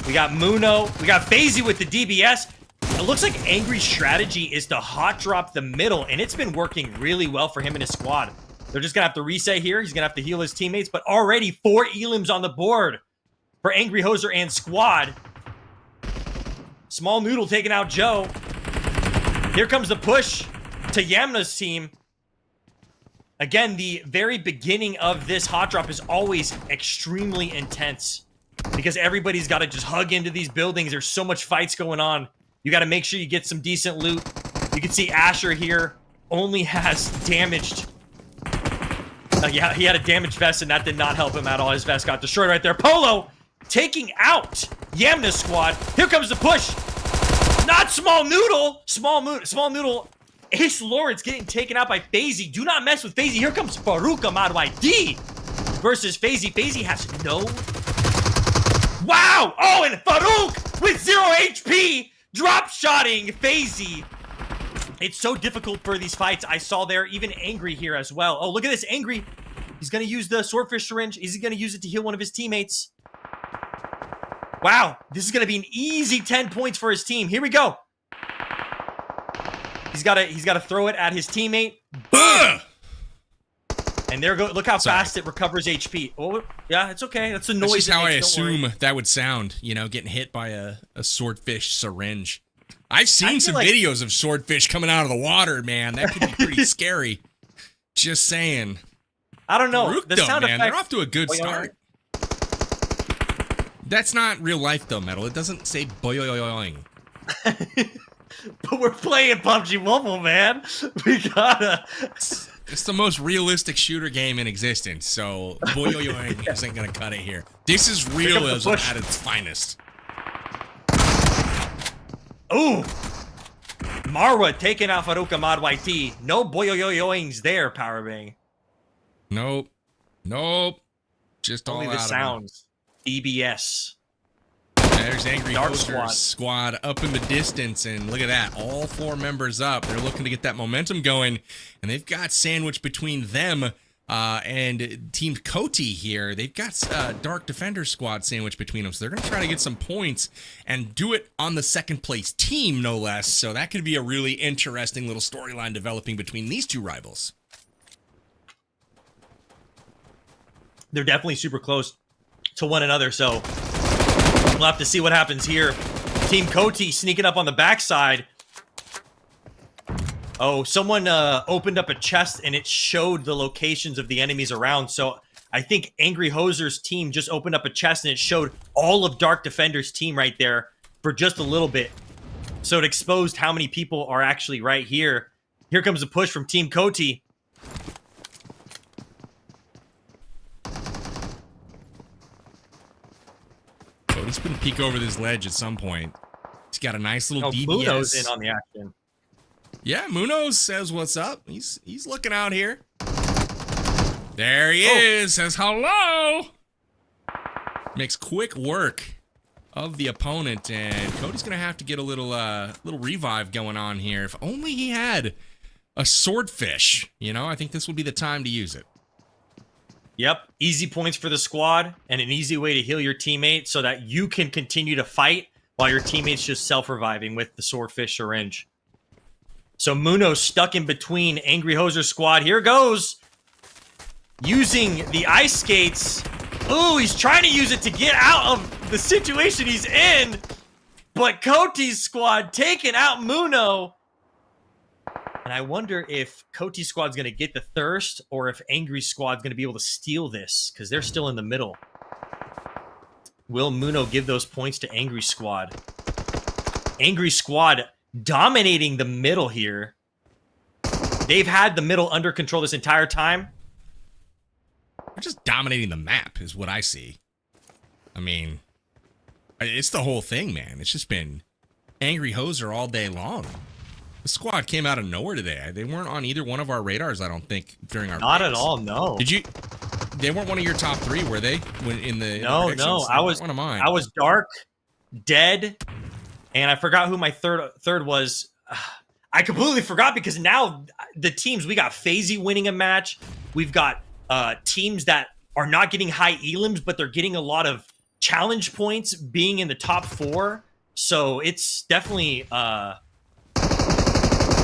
We got Muno. We got FaZe with the DBS. It looks like Angry's strategy is to hot drop the middle, and it's been working really well for him and his squad. They're just going to have to reset here. He's going to have to heal his teammates, but already 4 elims on the board for Angry Hoser and squad. Small Noodle taking out Joe. Here comes the push to Yamna's team. Again, the very beginning of this hot drop is always extremely intense because everybody's got to just hug into these buildings. There's so much fights going on. You got to make sure you get some decent loot. You can see Asher here only has damaged. Yeah, he had a damaged vest and that did not help him at all. His vest got destroyed right there. Polo taking out Yamna's squad. Here comes the push. Not Small Noodle. Small Noodle. Ace Lawrence getting taken out by FaZe. Do not mess with FaZe. Here comes Farouk Ahmad YD versus FaZe. FaZe has no... Wow! Oh, and Farouk with 0 HP drop-shotting FaZe. It's so difficult for these fights. I saw there even Angry here as well. Oh, look at this. Angry. He's going to use the swordfish syringe. Is he going to use it to heal one of his teammates? Wow. This is going to be an easy 10 points for his team. Here we go. He's got to throw it at his teammate. And there go. Look how fast it recovers HP. Oh, yeah, it's okay. That's the noise. That's just how I assume that would sound, getting hit by a swordfish syringe. I've seen some videos of swordfish coming out of the water, man. That could be pretty scary. Just saying. I don't know. The sound effect, they're off to a good start. That's not real life, though, Metal. It doesn't say boing. But we're playing PUBG Mobile, man. We gotta... It's the most realistic shooter game in existence, so boing isn't gonna cut it here. This is realism at its finest. Ooh! Marwa taking out Farouk Ahmad YT. No boing there, Powerbang. Nope. Just only all the out sounds. DBS. There's Angry Hoser's squad up in the distance, and look at that. All 4 members up. They're looking to get that momentum going, and they've got sandwiched between them and Team Coty here. They've got Dark Defender squad sandwiched between them, so they're going to try to get some points and do it on the second place team, no less. So that could be a really interesting little storyline developing between these 2 rivals. They're definitely super close to one another, so we'll have to see what happens here. Team Coty sneaking up on the backside. Oh, someone opened up a chest and it showed the locations of the enemies around. So I think Angry Hoser's team just opened up a chest and it showed all of Dark Defender's team right there for just a little bit. So it exposed how many people are actually right here. Here comes a push from Team Coty. He's going to peek over this ledge at some point. He's got a nice little DBS. Muno's in on the action. Yeah, Munoz says what's up. He's looking out here. There he is. Says hello. Makes quick work of the opponent, and Cody's going to have to get a little revive going on here. If only he had a swordfish. I think this would be the time to use it. Yep, easy points for the squad and an easy way to heal your teammate so that you can continue to fight while your teammate's just self-reviving with the swordfish syringe. So Muno's stuck in between Angry Hoser's squad. Here goes. Using the ice skates. Ooh, he's trying to use it to get out of the situation he's in. But Coty's squad taking out Muno. And I wonder if Coty's squad's going to get the thirst or if Angry squad's going to be able to steal this because they're still in the middle. Will Muno give those points to Angry squad? Angry squad dominating the middle here. They've had the middle under control this entire time. They're just dominating the map is what I see. I mean, it's the whole thing, man. It's just been Angry Hoser all day long. The squad came out of nowhere today. They weren't on either one of our radars, I don't think, during our Not picks. at all, no. Did you? They weren't one of your top three, were they? When in the No. I was one of mine. I was Dark, Dead, and I forgot who my third was. I completely forgot because now the teams, we got FaZe winning a match. We've got teams that are not getting high elims, but they're getting a lot of challenge points being in the top 4. So it's definitely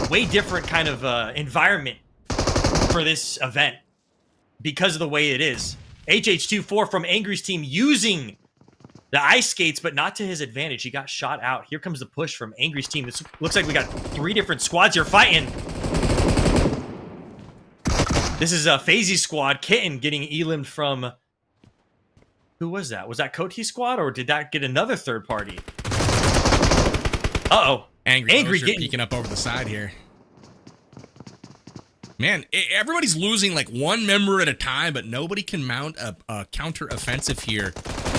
way different kind of environment for this event because of the way it is. HH24 from Angry's team using the ice skates, but not to his advantage. He got shot out. Here comes the push from Angry's team. This looks like we got 3 different squads here fighting. This is a FaZe squad. Kitten getting elimed from... Who was that? Was that Coty's squad, or did that get another third party? Uh-oh. Angry getting peeking up over the side here. Man, everybody's losing like one member at a time, but nobody can mount a counter offensive here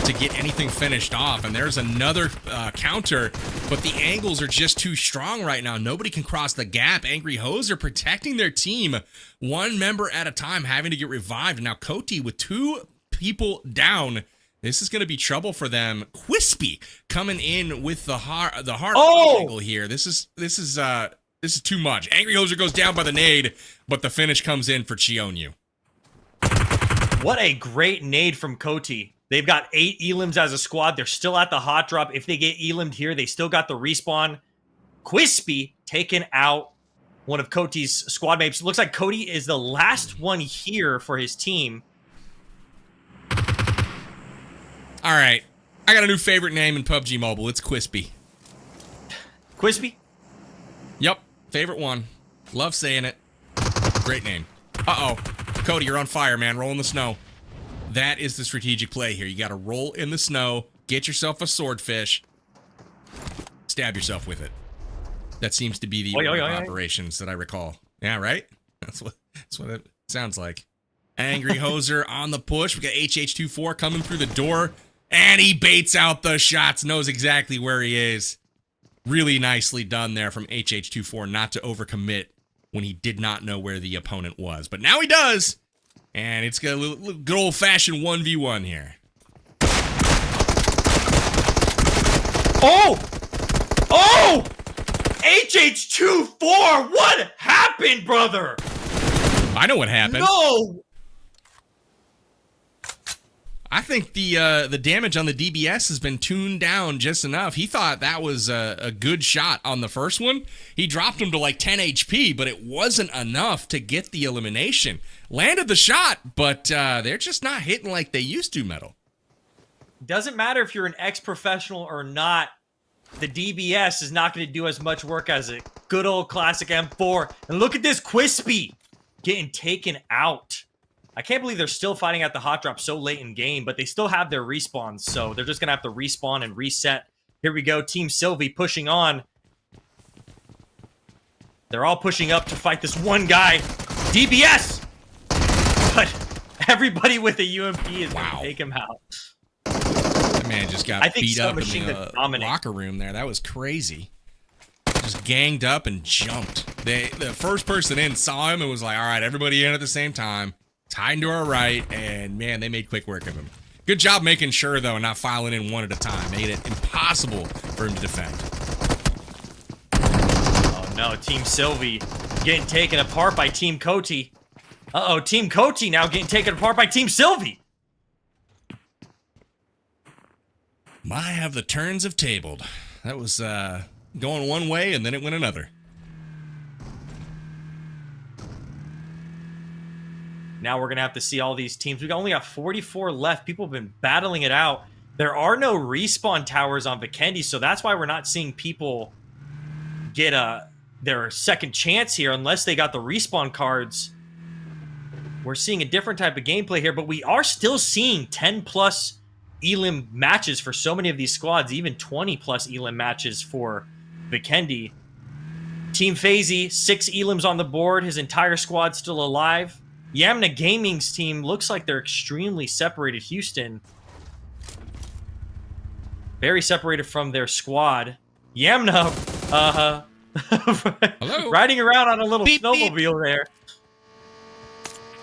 to get anything finished off. And there's another counter, but the angles are just too strong right now. Nobody can cross the gap. Angry Hoser protecting their team, one member at a time, having to get revived. Now Coty with 2 people down. This is going to be trouble for them. Quispy coming in with the hard angle here. This is too much. Angry Hoser goes down by the nade, but the finish comes in for Chionyu. What a great nade from Coty. They've got 8 elims as a squad. They're still at the hot drop. If they get elimed here, they still got the respawn. Quispy taking out one of Coty's squad mates. Looks like Coty is the last one here for his team. All right. I got a new favorite name in PUBG Mobile. It's Quispy. Quispy? Yep. Favorite one. Love saying it. Great name. Uh-oh. Coty, you're on fire, man. Roll in the snow. That is the strategic play here. You got to roll in the snow, get yourself a swordfish, stab yourself with it. That seems to be the order of operations that I recall. Yeah, right? That's what it sounds like. Angry Hoser on the push. We got HH24 coming through the door, and he baits out the shots, knows exactly where he is. Really nicely done there from HH24 not to overcommit when he did not know where the opponent was. But now he does, and it's got a little good old-fashioned 1v1 here. Oh! Oh! HH24! What happened, brother? I know what happened. No! I think the damage on the DBS has been tuned down just enough. He thought that was a good shot on the first one. He dropped him to like 10 HP, but it wasn't enough to get the elimination. Landed the shot, but they're just not hitting like they used to, Metal. Doesn't matter if you're an ex-professional or not. The DBS is not going to do as much work as a good old classic M4. And look at this Quispy getting taken out. I can't believe they're still fighting at the hot drop so late in game, but they still have their respawns, so they're just going to have to respawn and reset. Here we go, Team Sylvie pushing on. They're all pushing up to fight this one guy. DBS! But everybody with a UMP is going to take him out. That man just got beat up in the dominate. locker room there. That was crazy. Just ganged up and jumped. The first person in saw him and was like, all right, everybody in at the same time. It's hiding to our right, and man, they made quick work of him. Good job making sure, though, not filing in one at a time. Made it impossible for him to defend. Oh no, Team Sylvie getting taken apart by Team Coty. Uh-oh, Team Coty now getting taken apart by Team Sylvie. My, have the turns have tabled. That was going one way and then it went another. Now we're going to have to see all these teams. We only got 44 left. People have been battling it out. There are no respawn towers on Vikendi, so that's why we're not seeing people get their second chance here unless they got the respawn cards. We're seeing a different type of gameplay here, but we are still seeing 10+ elim matches for so many of these squads, even 20+ elim matches for Vikendi. Team FaZe, 6 elims on the board. His entire squad still alive. Yamna Gaming's team looks like they're extremely separated. Houston, very separated from their squad. Yamna, Hello? riding around on a little Beep, snowmobile beep. there.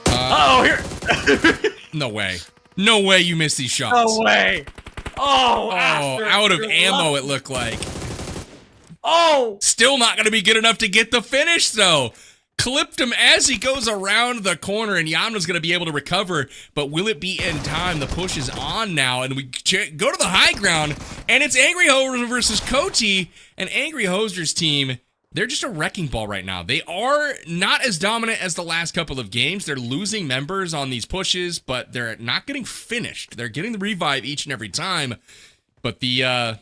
Uh-oh, here. No way. No way you missed these shots. No way. Oh, Oh, out of ammo, it looked like. Oh, Still not going to be good enough to get the finish, though. Clipped him as he goes around the corner, and Yamna's going to be able to recover, but will it be in time? The push is on now, and we go to the high ground, and it's Angry Hoser versus Coty, and Angry Hoser's team, they're just a wrecking ball right now. They are not as dominant as the last couple of games. They're losing members on these pushes, but they're not getting finished. They're getting the revive each and every time, but the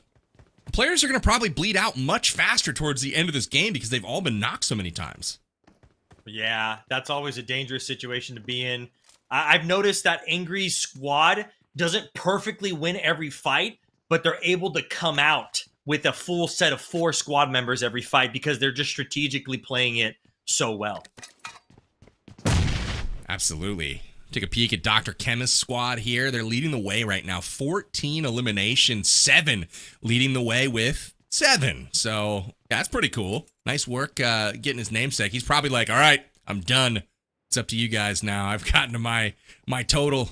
players are going to probably bleed out much faster towards the end of this game because they've all been knocked so many times. yeah, that's always a dangerous situation to be in. I've noticed that Angry's squad doesn't perfectly win every fight, but they're able to come out with a full set of 4 squad members every fight because they're just strategically playing it so well. Absolutely. Take a peek at Dr. Chemist's squad here. They're leading the way right now. 14 eliminations, 7 leading the way with 7. So that's pretty cool. Nice work getting his namesake. He's probably like, all right, I'm done. It's up to you guys now. I've gotten to my total.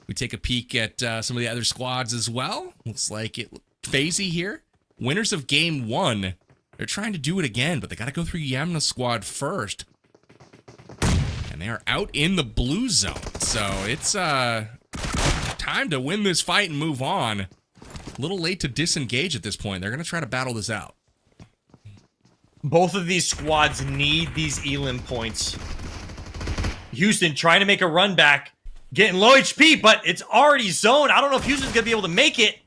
We take a peek at some of the other squads as well. Looks like it. FaZe here. Winners of game 1. They're trying to do it again, but they got to go through Yamna's squad first. And they are out in the blue zone. So it's time to win this fight and move on. A little late to disengage at this point. They're going to try to battle this out. Both of these squads need these elim points. Houston trying to make a run back, getting low HP, but it's already zoned. I don't know if Houston's going to be able to make it.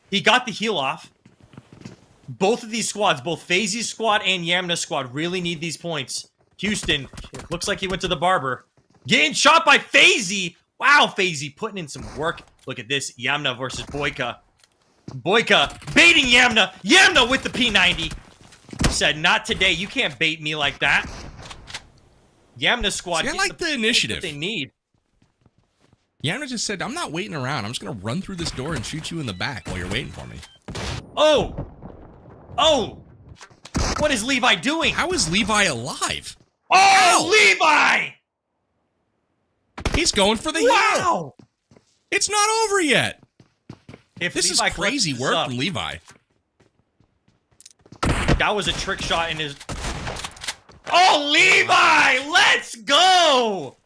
He got the heal off. Both of these squads, both FaZe's squad and Yamna's squad, really need these points. Houston, looks like he went to the barber. Getting shot by FaZe. Wow, FaZe putting in some work. Look at this, Yamna versus Boyka. Boyka baiting Yamna. Yamna with the P90. Said, not today. You can't bait me like that. Yamna's squad. See, I like the initiative they need. Yamna just said, I'm not waiting around. I'm just going to run through this door and shoot you in the back while you're waiting for me. Oh! Oh! What is Levi doing? How is Levi alive? Oh, Ow! Levi! He's going for the heal. Wow! It's not over yet. If This Levi is crazy clutches work up, from Levi. That was a trick shot in his... Oh, Levi! Let's go!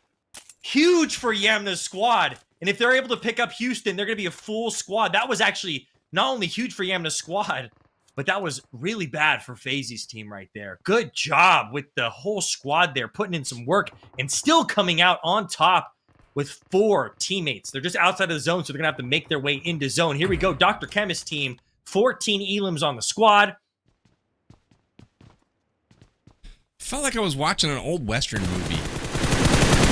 Huge for Yamna's squad. And if they're able to pick up Houston, they're going to be a full squad. That was actually not only huge for Yamna's squad, but that was really bad for FaZe's team right there. Good job with the whole squad there, putting in some work and still coming out on top with 4 teammates. They're just outside of the zone, so they're going to have to make their way into zone. Here we go, Dr. Chemist's team. 14 elims on the squad. Felt like I was watching an old Western movie.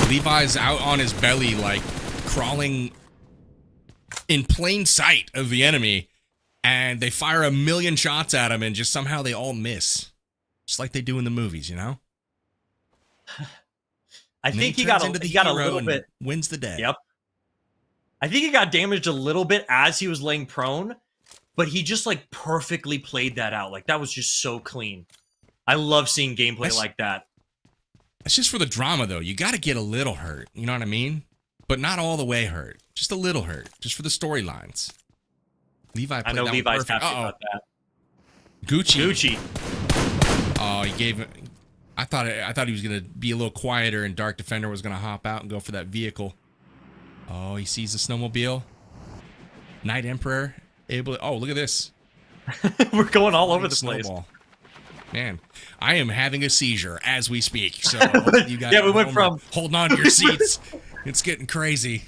Levi's out on his belly, like, crawling in plain sight of the enemy, and they fire a million shots at him, and just somehow they all miss. Just like they do in the movies, you know? I think he got a little bit... Wins the day. Yep. I think he got damaged a little bit as he was laying prone, but he just, like, perfectly played that out. Like, that was just so clean. I love seeing gameplay like that. That's just for the drama, though. You got to get a little hurt. You know what I mean? But not all the way hurt. Just a little hurt. Just for the storylines. Levi played I know that Levi's perfect. happy about that. Gucci. Gucci. Oh, he gave I thought he was gonna be a little quieter, and Dark Defender was gonna hop out and go for that vehicle. Oh, he sees the snowmobile. Night Emperor able to, oh, look at this. We're going all over the place. Snowball. Man, I am having a seizure as we speak. So you guys, yeah, we went from holding on to your seats. It's getting crazy.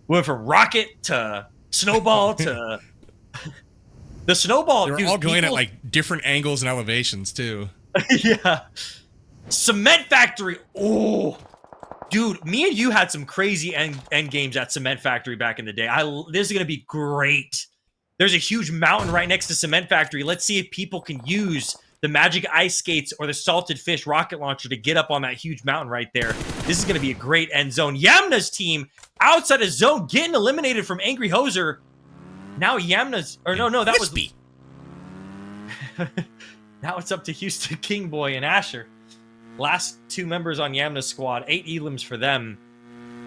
We went from rocket to snowball to the snowball. They're dude, all going at like different angles and elevations too. Yeah. Cement Factory. Oh, dude, me and you had some crazy end games at Cement Factory back in the day. This is gonna be great. There's a huge mountain right next to Cement Factory. Let's see if people can use the magic ice skates or the salted fish rocket launcher to get up on that huge mountain right there. This is going to be a great end zone. Yamna's team outside of zone getting eliminated from Angry Hoser. Now Yamna's, or no, that was... Now it's up to Houston Kingboy and Asher. Last two members on Yamna's squad. 8 elims for them.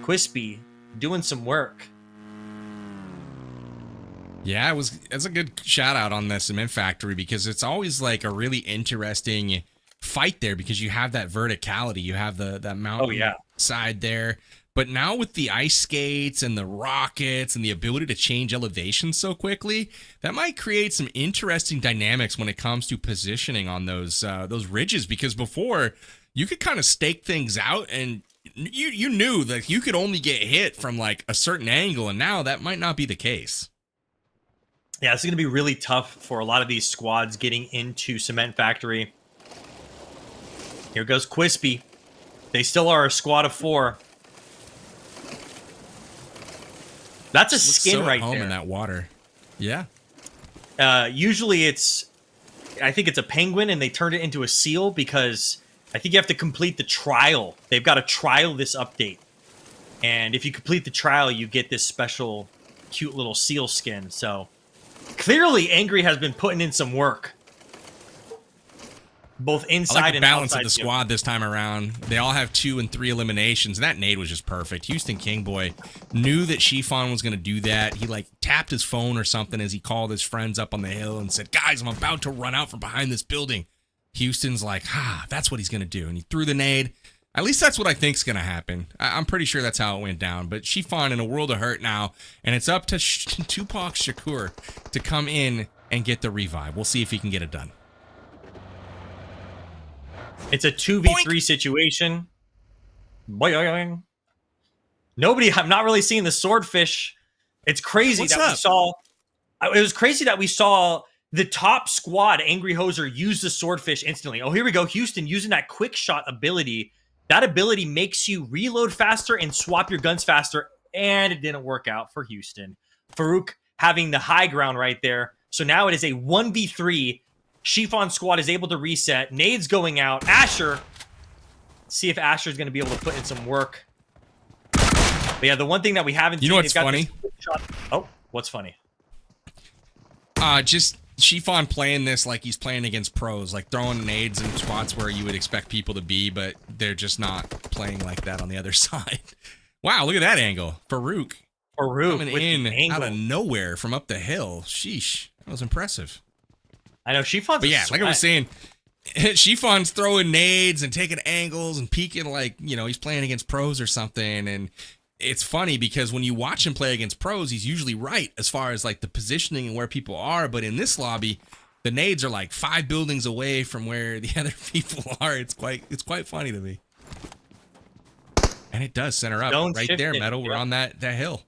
Quispy doing some work. Yeah, it's a good shout out on the Cement Factory because it's always like a really interesting fight there because you have that verticality, you have that mountain side there. But now with the ice skates and the rockets and the ability to change elevation so quickly, that might create some interesting dynamics when it comes to positioning on those ridges. Because before, you could kind of stake things out and you knew that you could only get hit from like a certain angle, and now that might not be the case. Yeah, it's going to be really tough for a lot of these squads getting into Cement Factory. Here goes Quispy. They still are a squad of 4. That's a skin right there. In that water. Yeah. Usually I think it's a penguin, and they turned it into a seal because I think you have to complete the trial. They've got to trial this update. And if you complete the trial, you get this special, cute little seal skin. So... clearly, Angry has been putting in some work, both inside I like the and balance outside of the squad this time around. They all have 2 and 3 eliminations. That nade was just perfect. Houston Kingboy knew that Chiffon was going to do that. He like tapped his phone or something as he called his friends up on the hill and said, "Guys, I'm about to run out from behind this building." Houston's like, that's what he's going to do, and he threw the nade. At least that's what I think's going to happen. I'm pretty sure that's how it went down. But Chiffon in a world of hurt now, and it's up to Tupac Shakur to come in and get the revive. We'll see if he can get it done. It's a 2v3 situation. Boing. Nobody, I'm not really seeing the swordfish. It's crazy we saw. It was crazy that we saw the top squad, Angry Hoser, use the swordfish instantly. Oh, here we go. Houston using that quick shot ability. That ability makes you reload faster and swap your guns faster, and it didn't work out for Houston. Farouk having the high ground right there. So now it is a 1v3. Chiffon squad is able to reset. Nade's going out. Asher. See if Asher's going to be able to put in some work. But yeah, the one thing that we haven't seen... You know what's funny? Oh, what's funny? Just... Chiffon playing this like he's playing against pros, like throwing nades in spots where you would expect people to be, but they're just not playing like that on the other side. Wow, look at that angle. Farouk coming in out of nowhere from up the hill. Sheesh, that was impressive. I know, Chiffon's... But yeah, like I was saying, Chiffon's throwing nades and taking angles and peeking like, he's playing against pros or something, and... it's funny because when you watch him play against pros, he's usually right as far as like the positioning and where people are. But in this lobby, the nades are like 5 buildings away from where the other people are. It's quite funny to me. And it does center up right there, Metal. We're on that hill.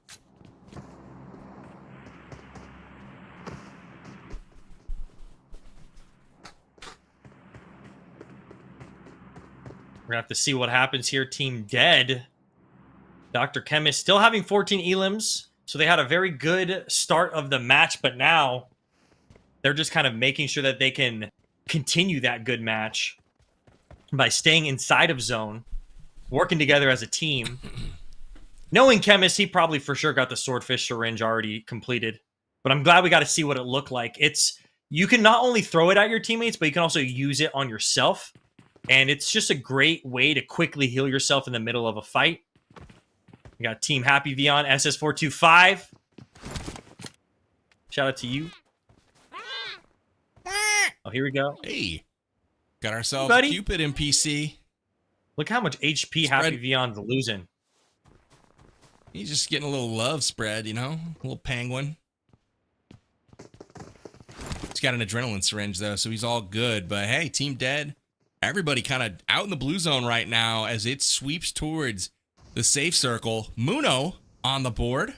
We're going to have to see what happens here. Team Dead. Dr. Chemist still having 14 elims, so they had a very good start of the match, but now they're just kind of making sure that they can continue that good match by staying inside of zone, working together as a team. Knowing Chemist, he probably for sure got the swordfish syringe already completed, but I'm glad we got to see what it looked like. You can not only throw it at your teammates, but you can also use it on yourself, and it's just a great way to quickly heal yourself in the middle of a fight. We got Team Happy Vion, SS425. Shout out to you. Oh, here we go. Hey. Got ourselves Buddy. a Cupid NPC. Look how much HP Happy Vion's losing. He's just getting a little love spread, you know? A little penguin. He's got an adrenaline syringe, though, so he's all good. But, hey, Team Dead, everybody kind of out in the blue zone right now as it sweeps towards the safe circle. Muno on the board.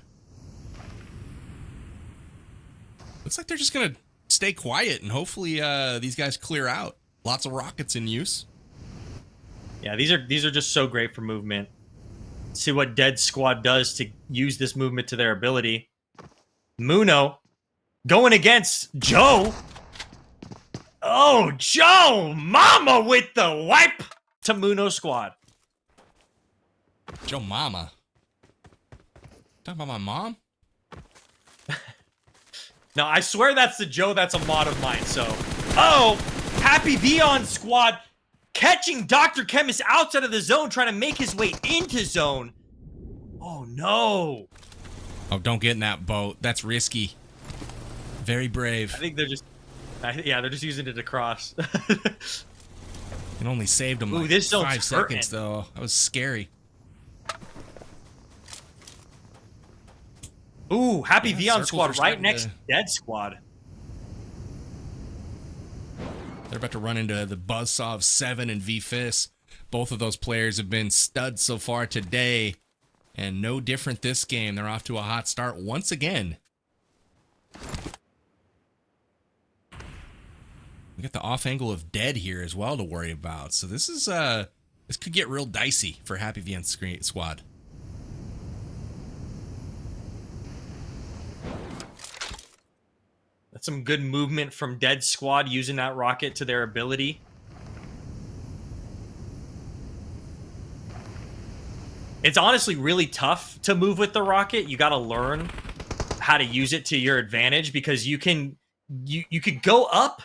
Looks like they're just going to stay quiet, and hopefully these guys clear out. Lots of rockets in use. Yeah, these are just so great for movement. See what Dead Squad does to use this movement to their ability. Muno going against Joe. Oh, Joe! Mama with the wipe to Muno Squad. Joe Mama. Talking about my mom? No, I swear that's the Joe that's a mod of mine, so. Oh! Happy Vion Squad catching Dr. Chemist outside of the zone, trying to make his way into zone. Oh, no. Oh, don't get in that boat. That's risky. Very brave. I think they're just... yeah, they're just using it to cross. It only saved him Ooh, like this zone's 5 seconds, hurting. though. That was scary. Ooh, Happy Yeah, Vion circles are Squad right starting next to- to Dead Squad. They're about to run into the buzzsaw of 7 and V-Fist. Both of those players have been studs so far today. And no different this game. They're off to a hot start once again. We got the off angle of Dead here as well to worry about. So this is this could get real dicey for Happy Vion Squad. That's some good movement from Dead Squad using that rocket to their ability. It's honestly really tough to move with the rocket. You got to learn how to use it to your advantage because you could go up,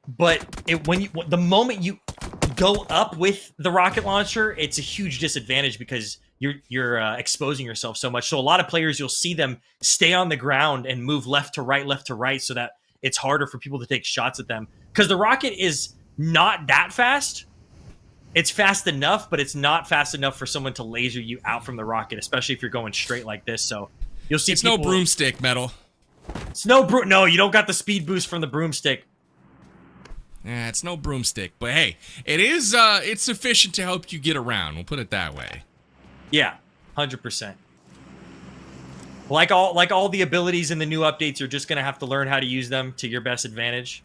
but the moment you go up with the rocket launcher, it's a huge disadvantage because you're exposing yourself so much. So a lot of players, you'll see them stay on the ground and move left to right, so that it's harder for people to take shots at them. Because the rocket is not that fast. It's fast enough, but it's not fast enough for someone to laser you out from the rocket, especially if you're going straight like this. So you'll see It's people, no broomstick, Metal. It's no no, you don't got the speed boost from the broomstick. Yeah, it's no broomstick. But hey, it is it's sufficient to help you get around. We'll put it that way. Yeah, 100%. Like all the abilities in the new updates, you're just gonna have to learn how to use them to your best advantage.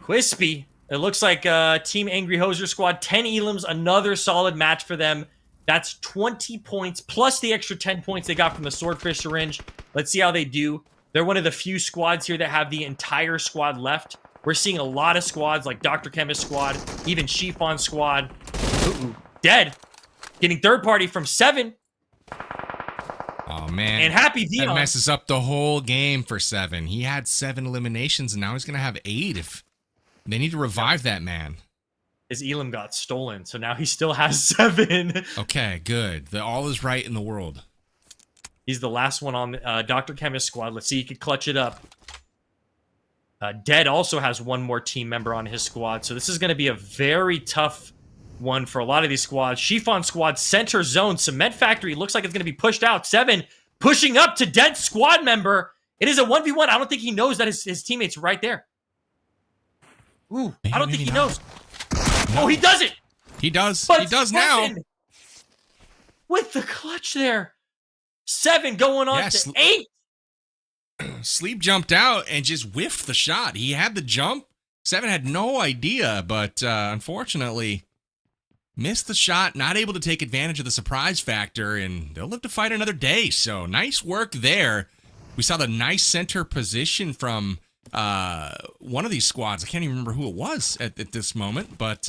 Quispy. It looks like Team Angry Hoser Squad, 10 elims, another solid match for them. That's 20 points, plus the extra 10 points they got from the Swordfish Syringe. Let's see how they do. They're one of the few squads here that have the entire squad left. We're seeing a lot of squads like Dr. Chemist Squad, even Chiffon Squad. Ooh, Dead. Getting third party from 7. Oh, man. And Happy Vion. That messes up the whole game for 7. He had 7 eliminations, and now he's going to have 8 if... They need to revive that man. His elim got stolen, so now he still has 7. Okay, good. All is right in the world. He's the last one on Dr. Chemist Squad. Let's see if he can clutch it up. Dead also has one more team member on his squad, so this is going to be a very tough one for a lot of these squads. Chiffon Squad, center zone. Cement Factory looks like it's going to be pushed out. 7 pushing up to Dead squad member. It is a 1v1. I don't think he knows that his teammate's right there. Ooh, I don't think he knows. No. Oh, he does it. He does. But he does now. With the clutch there. 7 going on to 8. Sleep jumped out and just whiffed the shot. He had the jump. 7 had no idea, but unfortunately missed the shot, not able to take advantage of the surprise factor, and they'll live to fight another day. So nice work there. We saw the nice center position from one of these squads. I can't even remember who it was at this moment, but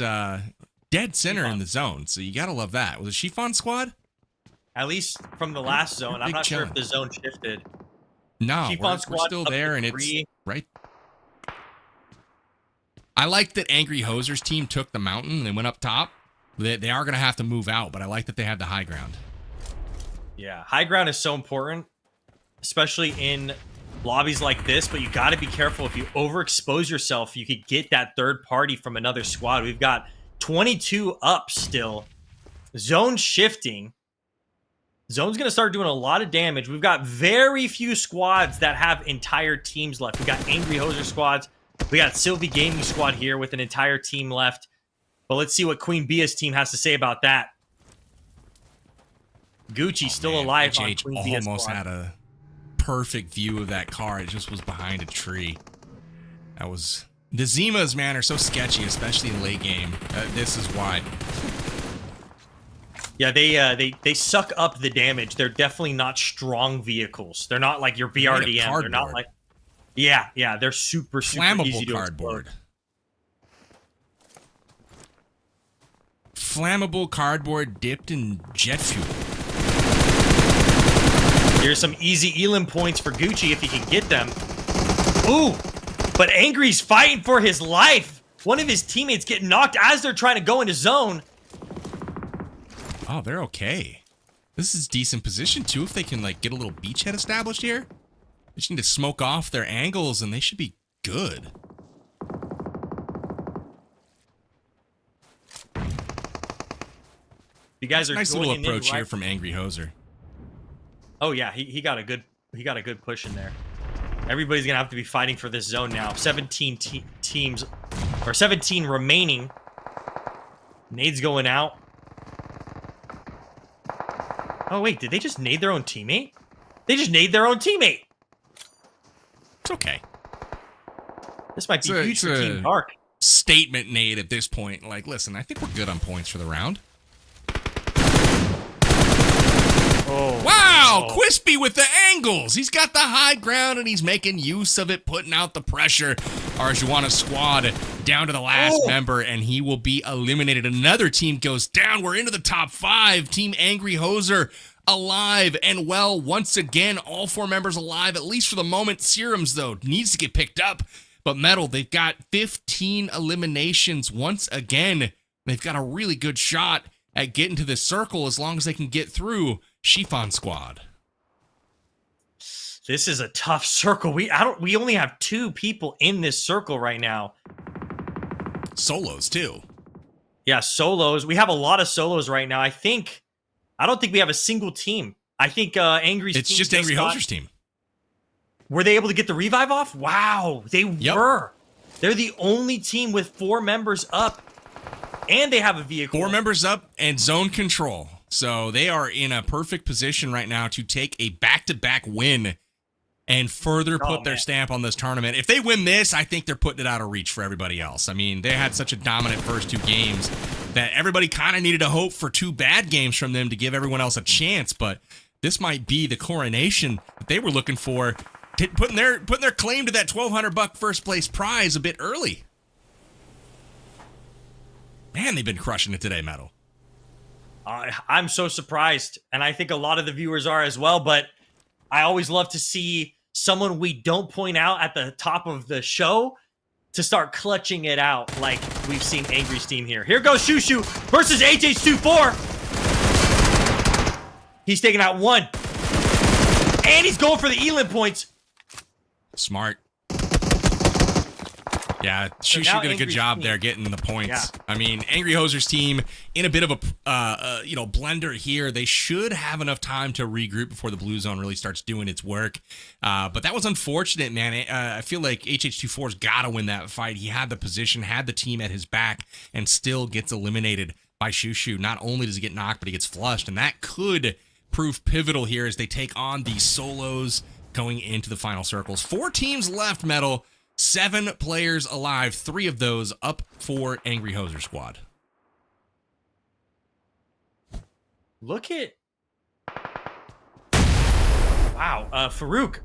dead center in the zone. So you gotta love that. Was it Chiffon Squad? At least from the last zone. I'm not sure if the zone shifted. No, we're still there, and it's right. I like that Angry Hoser's team took the mountain and went up top. They are gonna have to move out, but I like that they have the high ground. Yeah, high ground is so important, especially in lobbies like this, but you got to be careful. If you overexpose yourself, you could get that third party from another squad. We've got 22 up still. Zone shifting. Zone's going to start doing a lot of damage. We've got very few squads that have entire teams left. We got Angry Hoser squads. We got Sylvie Gaming squad here with an entire team left. But let's see what Queen Bia's team has to say about that. Gucci still alive on Queen Bia's squad. Almost had a perfect view of that car. It just was behind a tree. That was... The Zimas, man, are so sketchy, especially in late game. This is why. Yeah, they suck up the damage. They're definitely not strong vehicles. They're not like your BRDM. They're not like... Yeah, they're super flammable easy to cardboard. Flammable cardboard dipped in jet fuel. Here's some easy Elim points for Gucci if he can get them. Ooh, but Angry's fighting for his life. One of his teammates getting knocked as they're trying to go into zone. Oh, they're okay. This is decent position too if they can like get a little beachhead established here. They just need to smoke off their angles and they should be good. You guys are nice little approach here from Angry Hoser. Oh yeah, he got a good push in there. Everybody's gonna have to be fighting for this zone now. 17 teams, or 17 remaining. Nades going out. Oh wait, did they just nade their own teammate? They just nade their own teammate. It's okay. This might be huge for Team Dark. Statement nade at this point. Like, listen, I think we're good on points for the round. Oh, wow, Quispy with the angles. He's got the high ground and he's making use of it, putting out the pressure. Arjuana's squad down to the last member and he will be eliminated. Another team goes down. We're into the top 5. Team Angry Hoser alive and well once again. All 4 members alive, at least for the moment. Serums, though, needs to get picked up. But Metal, they've got 15 eliminations once again. They've got a really good shot at getting to this circle as long as they can get through Chiffon squad. This is a tough circle. We only have 2 people in this circle right now. Solos too. Yeah, solos. We have a lot of solos right now. I don't think we have a single team. I think Angry's It's team just Angry Hoser's team. Were they able to get the revive off? Wow, they were. They're the only team with 4 members up, and they have a vehicle. 4 members up and zone control. So they are in a perfect position right now to take a back-to-back win and further put their stamp on this tournament. If they win this, I think they're putting it out of reach for everybody else. I mean, they had such a dominant first 2 games that everybody kind of needed to hope for 2 bad games from them to give everyone else a chance, but this might be the coronation that they were looking for, putting their claim to that $1,200 first place prize a bit early. Man, they've been crushing it today, Metal. I'm so surprised, and I think a lot of the viewers are as well, but I always love to see someone we don't point out at the top of the show to start clutching it out like we've seen Angry's team here. Here goes Shushu versus HH24. He's taking out 1. And he's going for the Elim points. Smart. Yeah, Shushu did a good job there getting the points. Yeah. I mean, Angry Hoser's team in a bit of a blender here. They should have enough time to regroup before the blue zone really starts doing its work. But that was unfortunate, man. I feel like HH24's got to win that fight. He had the position, had the team at his back, and still gets eliminated by Shushu. Not only does he get knocked, but he gets flushed, and that could prove pivotal here as they take on these solos going into the final circles. 4 teams left, Metal. 7 players alive, 3 of those up for Angry Hoser squad. Look at... Wow, Farouk.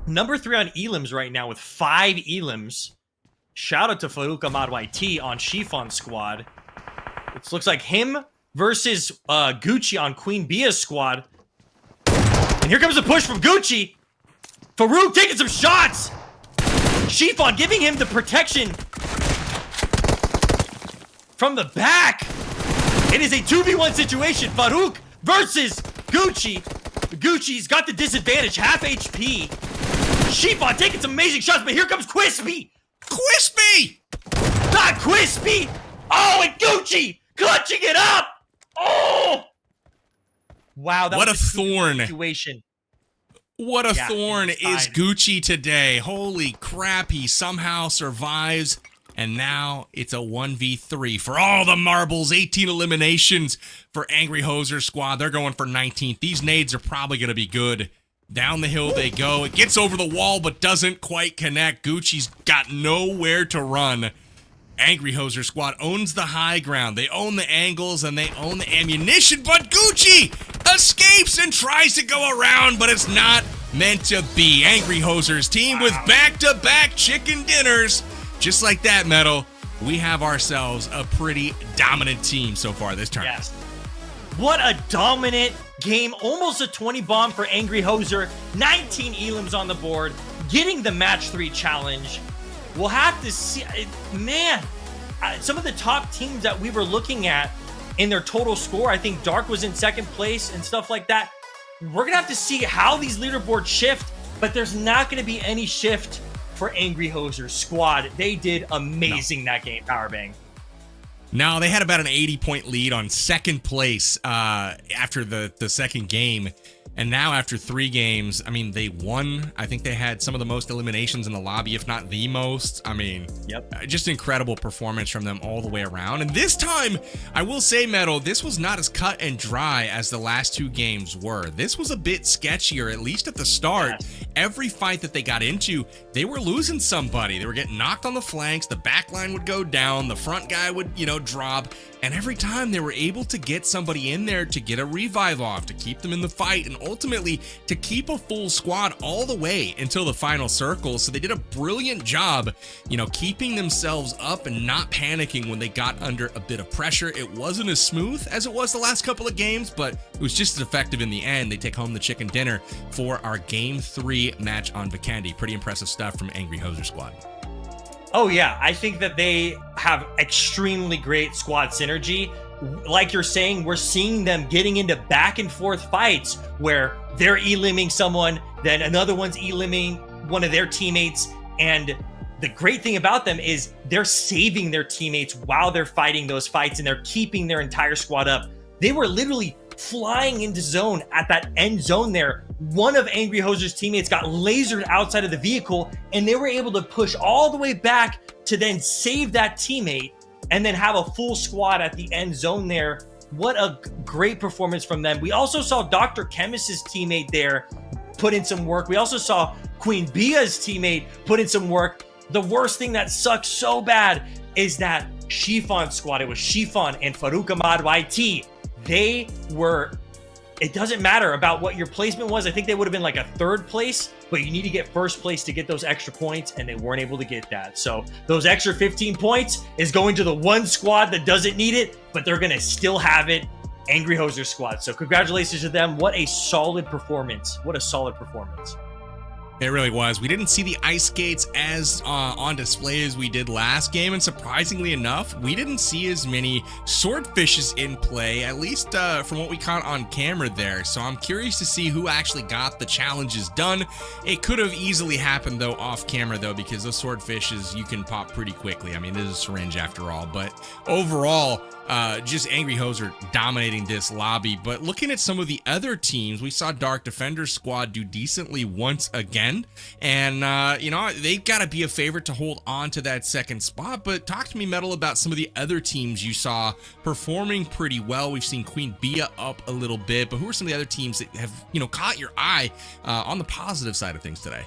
Number 3 on Elims right now with 5 Elims. Shout out to Farouk Ahmad YT on Chiffon squad. It looks like him versus Gucci on Queen Bia's squad. And here comes a push from Gucci. Farouk taking some shots. Chiffon giving him the protection from the back. It is a 2v1 situation. Farouk versus Gucci. Gucci's got the disadvantage, half HP. Shifan taking some amazing shots, but here comes Quispy. Quispy! Not Quispy. Oh, and Gucci clutching it up. Oh! Wow, that what a was thorn. Situation. What a thorn it's is fine. Gucci today. Holy crap, he somehow survives. And now it's a 1v3 for all the marbles. 18 eliminations for Angry Hoser squad. They're going for 19th. These nades are probably going to be good. Down the hill they go. It gets over the wall but doesn't quite connect. Gucci's got nowhere to run. Angry Hoser squad owns the high ground. They own the angles and they own the ammunition, but Gucci escapes and tries to go around, but it's not meant to be. Angry Hoser's team with back-to-back chicken dinners. Just like that, Metal, we have ourselves a pretty dominant team so far this tournament. Yes. What a dominant game. Almost a 20 bomb for Angry Hoser. 19 elims on the board. Getting the match 3 challenge. We'll have to see. Man, some of the top teams that we were looking at in their total score, I think Dark was in second place and stuff like that. We're going to have to see how these leaderboards shift, but there's not going to be any shift for Angry Hoser squad. They did amazing that game, Powerbang. No, they had about an 80-point lead on second place after the second game. And now after 3 games, I mean, they won. I think they had some of the most eliminations in the lobby, if not the most. I mean, just incredible performance from them all the way around. And this time, I will say, Metal, this was not as cut and dry as the last 2 games were. This was a bit sketchier, at least at the start. Yes. Every fight that they got into, they were losing somebody. They were getting knocked on the flanks. The back line would go down. The front guy would, drop. And every time they were able to get somebody in there to get a revive off, to keep them in the fight, and ultimately to keep a full squad all the way until the final circle. So they did a brilliant job, keeping themselves up and not panicking when they got under a bit of pressure. It wasn't as smooth as it was the last couple of games, but it was just as effective in the end. They take home the chicken dinner for our Game 3 match on Vikendi. Pretty impressive stuff from Angry Hoser squad. Oh yeah, I think that they have extremely great squad synergy. Like you're saying, we're seeing them getting into back and forth fights where they're eliminating someone, then another one's eliminating one of their teammates. And the great thing about them is they're saving their teammates while they're fighting those fights, and they're keeping their entire squad up. They were literally flying into zone at that end zone there. One of Angry Hoser's teammates got lasered outside of the vehicle, and they were able to push all the way back to then save that teammate and then have a full squad at the end zone there. What a great performance from them. We also saw Dr. Chemist's teammate there put in some work. We also saw Queen Bia's teammate put in some work. The worst thing that sucks so bad is that Shifan squad, it was Shifan and Farouk Ahmad YT. They were, it doesn't matter about what your placement was. I think they would have been like a 3rd place, but you need to get 1st place to get those extra points, and they weren't able to get that. So those extra 15 points is going to the one squad that doesn't need it, but they're going to still have it, Angry Hoser squad. So congratulations to them. What a solid performance. What a solid performance. It really was. We didn't see the ice skates as on display as we did last game, and surprisingly enough, we didn't see as many swordfishes in play, at least from what we caught on camera there. So I'm curious to see who actually got the challenges done. It could have easily happened, though, off camera, though, because those swordfishes you can pop pretty quickly. I mean, it is a syringe after all, but overall, just Angry Hoser dominating this lobby. But looking at some of the other teams, we saw Dark Defender squad do decently once again. And, they've got to be a favorite to hold on to that second spot. But talk to me, Metal, about some of the other teams you saw performing pretty well. We've seen Queen Bia up a little bit, but who are some of the other teams that have, caught your eye on the positive side of things today?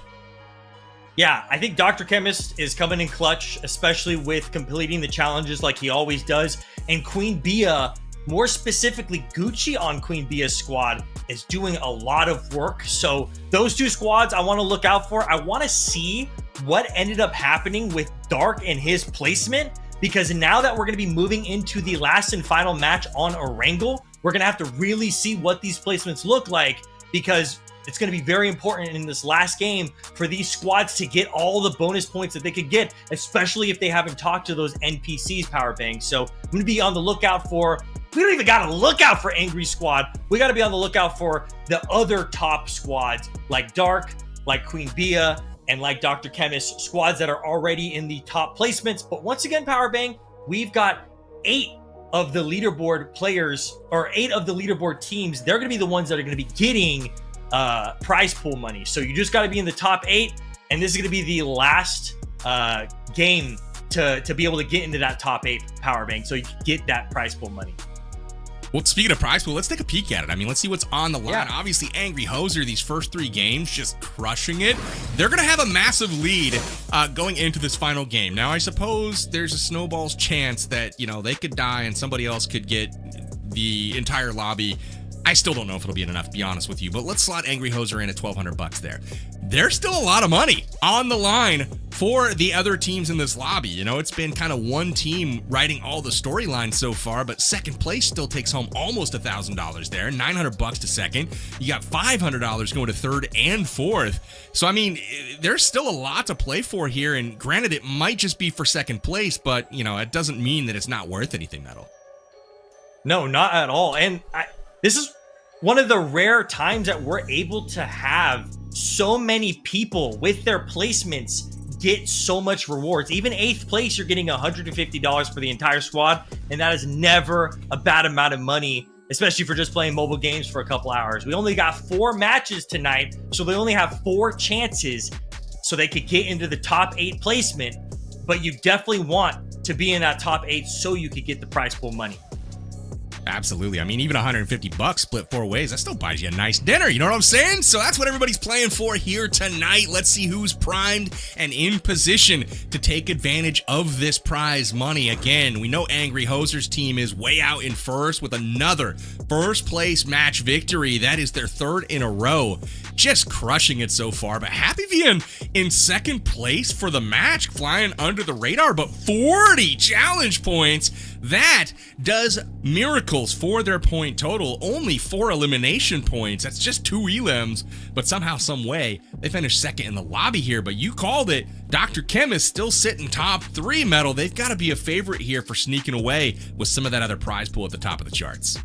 Yeah, I think Dr. Chemist is coming in clutch, especially with completing the challenges like he always does. And Queen Bia, more specifically Gucci on Queen Bia's squad, is doing a lot of work. So those 2 squads I want to look out for. I want to see what ended up happening with Dark and his placement, because now that we're going to be moving into the last and final match on Erangel, we're going to have to really see what these placements look like, because it's going to be very important in this last game for these squads to get all the bonus points that they could get, especially if they haven't talked to those NPCs, Powerbang. So I'm going to be on the lookout for, we don't even got to look out for Angry Squad. We got to be on the lookout for the other top squads like Dark, like Queen Bia and like Dr. Chemist, squads that are already in the top placements. But once again, Powerbang, we've got 8 of the leaderboard players, or 8 of the leaderboard teams. They're going to be the ones that are going to be getting prize pool money. So you just got to be in the top 8, and this is going to be the last game to be able to get into that top 8 Powerbank, so you can get that prize pool money. Well, speaking of prize pool, let's take a peek at it. I mean, let's see what's on the line. Yeah. Obviously, Angry Hoser, these first 3 games, just crushing it. They're going to have a massive lead going into this final game. Now, I suppose there's a snowball's chance that, you know, they could die and somebody else could get the entire lobby. I still don't know if it'll be enough, to be honest with you, but let's slot Angry Hoser in at $1,200 there. There's still a lot of money on the line for the other teams in this lobby. You know, it's been kind of one team writing all the storylines so far, but second place still takes home almost $1,000 there, $900 to second. You got $500 going to third and fourth. So, I mean, there's still a lot to play for here, and granted, it might just be for second place, but, you know, it doesn't mean that it's not worth anything, Metal. No, not at all. And this is one of the rare times that we're able to have so many people with their placements get so much rewards. Even 8th place, you're getting $150 for the entire squad, and that is never a bad amount of money, especially for just playing mobile games for a couple hours. We only got 4 matches tonight, so they only have 4 chances so they could get into the top 8 placement, but you definitely want to be in that top 8 so you could get the prize pool money. Absolutely. I mean, even $150 split 4 ways, that still buys you a nice dinner. You know what I'm saying? So that's what everybody's playing for here tonight. Let's see who's primed and in position to take advantage of this prize money. Again, we know Angry Hoser's team is way out in first with another first place match victory. That is their 3rd in a row. Just crushing it so far. But Happy being in second place for the match, flying under the radar, but 40 challenge points. That does miracles for their point total. Only 4 elimination points. That's just 2 elims, but somehow, some way, they finished second in the lobby here. But you called it. Dr. Chemist still sitting top 3, Metal. They've got to be a favorite here for sneaking away with some of that other prize pool at the top of the charts.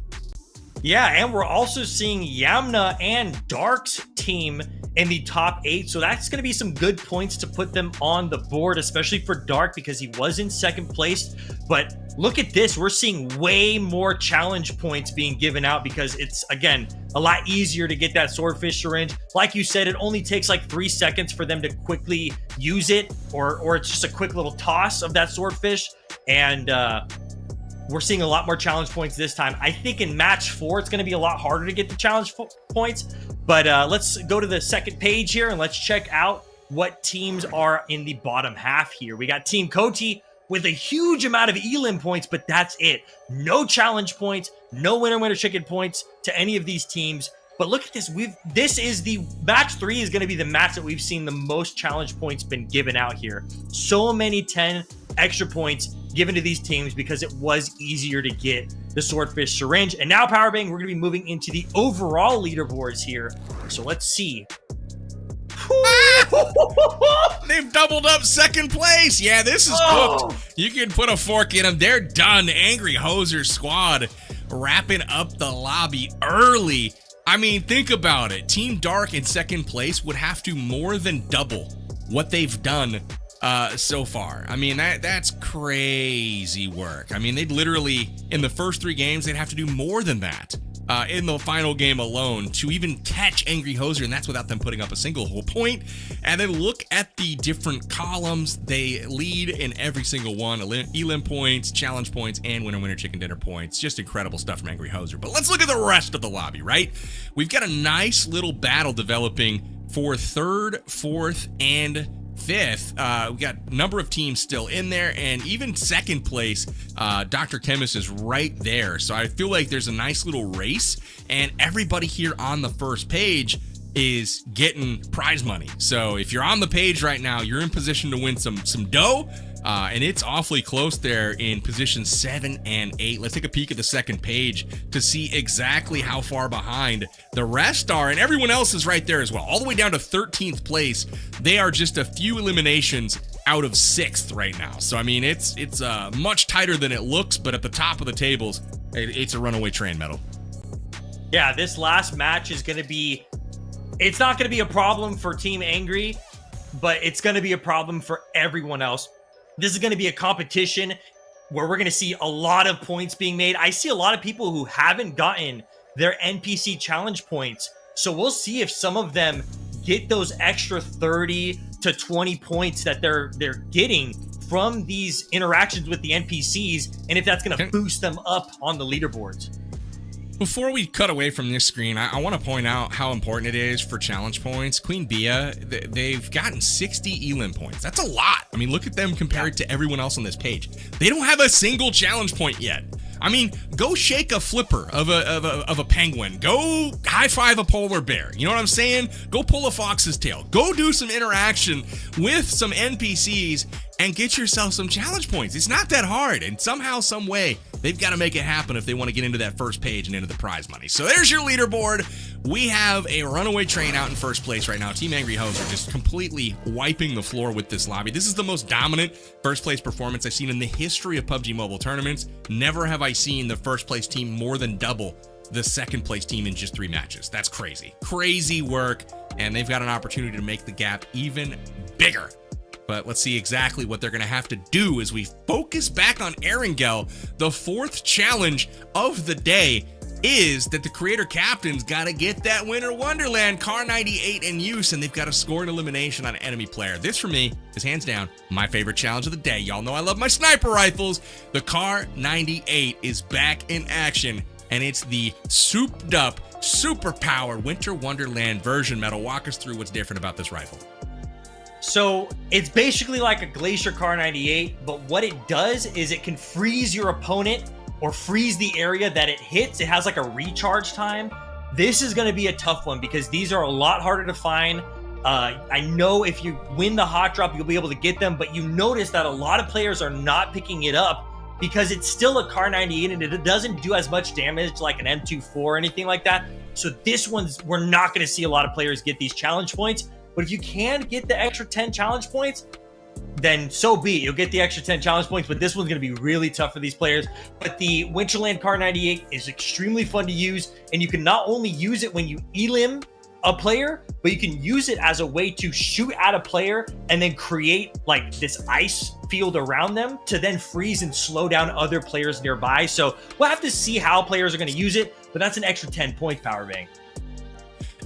Yeah, and we're also seeing Yamna and Dark's team in the top 8, so that's going to be some good points to put them on the board, especially for Dark because he was in second place. But look at this, we're seeing way more challenge points being given out because it's, again, a lot easier to get that swordfish syringe. Like you said, it only takes like 3 seconds for them to quickly use it, or it's just a quick little toss of that swordfish, and we're seeing a lot more challenge points this time. I think in match 4, it's going to be a lot harder to get the challenge points. But let's go to the second page here and let's check out what teams are in the bottom half here. We got Team Koti with a huge amount of elim points, but that's it. No challenge points, no winner chicken points to any of these teams. But look at this. This is the match 3 is going to be the match that we've seen the most challenge points been given out here. So many 10 extra points given to these teams because it was easier to get the swordfish syringe. And now, Powerbang, we're going to be moving into the overall leaderboards here. So let's see. They've doubled up second place. Yeah, this is cooked. You can put a fork in them. They're done. Angry Hoser squad wrapping up the lobby early. I mean, think about it. Team Dark in second place would have to more than double what they've done so far. I mean, that's crazy work. I mean, they'd literally, in the first 3 games, they'd have to do more than that in the final game alone to even catch Angry Hoser, and that's without them putting up a single whole point. And then look at the different columns. They lead in every single one. Elim points, challenge points, and winner chicken dinner points. Just incredible stuff from Angry Hoser. But let's look at the rest of the lobby, right? We've got a nice little battle developing for 3rd, 4th, and 5th. We got a number of teams still in there, and even second place, Dr. Chemist is right there. So I feel like there's a nice little race, and everybody here on the first page is getting prize money. So if you're on the page right now, you're in position to win some dough. And it's awfully close there in positions 7 and 8. Let's take a peek at the second page to see exactly how far behind the rest are. And everyone else is right there as well, all the way down to 13th place. They are just a few eliminations out of 6th right now. So, I mean, it's much tighter than it looks, but at the top of the tables, it's a runaway train, Metal. Yeah, this last match is going to be it's not going to be a problem for Team Angry, but it's going to be a problem for everyone else. This is going to be a competition where we're going to see a lot of points being made. I see a lot of people who haven't gotten their NPC challenge points. So we'll see if some of them get those extra 30 to 20 points that they're getting from these interactions with the NPCs, and if that's going to boost them up on the leaderboards. Before we cut away from this screen, I want to point out how important it is for challenge points. Queen Bia, they've gotten 60 Elim points. That's a lot. I mean, look at them compared to everyone else on this page. They don't have a single challenge point yet. I mean, go shake a flipper of a penguin. Go high five a polar bear. You know what I'm saying? Go pull a fox's tail. Go do some interaction with some NPCs and get yourself some challenge points. It's not that hard. And somehow, some way, they've got to make it happen if they want to get into that first page and into the prize money. So there's your leaderboard. We have a runaway train out in first place right now. Team Angry Hoes are just completely wiping the floor with this lobby. This is the most dominant first place performance I've seen in the history of PUBG Mobile tournaments. Never have I seen the first place team more than double the second place team in just 3 matches. That's crazy. Crazy work. And they've got an opportunity to make the gap even bigger. But let's see exactly what they're going to have to do as we focus back on Erangel. The 4th challenge of the day is that the creator captain's got to get that Winter Wonderland Car 98 in use, and they've got to score an elimination on an enemy player. This, for me, is hands down my favorite challenge of the day. Y'all know I love my sniper rifles. The Car 98 is back in action, and it's the souped up, super powered Winter Wonderland version. Metal, walk us through what's different about this rifle. So it's basically like a Glacier Car 98, but what it does is it can freeze your opponent or freeze the area that it hits. It has like a recharge time. This is going to be a tough one because these are a lot harder to find. I know if you win the hot drop, you'll be able to get them, but you notice that a lot of players are not picking it up because it's still a Car 98 and it doesn't do as much damage like an M24 or anything like that. So this one's, we're not going to see a lot of players get these challenge points. But if you can get the extra 10 challenge points, then so be it. You'll get the extra 10 challenge points, but this one's going to be really tough for these players. But the Winterland Car 98 is extremely fun to use, and you can not only use it when you elim a player, but you can use it as a way to shoot at a player and then create like this ice field around them to then freeze and slow down other players nearby. So we'll have to see how players are going to use it, but that's an extra 10 points, Power Bang.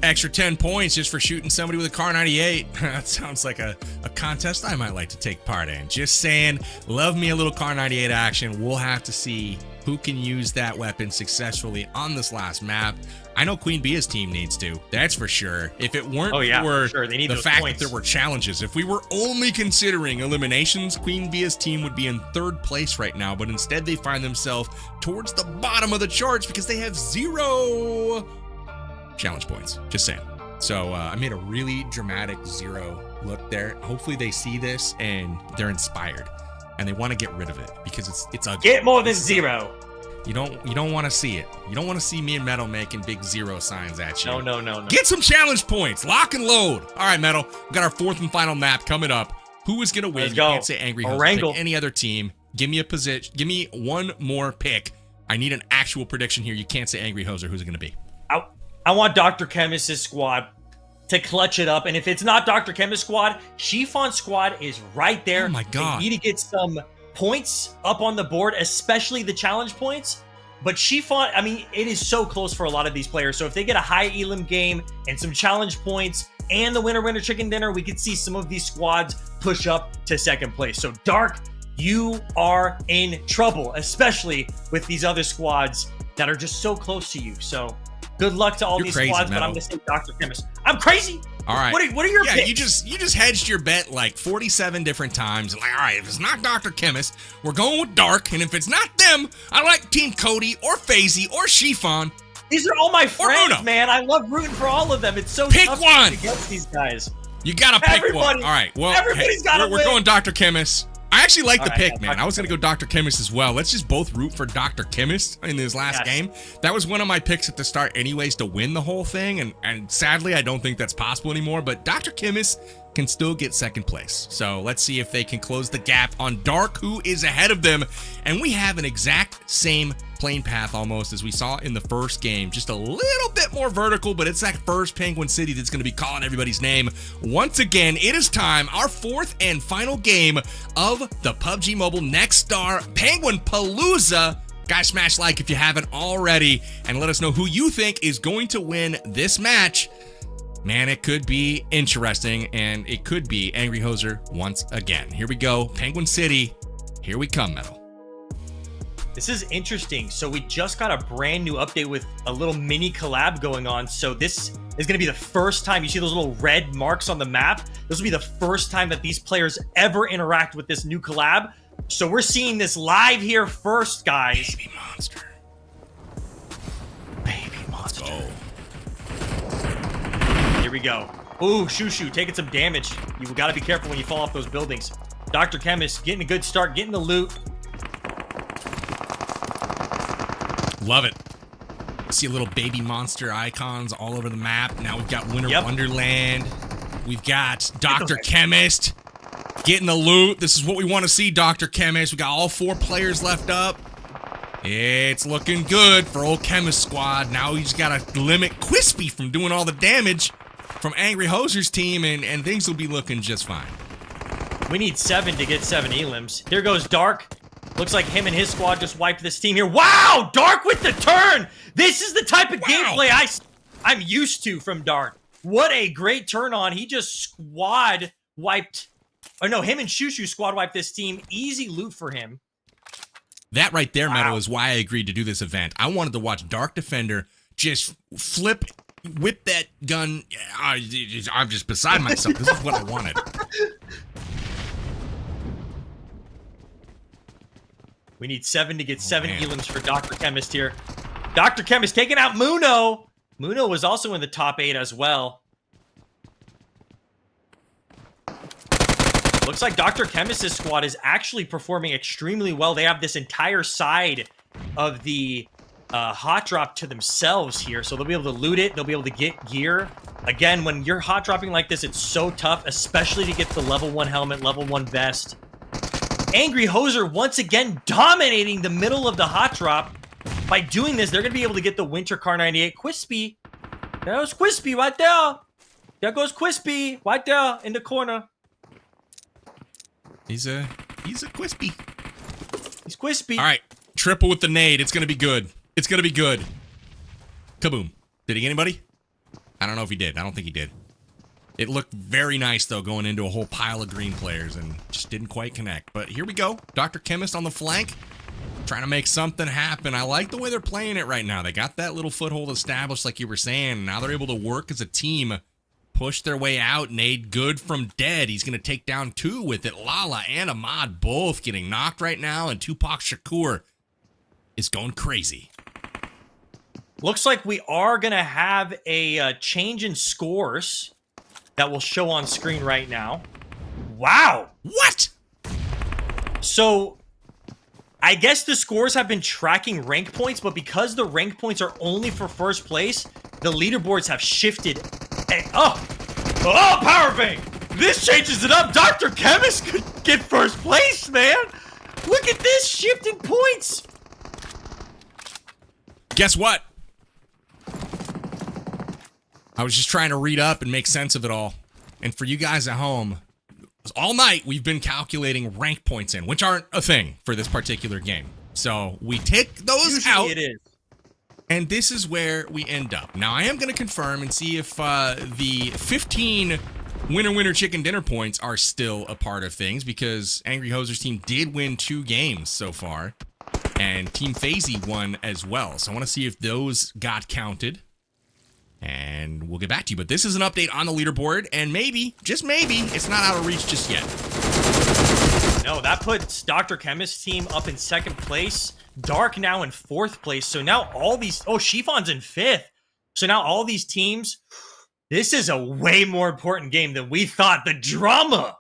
Extra 10 points just for shooting somebody with a Car 98. That sounds like a contest I might like to take part in. Just saying, love me a little Car 98 action. We'll have to see who can use that weapon successfully on this last map. I know Queen Bia's team needs to. That's for sure. If it weren't for sure. They need the those fact points. that there were challenges, if we were only considering eliminations, Queen Bia's team would be in 3rd place right now. But instead, they find themselves towards the bottom of the charts because they have 0 challenge points. Just saying. So I made a really dramatic 0 look there. Hopefully they see this and they're inspired and they want to get rid of it because it's ugly. Get more than 0. You don't want to see it. You don't want to see me and Metal making big 0 signs at you. No. Get some challenge points. Lock and load. All right, Metal. We got our 4th and final map coming up. Who is gonna win? Let's You go. can't say Angry Host. Erangel. Pick any other team. Give me a position. Give me one more pick. I need an actual prediction here. You can't say Angry Hoser. Who's it gonna be? I want Dr. Chemist's squad to clutch it up. And if it's not Dr. Chemist's squad, Chiffon squad is right there. Oh my God. They need to get some points up on the board, especially the challenge points. But Chiffon, I mean, it is so close for a lot of these players. So if they get a high elim game and some challenge points and the winner chicken dinner, we could see some of these squads push up to 2nd place. So Dark, you are in trouble, especially with these other squads that are just so close to you. So good luck to all You're these crazy, squads, Metal. but I'm going to say Dr. Chemist. I'm crazy. All right. What are your Yeah, picks? you just hedged your bet like 47 different times. Like, all right, if it's not Dr. Chemist, we're going with Dark. And if it's not them, I like Team Cody or FaZe or Chiffon. These are all my friends, Uno. man. I love rooting for all of them. It's so Pick tough one. against these guys. You gotta pick Everybody- one. All right. Well, everybody's gotta we're win. going Dr. Chemist. I actually like the All right, pick, yeah, man. Dr. I was gonna go Dr. Chemist as well. Let's just both root for Dr. Chemist in this last Yes. game. That was one of my picks at the start, anyways, to win the whole thing. And sadly, I don't think that's possible anymore. But Dr. Chemist can still get 2nd place. So let's see if they can close the gap on Dark, who is ahead of them. And we have an exact same plane path almost as we saw in the first game. Just a little bit more vertical, but it's that first Penguin City that's going to be calling everybody's name. Once again, it is time, our fourth and final game of the PUBG Mobile Next Star Penguin Palooza. Guys, smash like if you haven't already, and let us know who you think is going to win this match. Man, it could be interesting, and it could be Angry Hoser once again. Here we go. Penguin City. Here we come, Metal. This is interesting. So we just got a brand new update with a little mini collab going on. So this is going to be the first time you see those little red marks on the map. This will be the first time that these players ever interact with this new collab. So we're seeing this live here first, guys. Baby monster. Baby monster. Oh. Here we go. Ooh, Shushu taking some damage. You got to be careful when you fall off those buildings. Dr. Chemist getting a good start, getting the loot. Love it. See little baby monster icons all over the map. Now we've got Winter Wonderland. We've got Dr. Chemist getting the loot. This is what we want to see, Dr. Chemist. We got all 4 players left up. It's looking good for old Chemist Squad. Now we just got to limit Quispy from doing all the damage from Angry Hoser's team, and things will be looking just fine. We need 7 to get 7 elims. Here goes Dark. Looks like him and his squad just wiped this team here. Wow! Dark with the turn! This is the type of gameplay I'm used to from Dark. What a great turn on. He just squad wiped... Or no, him and Shushu squad wiped this team. Easy loot for him. That right there, Metal, is why I agreed to do this event. I wanted to watch Dark Defender just flip, whip that gun. I'm just beside myself. This is what I wanted. We need 7 to get 7 elims for Dr. Chemist here. Dr. Chemist taking out Muno. Muno was also in the top 8 as well. Looks like Dr. Chemist's squad is actually performing extremely well. They have this entire side of the hot drop to themselves here. So they'll be able to loot it. They'll be able to get gear. Again, when you're hot dropping like this, it's so tough, especially to get the level 1 helmet, level 1 vest. Angry Hoser once again dominating the middle of the hot drop. By doing this, they're going to be able to get the Winter Car 98. Quispy. There's Quispy right there. There goes Quispy right there in the corner. He's a Quispy. He's Quispy. All right. Triple with the nade. It's going to be good. It's going to be good. Kaboom. Did he get anybody? I don't know if he did. I don't think he did. It looked very nice, though, going into a whole pile of green players and just didn't quite connect. But here we go. Dr. Chemist on the flank, trying to make something happen. I like the way they're playing it right now. They got that little foothold established, like you were saying. Now they're able to work as a team, push their way out. Nade good from dead. He's going to take down 2 with it. Lala and Ahmad both getting knocked right now, and Tupac Shakur is going crazy. Looks like we are going to have a change in scores that will show on screen right now. Wow. What? So, I guess the scores have been tracking rank points, but because the rank points are only for first place, the leaderboards have shifted. Oh, power bang! This changes it up. Dr. Chemist could get first place, man. Look at this shift in points. Guess what? I was just trying to read up and make sense of it all. And for you guys at home, all night we've been calculating rank points in, which aren't a thing for this particular game. So we take those Usually out. it is. And this is where we end up. Now, I am going to confirm and see if the 15 winner chicken dinner points are still a part of things, because Angry Hoser's team did win 2 games so far, and Team FaZe won as well. So I want to see if those got counted, and we'll get back to you. But this is an update on the leaderboard, and maybe, just maybe, it's not out of reach just yet. No, that puts Dr. Chemist's team up in 2nd place. Dark now in 4th place. So now all these... Oh, Chiffon's in 5th. So now all these teams... This is a way more important game than we thought. The drama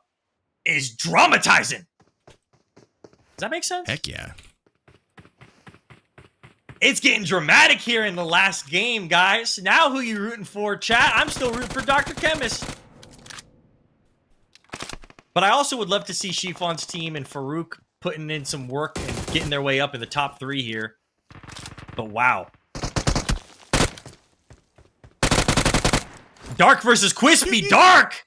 is dramatizing. Does that make sense? Heck yeah. It's getting dramatic here in the last game, guys. Now who you rooting for, chat? I'm still rooting for Dr. Chemist. But I also would love to see Chiffon's team and Farouk putting in some work and getting their way up in the top 3 here. But wow. Dark versus Quispy. Dark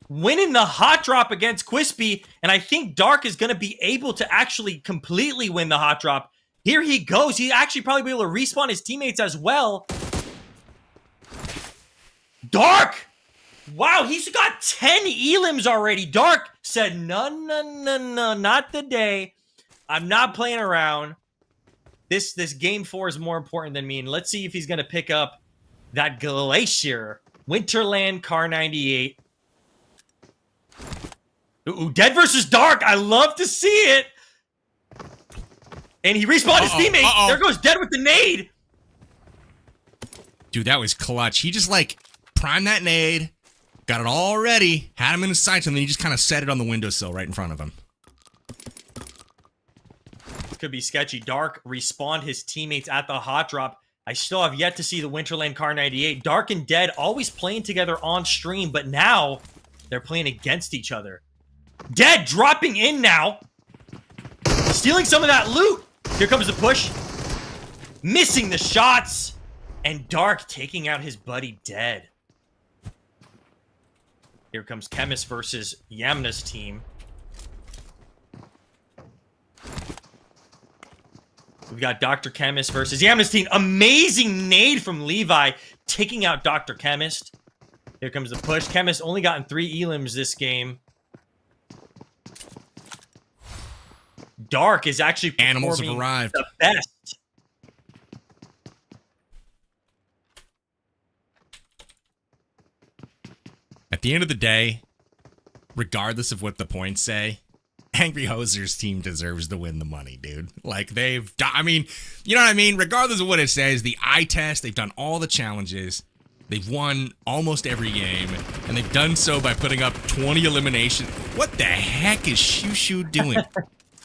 winning the hot drop against Quispy. And I think Dark is going to be able to actually completely win the hot drop. Here he goes. He actually probably be able to respawn his teammates as well. Dark! Wow, he's got 10 elims already. Dark said, no, not today. I'm not playing around. This game 4 is more important than me. And let's see if he's going to pick up that Glacier. Winterland Car 98. Ooh, Dead versus Dark. I love to see it. And he respawned his teammate. There goes Dead with the nade. Dude, that was clutch. He just, like, primed that nade, got it all ready, had him in his sights, and then he just kind of set it on the windowsill right in front of him. Could be sketchy. Dark respawned his teammates at the hot drop. I still have yet to see the Winterland Car 98. Dark and Dead always playing together on stream, but now they're playing against each other. Dead dropping in now. Stealing some of that loot. Here comes the push. Missing the shots. And Dark taking out his buddy Dead. Here comes Chemist versus Yamna's team. We've got Dr. Chemist versus Yamna's team. Amazing nade from Levi, taking out Dr. Chemist. Here comes the push. Chemist only gotten 3 elims this game. Dark is actually Animals have performing arrived. the best. At the end of the day, regardless of what the points say, Angry Hoser's team deserves to win the money, dude. Like, I mean, you know what I mean? Regardless of what it says, the eye test, they've done all the challenges. They've won almost every game, and they've done so by putting up 20 eliminations. What the heck is Shoo doing?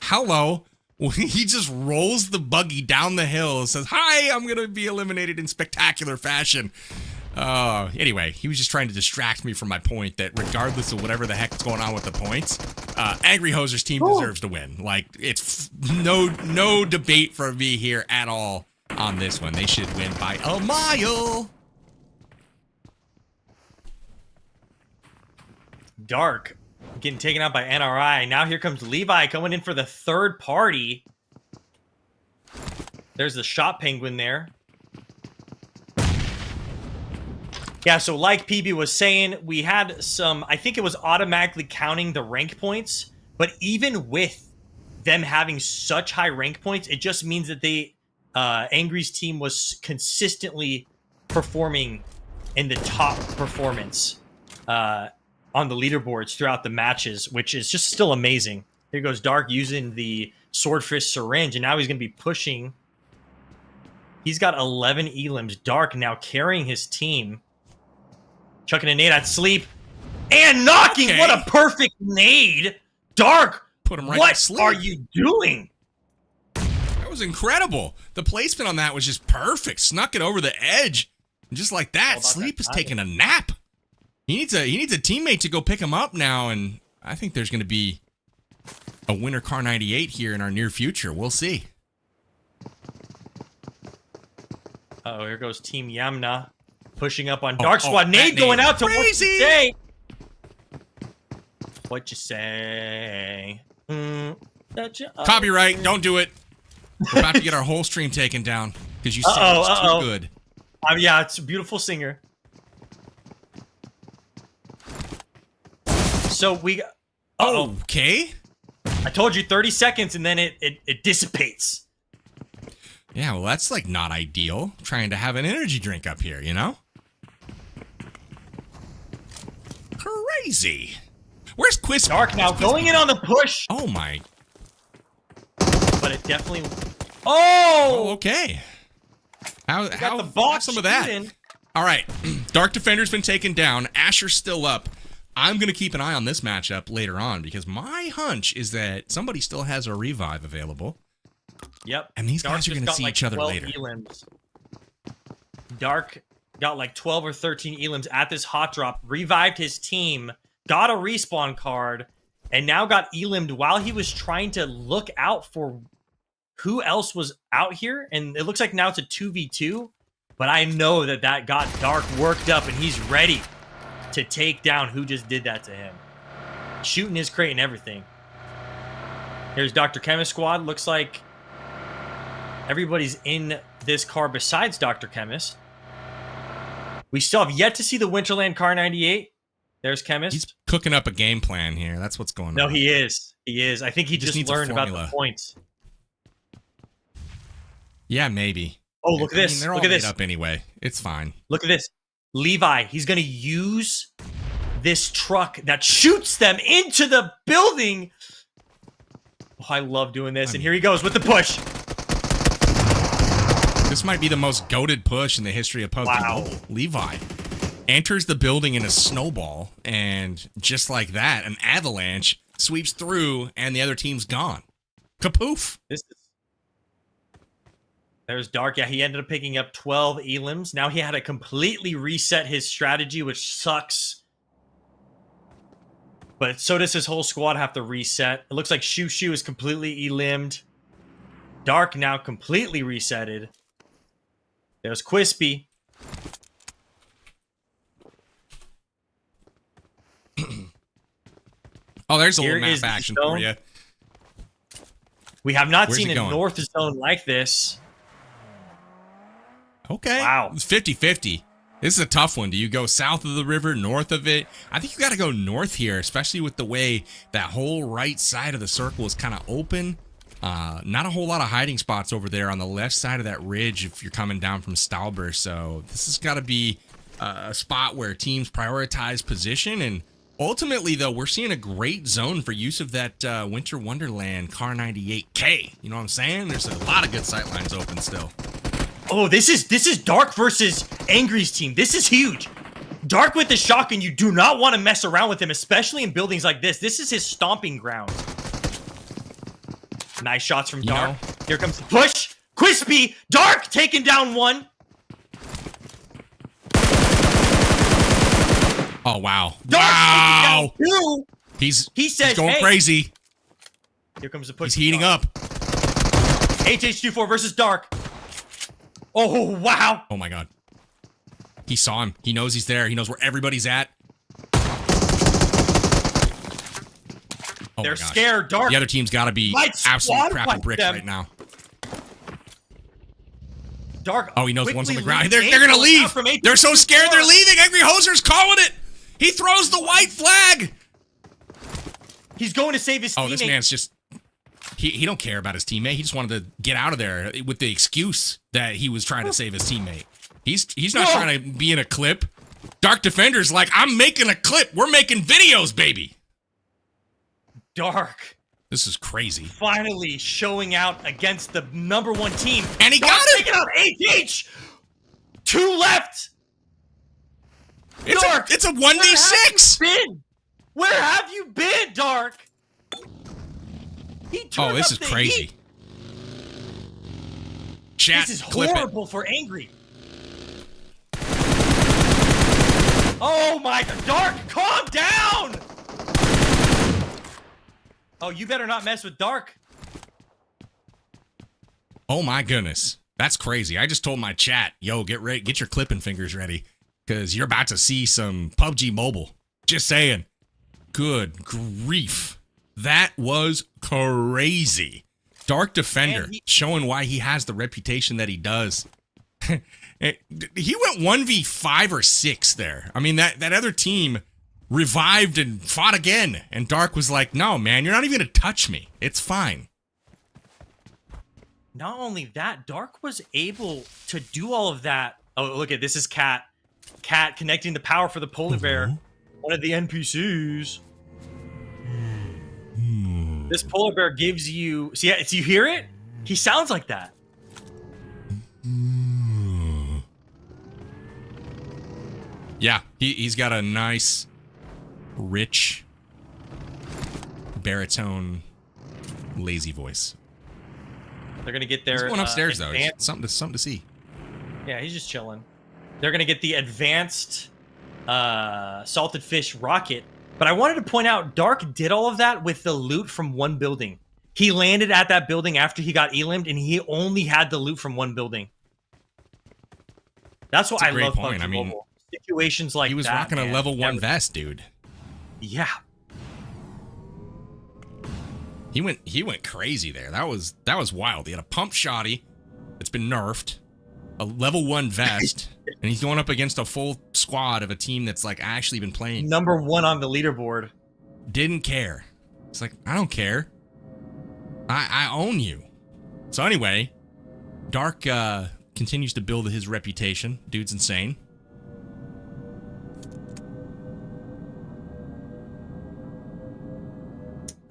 Hello? He just rolls the buggy down the hill and says, hi, I'm going to be eliminated in spectacular fashion. Anyway, he was just trying to distract me from my point that regardless of whatever the heck's going on with the points, Angry Hoser's team deserves to win. Like, it's no debate for me here at all on this one. They should win by a mile. Dark getting taken out by NRI. Now here comes Levi coming in for the third party. There's the shot penguin there. Yeah, so like PB was saying, we had some, I think it was automatically counting the rank points, but even with them having such high rank points, it just means that they, Angry's team was consistently performing in the top performance on the leaderboards throughout the matches, which is just still amazing. Here goes Dark using the Swordfish Syringe, and now he's going to be pushing. He's got 11 elims. Dark now carrying his team. Chucking a nade at Sleep. And knocking! Okay. What a perfect nade! Dark! Put him right what to sleep. are you doing? That was incredible. The placement on that was just perfect. Snuck it over the edge. And just like that, Sleep is taking a nap. He needs a teammate to go pick him up now, and I think there's going to be a winner Car 98 here in our near future. We'll see. Uh-oh, here goes Team Yamna. Pushing up on Dark Squad. Nade going out to Crazy. What You Say. What you say? Copyright. Don't do it. We're about to get our whole stream taken down because you said it's too good. Yeah, it's a beautiful singer. So we... Okay. I told you 30 seconds and then it dissipates. Yeah, well, that's like not ideal. Trying to have an energy drink up here, you know? Crazy. Where's Quiz? Dark now going in on the push. Oh my. But it definitely... Oh! Okay. How the box some of that? shooting. All right. Dark Defender's been taken down. Asher's still up. I'm going to keep an eye on this matchup later on because my hunch is that somebody still has a revive available. Yep. And these guys are going to see each other later. Elims. Dark got like 12 or 13 elims at this hot drop, revived his team, got a respawn card, and now got elimed while he was trying to look out for who else was out here, and it looks like now it's a 2v2, but I know that got Dark worked up, and he's ready to take down who just did that to him. Shooting his crate and everything. Here's Dr. Chemist squad. Looks like everybody's in this car besides Dr. Chemist. We still have yet to see the Winterland Car 98. There's Chemist. He's cooking up a game plan here. That's what's going on. No, he is. He is. I think he just needs learned about the points. Yeah, maybe. Oh, look at this. They're all look at this. made up anyway. It's fine. Look at this. Levi, he's going to use this truck that shoots them into the building. Oh, I love doing this. And here he goes with the push. This might be the most goated push in the history of PUBG Mobile. Levi enters the building in a snowball, and just like that, an avalanche sweeps through, and the other team's gone. Kapoof. There's Dark. Yeah, he ended up picking up 12 elims. Now he had to completely reset his strategy, which sucks. But so does his whole squad have to reset. It looks like Shoo Shoo is completely elimed. Dark now completely resetted. There's Quispy. Oh, there's a little map action for you. We have not seen a north zone like this. Okay. Wow. It's 50-50. This is a tough one. Do you go south of the river, north of it? I think you got to go north here, especially with the way that whole right side of the circle is kind of open. Not a whole lot of hiding spots over there on the left side of that ridge if you're coming down from Stauber. So this has got to be a spot where teams prioritize position. And ultimately, though, we're seeing a great zone for use of that Winter Wonderland Car 98K. You know what I'm saying? There's a lot of good sightlines open still. Oh, this is Dark versus Angry's team. This is huge. Dark with the shotgun, you do not want to mess around with him, especially in buildings like this. This is his stomping ground. Nice shots from Dark. Here comes the push. Quispy. Dark taking down one. Oh, wow. Dark wow. Taking down two. He says, he's going crazy. Here comes the push. He's heating up. HH24 versus Dark. Oh, wow. Oh, my God. He saw him. He knows he's there. He knows where everybody's at. Oh, they're scared. Dark. The other team's got to be absolutely crapping bricks right now. Dark. Oh, he knows one's on the ground. They're going to leave. They're so scared they're leaving. Angry Hoser's calling it. He throws the white flag. He's going to save his teammate. Oh, this man's just... He don't care about his teammate. He just wanted to get out of there with the excuse that he was trying to save his teammate. He's not trying to be in a clip. Dark Defender's like, I'm making a clip. We're making videos, baby. Dark. This is crazy. Finally showing out against the #1 team. And he got it. Taking out HH. 2 left. Dark. It's a 1v6. Where have you been, Dark? Oh, this is crazy. Chat, this is horrible for Angry. Oh my God, Dark, calm down! Oh, you better not mess with Dark. Oh my goodness. That's crazy. I just told my chat, yo, get ready, get your clipping fingers ready, because you're about to see some PUBG Mobile. Just saying. Good grief. That was crazy. Dark Defender showing why he has the reputation that he does. He went 1v5 or 6 there. I mean, that other team revived and fought again. And Dark was like, no, man, you're not even going to touch me. It's fine. Not only that, Dark was able to do all of that. Oh, look at this is Cat. Cat connecting the power for the polar bear. One of the NPCs. This polar bear gives you... See, you hear it? He sounds like that. Yeah, he's got a nice, rich, baritone, lazy voice. They're going to get their... He's going upstairs, though. It's something to see. Yeah, he's just chilling. They're going to get the advanced salted fish rocket. But I wanted to point out, Dark did all of that with the loot from one building. He landed at that building after he got elimed, and he only had the loot from one building. That's what I love. Point. I mean, situations like that. He was rocking a level 1 vest, dude. Yeah. He went crazy there. That was wild. He had a pump shotty that's been nerfed, a level 1 vest, and he's going up against a full squad of a team that's like actually been playing. Number 1 on the leaderboard. Didn't care. It's like, I don't care. I own you. So anyway, Dark continues to build his reputation. Dude's insane.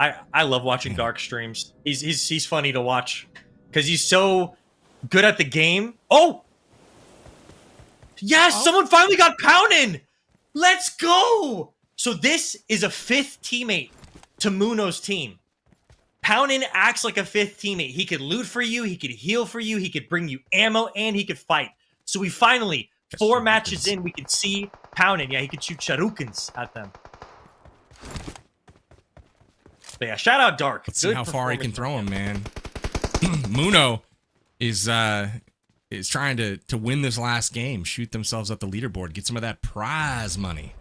I love watching Dark streams. He's funny to watch because he's so good at the game. Oh, yes! Someone finally got pounded. Let's go. So this is a 5th teammate to Muno's team. Poundin acts like a 5th teammate. He could loot for you, he could heal for you, he could bring you ammo, and he could fight. So we finally, 4 matches in, we could see Poundin. Yeah, he could shoot shurikens at them. But yeah, shout out Dark. Let's see how far he can throw him, man. Muno is trying to win this last game, shoot themselves up the leaderboard, get some of that prize money.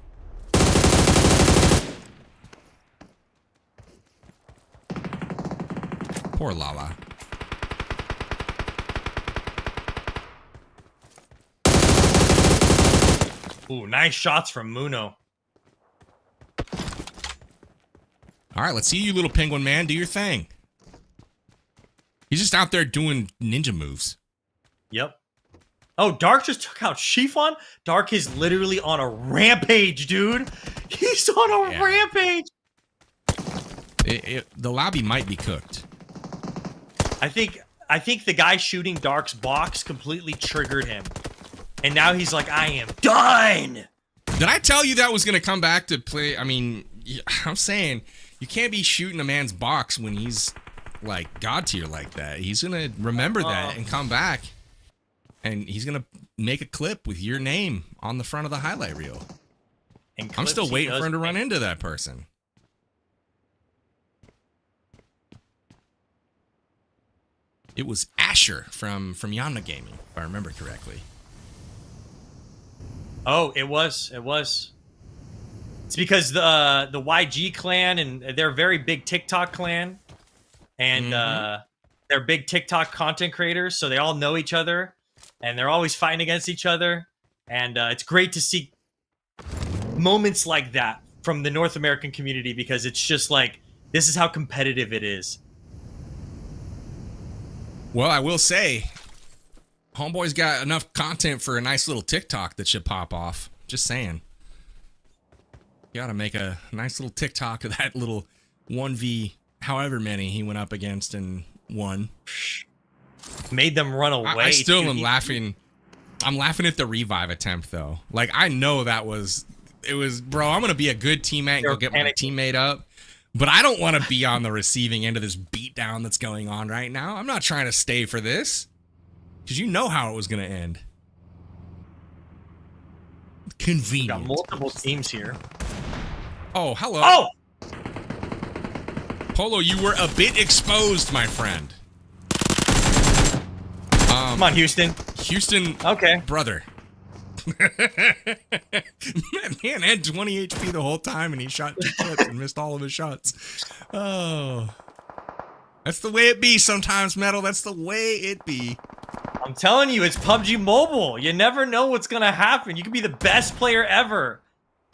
Poor Lala. Ooh, nice shots from Muno. All right, let's see you, little penguin man. Do your thing. He's just out there doing ninja moves. Yep. Oh, Dark just took out Chiffon? Dark is literally on a rampage, dude. He's on a rampage. The lobby might be cooked. I think the guy shooting Dark's box completely triggered him. And now he's like, I am done. Did I tell you that was going to come back to play? I mean, I'm saying you can't be shooting a man's box when he's like God tier like that. He's going to remember that and come back. And he's going to make a clip with your name on the front of the highlight reel. And I'm still waiting for him to run into that person. It was Asher from Yamna Gaming, if I remember correctly. Oh, it was. It's because the YG clan, and they're a very big TikTok clan, and they're big TikTok content creators, so they all know each other, and they're always fighting against each other, and it's great to see moments like that from the North American community because it's just like, this is how competitive it is. Well, I will say, Homeboy's got enough content for a nice little TikTok that should pop off. Just saying. You gotta make a nice little TikTok of that little 1v however many he went up against and won. Made them run away. I still am laughing. I'm laughing at the revive attempt, though. Like, I know it was, bro, I'm gonna be a good teammate and go get my teammate up. But I don't want to be on the receiving end of this beatdown that's going on right now. I'm not trying to stay for this. Because you know how it was going to end. Convenient. We've got multiple teams here. Oh, hello. Oh! Polo, you were a bit exposed, my friend. Come on, Houston. Houston, okay, brother. That man had 20 HP the whole time, and he shot 2 clips and missed all of his shots. Oh, that's the way it be sometimes, Metal. That's the way it be. I'm telling you, it's PUBG Mobile. You never know what's gonna happen. You could be the best player ever,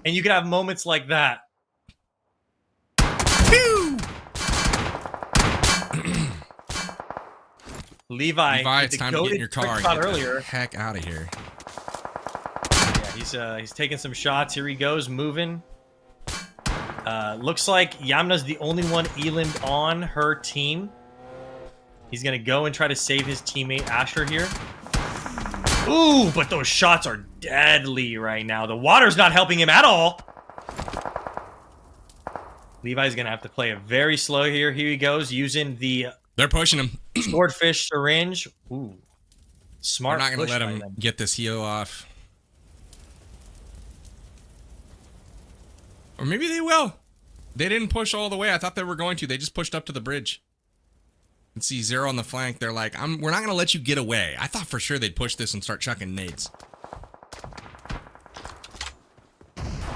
and you could have moments like that. Levi, it's time to get in your car. Get the heck out of here. Yeah, he's taking some shots. Here he goes, moving. Looks like Yamna's the only one elimed on her team. He's gonna go and try to save his teammate Asher here. Ooh, but those shots are deadly right now. The water's not helping him at all. Levi's gonna have to play it very slow here. Here he goes, using the they're pushing him. Swordfish syringe. Ooh, smart. We're not gonna let him get this heal off. Or maybe they will. They didn't push all the way. I thought they were going to. They just pushed up to the bridge. Let's see, Zero on the flank. They're like, we're not going to let you get away. I thought for sure they'd push this and start chucking nades.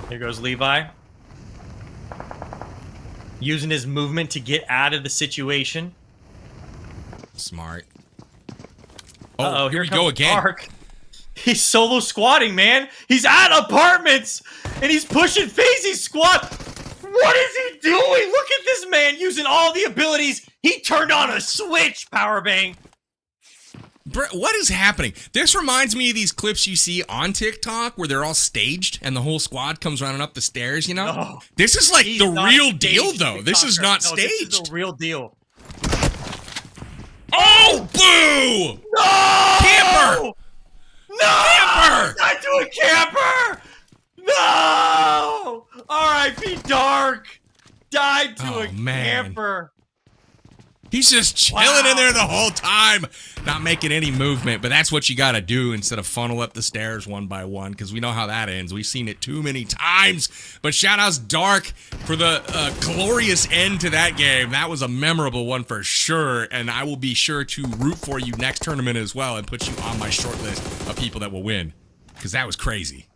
Here goes Levi. Using his movement to get out of the situation. Smart. Uh-oh, here we comes go again. Dark. He's solo squatting, man. He's at apartments, and he's pushing FaZe's squad. What is he doing? Look at this man using all the abilities. He turned on a switch, Powerbang. What is happening? This reminds me of these clips you see on TikTok where they're all staged and the whole squad comes running up the stairs, you know? No, this is like the real staged, deal, though. This is not staged. This is the real deal. Oh, boo! No! Camper! No! Camper! Not to a camper! No! R.I.P. Dark! Died to a camper. He's just chilling in there the whole time, not making any movement. But that's what you got to do instead of funnel up the stairs one by one, because we know how that ends. We've seen it too many times. But shout-outs Dark for the glorious end to that game. That was a memorable one for sure, and I will be sure to root for you next tournament as well and put you on my short list of people that will win, because that was crazy.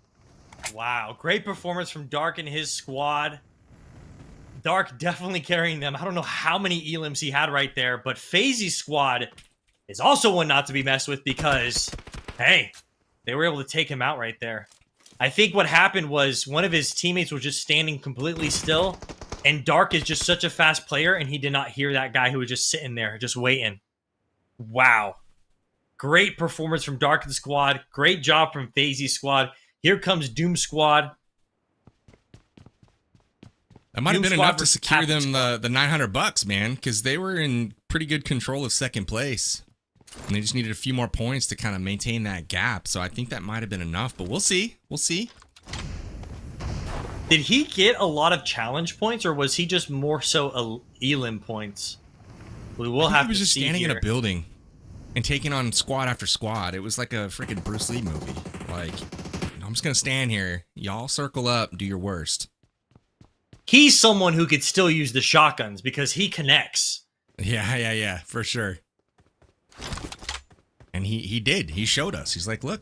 Wow, great performance from Dark and his squad. Dark definitely carrying them. I don't know how many elims he had right there, but FaZe's squad is also one not to be messed with because, hey, they were able to take him out right there. I think what happened was one of his teammates was just standing completely still, and Dark is just such a fast player, and he did not hear that guy who was just sitting there, just waiting. Wow. Great performance from Dark and the squad. Great job from FaZe's squad. Here comes Doom Squad. That might have been enough to secure them the $900, man, because they were in pretty good control of second place. And they just needed a few more points to kind of maintain that gap. So I think that might have been enough, but we'll see. We'll see. Did he get a lot of challenge points, or was he just more so elim points? We will have to see. He was just standing in a building and taking on squad after squad. It was like a freaking Bruce Lee movie. Like, I'm just going to stand here. Y'all circle up, do your worst. He's someone who could still use the shotguns because he connects. Yeah, for sure. And he did. He showed us. He's like, look,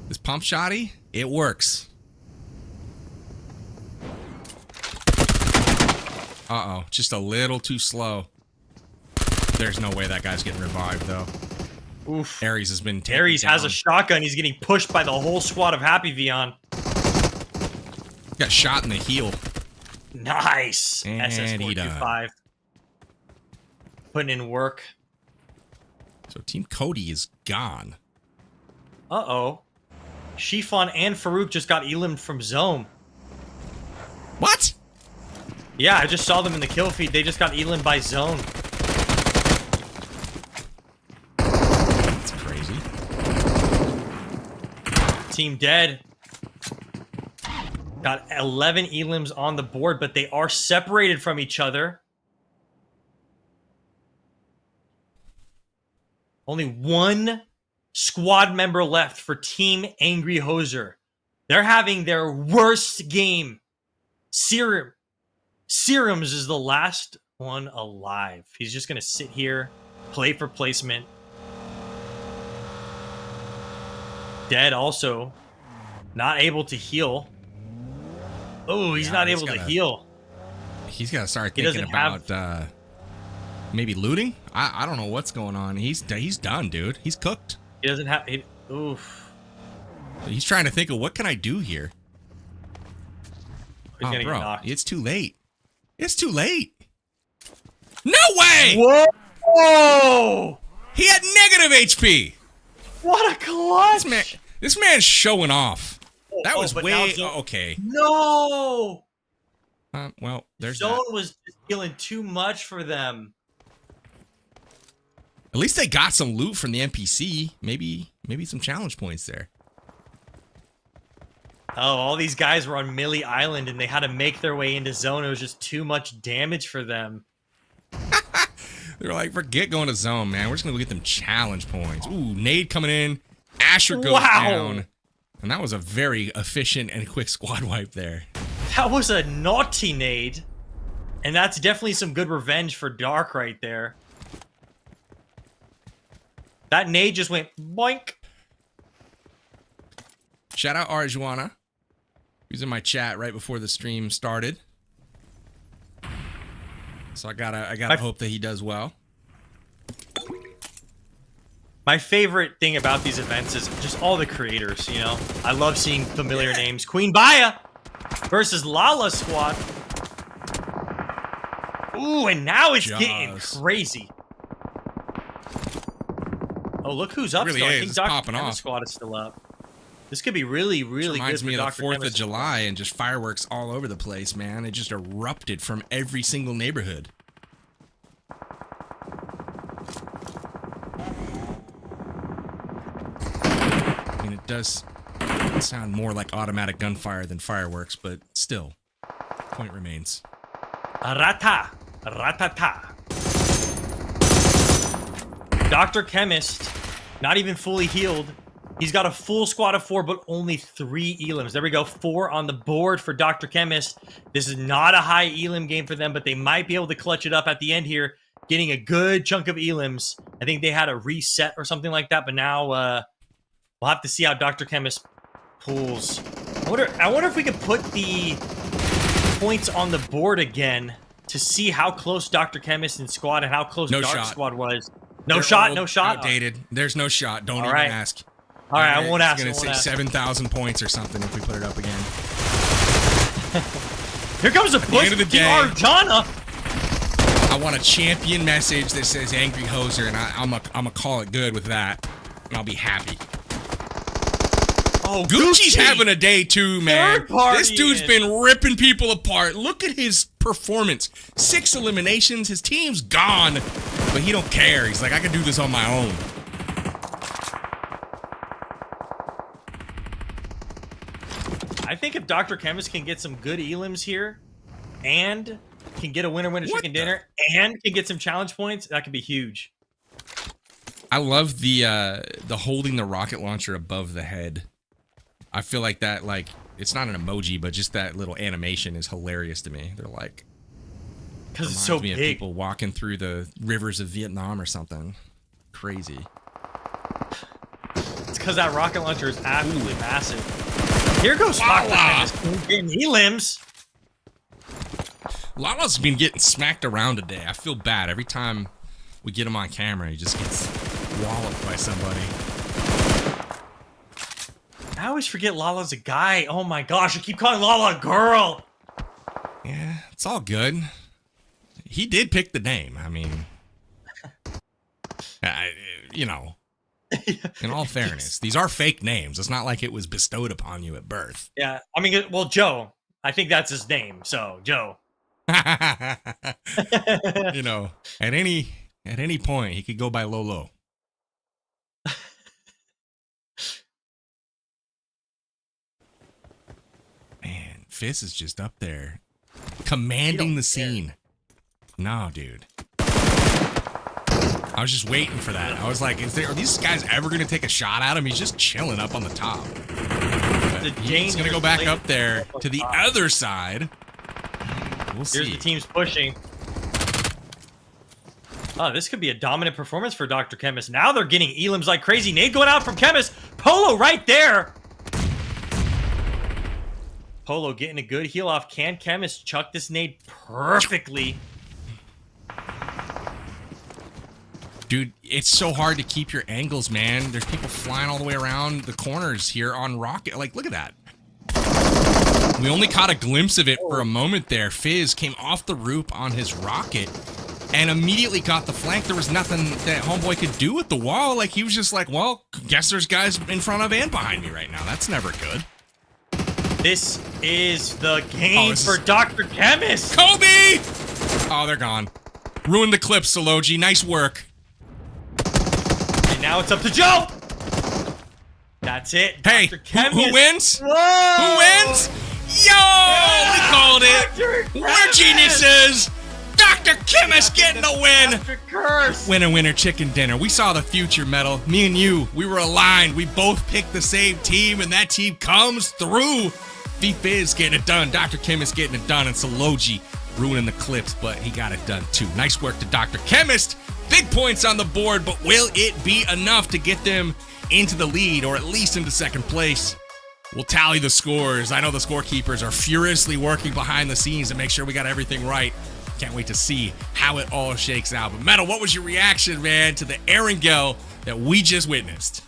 this pump shotty, it works. Uh-oh, just a little too slow. There's no way that guy's getting revived, though. Oof. Ares has been taken Ares down. has a shotgun. He's getting pushed by the whole squad of Happy Vion. Got shot in the heel. Nice. And SS425. Putting in work. So Team Cody is gone. Uh-oh. Shifan and Farouk just got elimed from Zone. What? Yeah, I just saw them in the kill feed. They just got elimed by Zone. That's crazy. Team dead. Got 11 elims on the board, but they are separated from each other. Only one squad member left for Team Angry Hoser. They're having their worst game. Serums is the last one alive. He's just going to sit here, play for placement. Dead also. Not able to heal. Oh, he's not able to heal. He's got to start thinking about maybe looting. I don't know what's going on. He's done, dude. He's cooked. He doesn't have. Oof. He's trying to think of what can I do here. He's gonna get knocked. It's too late. It's too late. No way! Whoa! He had negative HP. What a clutch! This man's showing off. That was way okay. No. Well, there's Zone was just feeling too much for them. At least they got some loot from the NPC. Maybe some challenge points there. Oh, all these guys were on Millie Island and they had to make their way into Zone. It was just too much damage for them. They were like, forget going to Zone, man. We're just gonna go get them challenge points. Ooh, nade coming in. Asher goes down. And that was a very efficient and quick squad wipe there. That was a naughty nade. And that's definitely some good revenge for Dark right there. That nade just went boink. Shout out Arjuana. He was in my chat right before the stream started. So I gotta hope that he does well. My favorite thing about these events is just all the creators, you know? I love seeing familiar names. Queen Baya versus Lala Squad. Ooh, and now it's getting crazy. Oh, look who's up. Really still. I is. think It's Dr. popping Chemist off. Squad is still up. This could be really, really Reminds good me for of the Dr. 4th of Chemist July and just fireworks all over the place, man. It just erupted from every single neighborhood. I mean, it does sound more like automatic gunfire than fireworks, but still, point remains. Rata. Ratata. Dr. Chemist, not even fully healed. He's got a full squad of 4, but only 3 elims. There we go, 4 on the board for Dr. Chemist. This is not a high elim game for them, but they might be able to clutch it up at the end here, getting a good chunk of elims. I think they had a reset or something like that, but now we'll have to see how Dr. Chemist pulls. I wonder if we could put the points on the board again to see how close Dr. Chemist and squad and how close No Dark shot. Squad was. They're No shot. Outdated. There's no shot. Don't All even right. ask. All right, I won't ask. It's going to say 7,000 points or something if we put it up again. Here comes a push end of the to day- Arjana. I want a champion message that says Angry Hoser, and I'm gonna call it good with that, and I'll be happy. Oh, Gucci's having a day too, man. Third party This dude's in. been ripping people apart. Look at his performance. 6 eliminations. His team's gone, but he don't care. He's like, I can do this on my own. I think if Dr. Chemist can get some good elims here and can get a winner chicken dinner and can get some challenge points, that could be huge. I love the holding the rocket launcher above the head. I feel like that, like, it's not an emoji, but just that little animation is hilarious to me. They're like, Because it's so me of big. people walking through the rivers of Vietnam or something. Crazy. It's because that rocket launcher is absolutely massive. Here goes Lala. Dr. Chemist getting elims. Lala's been getting smacked around today. I feel bad. Every time we get him on camera, he just gets walloped by somebody. I always forget Lala's a guy. Oh my gosh, I keep calling Lala a girl. Yeah, it's all good. He did pick the name. I mean, you know, in all fairness, these are fake names. It's not like it was bestowed upon you at birth. Yeah, I mean, well, Joe. I think that's his name. So, Joe. You know, at any point, he could go by Lolo. Man, Fizz is just up there, commanding the scene. No, dude. I was just waiting for that. I was like, are these guys ever going to take a shot at him? He's just chilling up on the top. He's going to go back up there to the other side. We'll see. Here's the teams pushing. Oh, this could be a dominant performance for Dr. Chemist. Now they're getting elims like crazy. Nade going out from Chemist. Polo right there. Polo getting a good heal off. Can Chemist chuck this nade perfectly? Dude, it's so hard to keep your angles, man. There's people flying all the way around the corners here on Rocket. Like, look at that. We only caught a glimpse of it for a moment there. Fizz came off the roof on his rocket and immediately got the flank. There was nothing that Homeboy could do with the wall. Like, he was just like, well, guess there's guys in front of and behind me right now. That's never good. This is the game for Dr. Chemist. Kobe! Oh, they're gone. Ruined the clip, Soloji. Nice work. And now it's up to Joe. That's it. Hey, Dr. Chemist. who wins? Whoa! Who wins? Yo! We called it. Dr. We're Chemist. geniuses. Dr. Chemist getting the win. Dr. Curse. Winner, chicken dinner. We saw the future, Metal. Me and you, we were aligned. We both picked the same team, and that team comes through. V-Fizz getting it done. Dr. Chemist getting it done. And Soloji ruining the clips, but he got it done too. Nice work to Dr. Chemist. Big points on the board, but will it be enough to get them into the lead or at least into second place? We'll tally the scores. I know the scorekeepers are furiously working behind the scenes to make sure we got everything right. Can't wait to see how it all shakes out. But Metal, what was your reaction, man, to the Erangel that we just witnessed?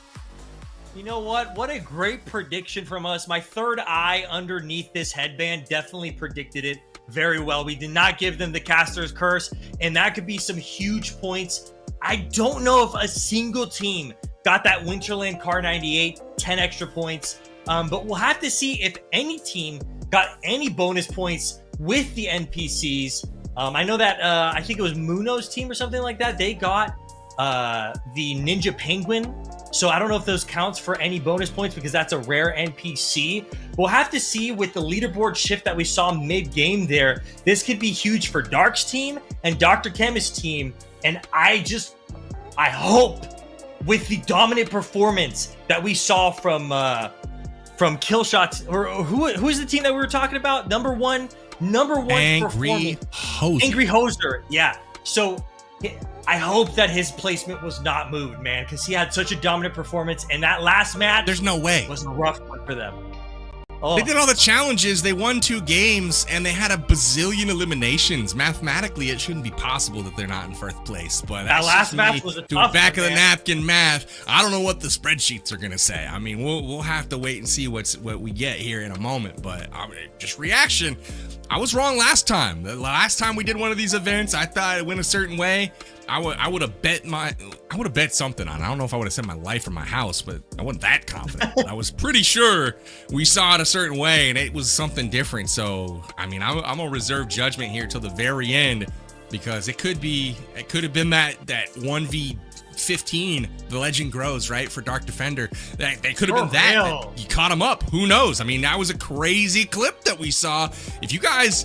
You know what? What a great prediction from us. My third eye underneath this headband definitely predicted it very well. We did not give them the caster's curse, and that could be some huge points. I don't know if a single team got that Winterland Car 98, 10 extra points, but we'll have to see if any team got any bonus points with the NPCs. I know that I think it was Muno's team or something like that. They got the Ninja Penguin. So I don't know if those counts for any bonus points because that's a rare NPC. We'll have to see with the leaderboard shift that we saw mid-game there. This could be huge for Dark's team and Dr. Chemist's team. And I hope with the dominant performance that we saw from Killshots, or who's the team that we were talking about? Number one Angry Hoser. Angry Hoser, yeah. So I hope that his placement was not moved, man, because he had such a dominant performance, and that last match, there's no way, was a rough one for them. Oh. They did all the challenges, they won 2 games, and they had a bazillion eliminations. Mathematically, it shouldn't be possible that they're not in first place, but that last match was a tough back one, of the napkin math. I don't know what the spreadsheets are gonna say. I mean, we'll have to wait and see what we get here in a moment, but just reaction. I was wrong last time. The last time we did one of these events, I thought it went a certain way. I would have bet something on it. I don't know if I would have said my life or my house, but I wasn't that confident. I was pretty sure we saw it a certain way and it was something different. So, I mean, I'm gonna reserve judgment here till the very end because it could have been that 1v15, the legend grows, right, for Dark Defender. That could have been that you caught him up. Who knows? I mean, that was a crazy clip that we saw. If you guys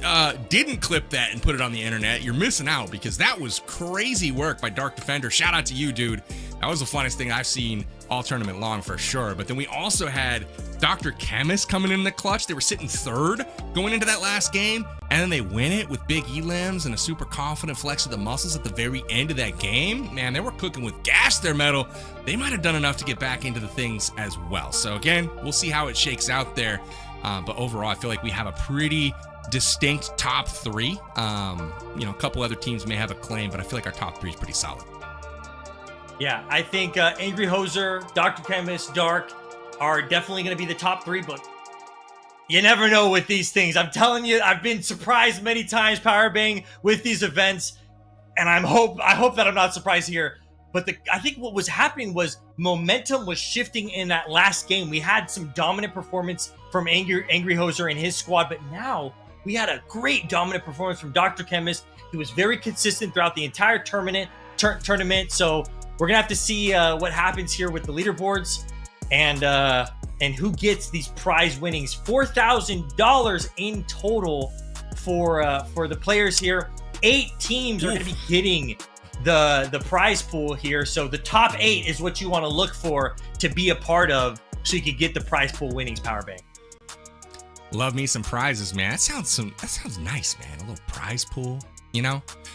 didn't clip that and put it on the internet, you're missing out because that was crazy work by Dark Defender. Shout out to you, dude. That was the funnest thing I've seen all tournament long for sure. But then we also had Dr. Chemist coming in the clutch. They were sitting third going into that last game, and then they win it with big elims and a super confident flex of the muscles at the very end of that game. Man, they were cooking with gas there, Metal. They might have done enough to get back into the things as well. So again, we'll see how it shakes out there. But overall, I feel like we have a pretty distinct top 3. A couple other teams may have a claim, but I feel like our top 3 is pretty solid. Yeah, I think Angry Hoser, Dr. Chemist, Dark are definitely going to be the top 3, but you never know with these things. I'm telling you, I've been surprised many times, Powerbang, with these events, and I hope that I'm not surprised here. But I think what was happening was momentum was shifting in that last game. We had some dominant performance from Angry Hoser and his squad, but now we had a great dominant performance from Dr. Chemist. He was very consistent throughout the entire tournament. So we're gonna have to see what happens here with the leaderboards and who gets these prize winnings. $4,000 in total for the players here. 8 teams are gonna be getting the prize pool here. So the top 8 is what you want to look for to be a part of, so you can get the prize pool winnings, Powerbang. Love me some prizes, man. That sounds nice, man. A little prize pool,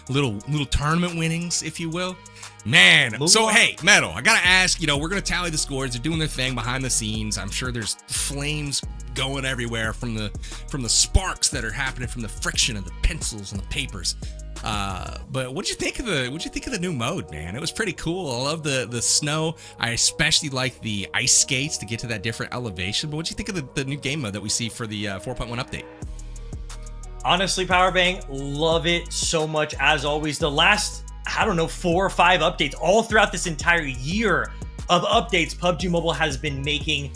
little tournament winnings, if you will. Man, hey, Metal, I gotta ask, we're gonna tally the scores. They're doing their thing behind the scenes. I'm sure there's flames going everywhere from the sparks that are happening from the friction of the pencils and the papers. But what'd you think of the new mode, man? It was pretty cool. I love the snow. I especially like the ice skates to get to that different elevation. But what'd you think of the new game mode that we see for the 4.1 update? Honestly, Powerbang, love it so much. As always, the last 4 or 5 updates all throughout this entire year of updates, PUBG Mobile has been making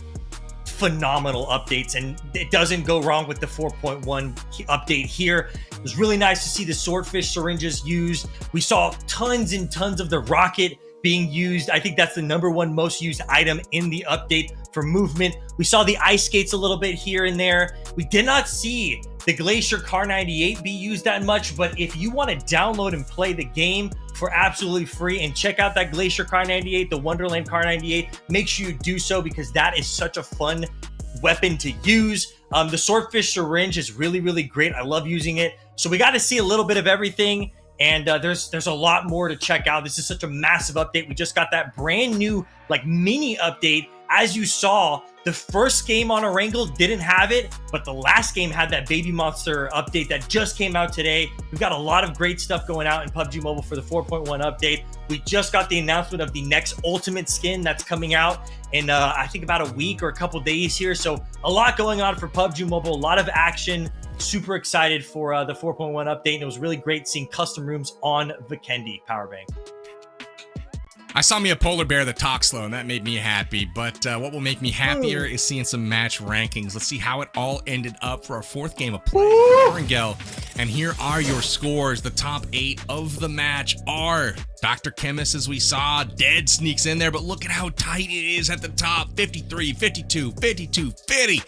phenomenal updates, and it doesn't go wrong with the 4.1 update here. It was really nice to see the swordfish syringes used. We saw tons and tons of the rocket being used. I think that's the #1 most used item in the update for movement. We saw the ice skates a little bit here and there. We did not see the Glacier Car 98 be used that much, but if you want to download and play the game for absolutely free and check out that Glacier Car 98, the Wonderland Car 98, make sure you do so because that is such a fun weapon to use. The swordfish syringe is really, really great. I love using it. So we got to see a little bit of everything. And there's a lot more to check out. This is such a massive update. We just got that brand new like mini update. As you saw, the first game on Erangel didn't have it, but the last game had that Baby Monster update that just came out today. We've got a lot of great stuff going out in PUBG Mobile for the 4.1 update. We just got the announcement of the next Ultimate skin that's coming out in, I think, about a week or a couple days here. So a lot going on for PUBG Mobile, a lot of action. Super excited for the 4.1 update, and it was really great seeing custom rooms on Vikendi Powerbank. I saw me a polar bear that talks slow, and that made me happy. But what will make me happier is seeing some match rankings. Let's see how it all ended up for our fourth game of play, Erangel. And here are your scores. The top 8 of the match are Dr. Chemist, as we saw. Dead sneaks in there, but look at how tight it is at the top. 53, 52, 52, 50.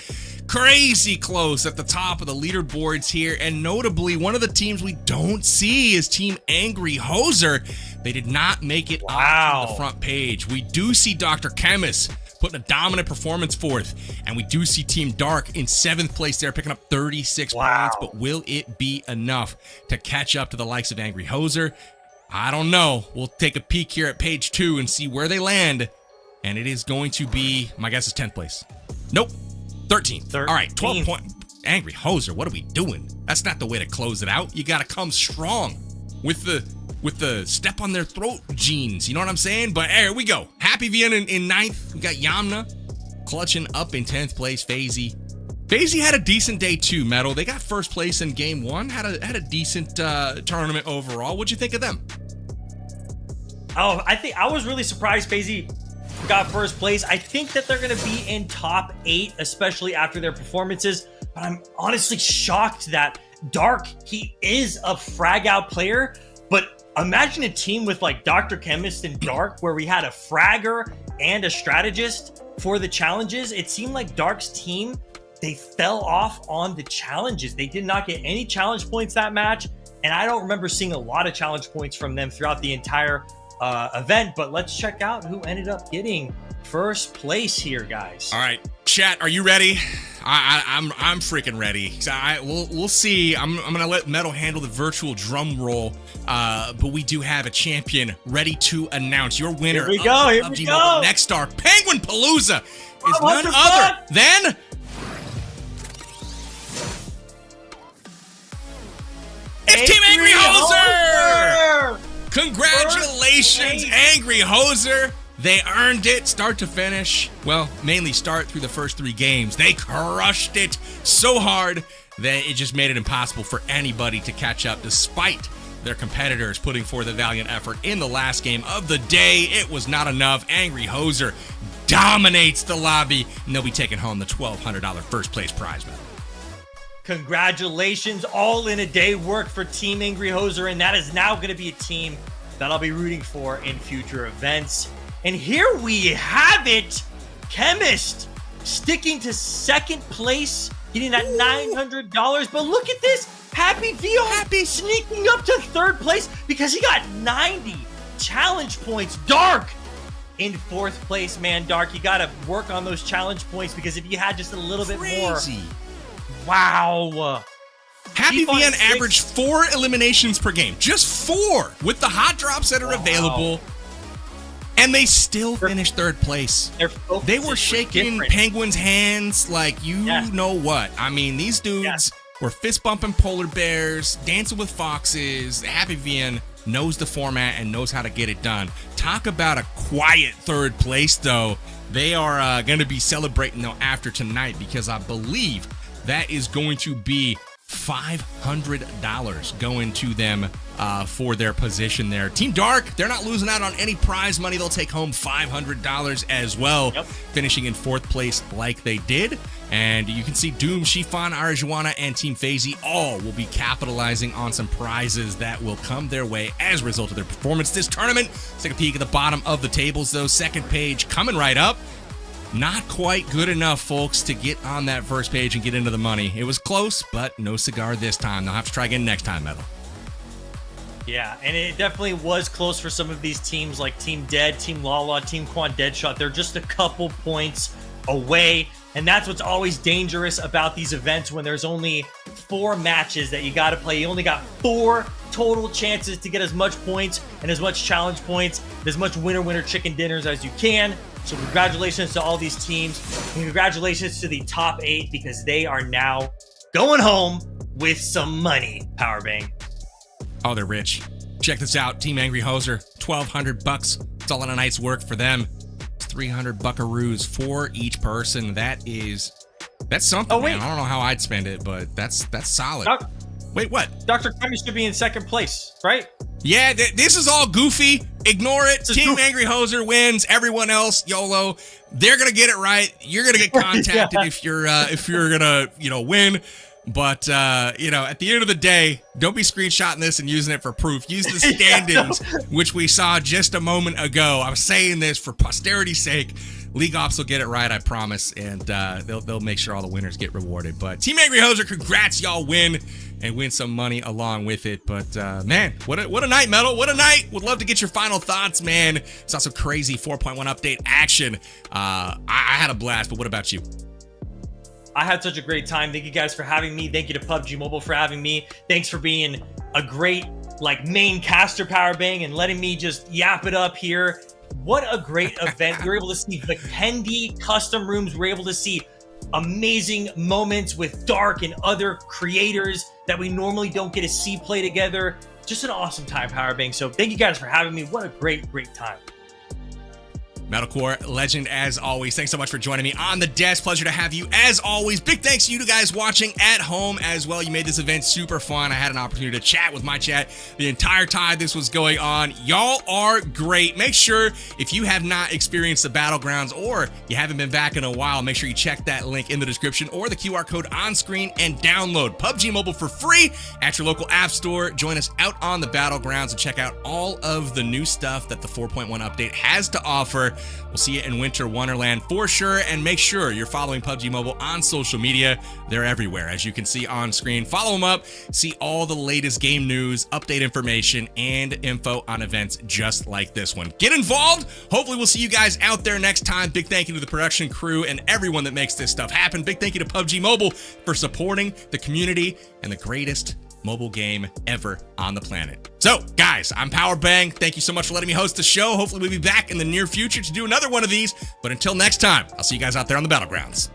Crazy close at the top of the leaderboards here. And notably, one of the teams we don't see is Team Angry Hoser. They did not make it onto the front page. We do see Dr. Chemist putting a dominant performance forth. And we do see Team Dark in 7th place there, picking up 36 points. But will it be enough to catch up to the likes of Angry Hoser? I don't know. We'll take a peek here at page 2 and see where they land. And it is going to be, my guess is 10th place. Nope. 13th. All right, 12 point. Angry Hoser, what are we doing? That's not the way to close it out. You got to come strong with the step on their throat genes. You know what I'm saying? But here we go. Happy Vienna in 9th. We got Yamna clutching up in 10th place. FaZe had a decent day too, Metal. They got 1st place in game 1. Had a decent tournament overall. What'd you think of them? Oh, I was really surprised FaZe got 1st place. I think that they're going to be in top 8, especially after their performances. But I'm honestly shocked that Dark, he is a frag out player. But imagine a team with like Dr. Chemist and Dark, where we had a fragger and a strategist for the challenges. It seemed like Dark's team, they fell off on the challenges. They did not get any challenge points that match. And I don't remember seeing a lot of challenge points from them throughout the entire event. But let's check out who ended up getting 1st place here, guys. All right, chat, are you ready? I'm freaking ready. We'll see. I'm gonna let Metal handle the virtual drum roll. But we do have a champion ready to announce. Your winner. Here we go. Here we go. Next star, Penguin Palooza, is none other than it's Team Angry Hoser. Congratulations, Angry Hoser. They earned it start to finish. Well, mainly start through the first 3 games. They crushed it so hard that it just made it impossible for anybody to catch up, despite their competitors putting forth a valiant effort in the last game of the day. It was not enough. Angry Hoser dominates the lobby, and they'll be taking home the $1,200 1st place prize medal. Congratulations, all in a day work for Team Angry Hoser, and that is now going to be a team that I'll be rooting for in future events. And here we have it, Chemist sticking to 2nd place, getting that $900. But look at this, Happy sneaking up to 3rd place because he got 90 challenge points. Dark in 4th place, man. Dark, you got to work on those challenge points because if you had just a little bit more. Wow. Happy VN averaged 4 eliminations per game. Just 4 with the hot drops that are available. And they still finished 3rd place. They were shaking Penguin's hands like you know what. I mean, these dudes were fist bumping polar bears, dancing with foxes. Happy VN knows the format and knows how to get it done. Talk about a quiet 3rd place, though. They are going to be celebrating, though, after tonight because I believe that is going to be $500 going to them for their position there. Team Dark, they're not losing out on any prize money. They'll take home $500 as well, finishing in 4th place like they did. And you can see Doom, Shifan, Arajuana, and Team FaZe all will be capitalizing on some prizes that will come their way as a result of their performance this tournament. Let's take a peek at the bottom of the tables, though. 2nd page coming right up. Not quite good enough, folks, to get on that 1st page and get into the money. It was close, but no cigar this time. They'll have to try again next time, Metal. Yeah, and it definitely was close for some of these teams like Team Dead, Team Lala, Team Quan Deadshot. They're just a couple points away, and that's what's always dangerous about these events when there's only 4 matches that you got to play. You only got 4 total chances to get as much points and as much challenge points, and as much winner chicken dinners as you can. So congratulations to all these teams, and congratulations to the top 8 because they are now going home with some money, Powerbang. Oh, they're rich. Check this out. Team Angry Hoser, $1,200. It's all in a night's work for them. 300 buckaroos for each person. That's something, man. I don't know how I'd spend it, but that's solid. Wait, what? Dr. Kremmy should be in second place, right? Yeah, this is all goofy. Ignore it. Team Angry Hoser wins. Everyone else, YOLO. They're gonna get it right. You're gonna get contacted if you're gonna win. But at the end of the day, don't be screenshotting this and using it for proof. Use the stand-ins, which we saw just a moment ago. I'm saying this for posterity's sake. League Ops will get it right, I promise, and they'll make sure all the winners get rewarded. But Team Angry Hoser, congrats, y'all win and win some money along with it. But man, what a night, Metal! What a night! Would love to get your final thoughts, man. Saw some crazy 4.1 update action. I had a blast, but what about you? I had such a great time. Thank you guys for having me. Thank you to PUBG Mobile for having me. Thanks for being a great main caster, Powerbang, and letting me just yap it up here. What a great event. We were able to see Vikendi custom rooms. We were able to see amazing moments with Dark and other creators that we normally don't get to see play together. Just an awesome time, Powerbang. So thank you guys for having me. What a great time. Metalcore legend as always. Thanks so much for joining me on the desk. Pleasure to have you as always. Big thanks to you guys watching at home as well. You made this event super fun. I had an opportunity to chat with my chat the entire time this was going on. Y'all are great. Make sure if you have not experienced the Battlegrounds or you haven't been back in a while, make sure you check that link in the description or the QR code on screen and download PUBG Mobile for free at your local app store. Join us out on the Battlegrounds and check out all of the new stuff that the 4.1 update has to offer. We'll see you in Winter Wonderland for sure, and make sure you're following PUBG Mobile on social media. They're everywhere, as you can see on screen. Follow them up, see all the latest game news, update information, and info on events just like this one. Get involved. Hopefully we'll see you guys out there next time. Big thank you to the production crew and everyone that makes this stuff happen. Big thank you to PUBG Mobile for supporting the community and the greatest mobile game ever on the planet. So, guys, I'm Powerbang. Thank you so much for letting me host the show. Hopefully we'll be back in the near future to do another one of these. But until next time, I'll see you guys out there on the Battlegrounds.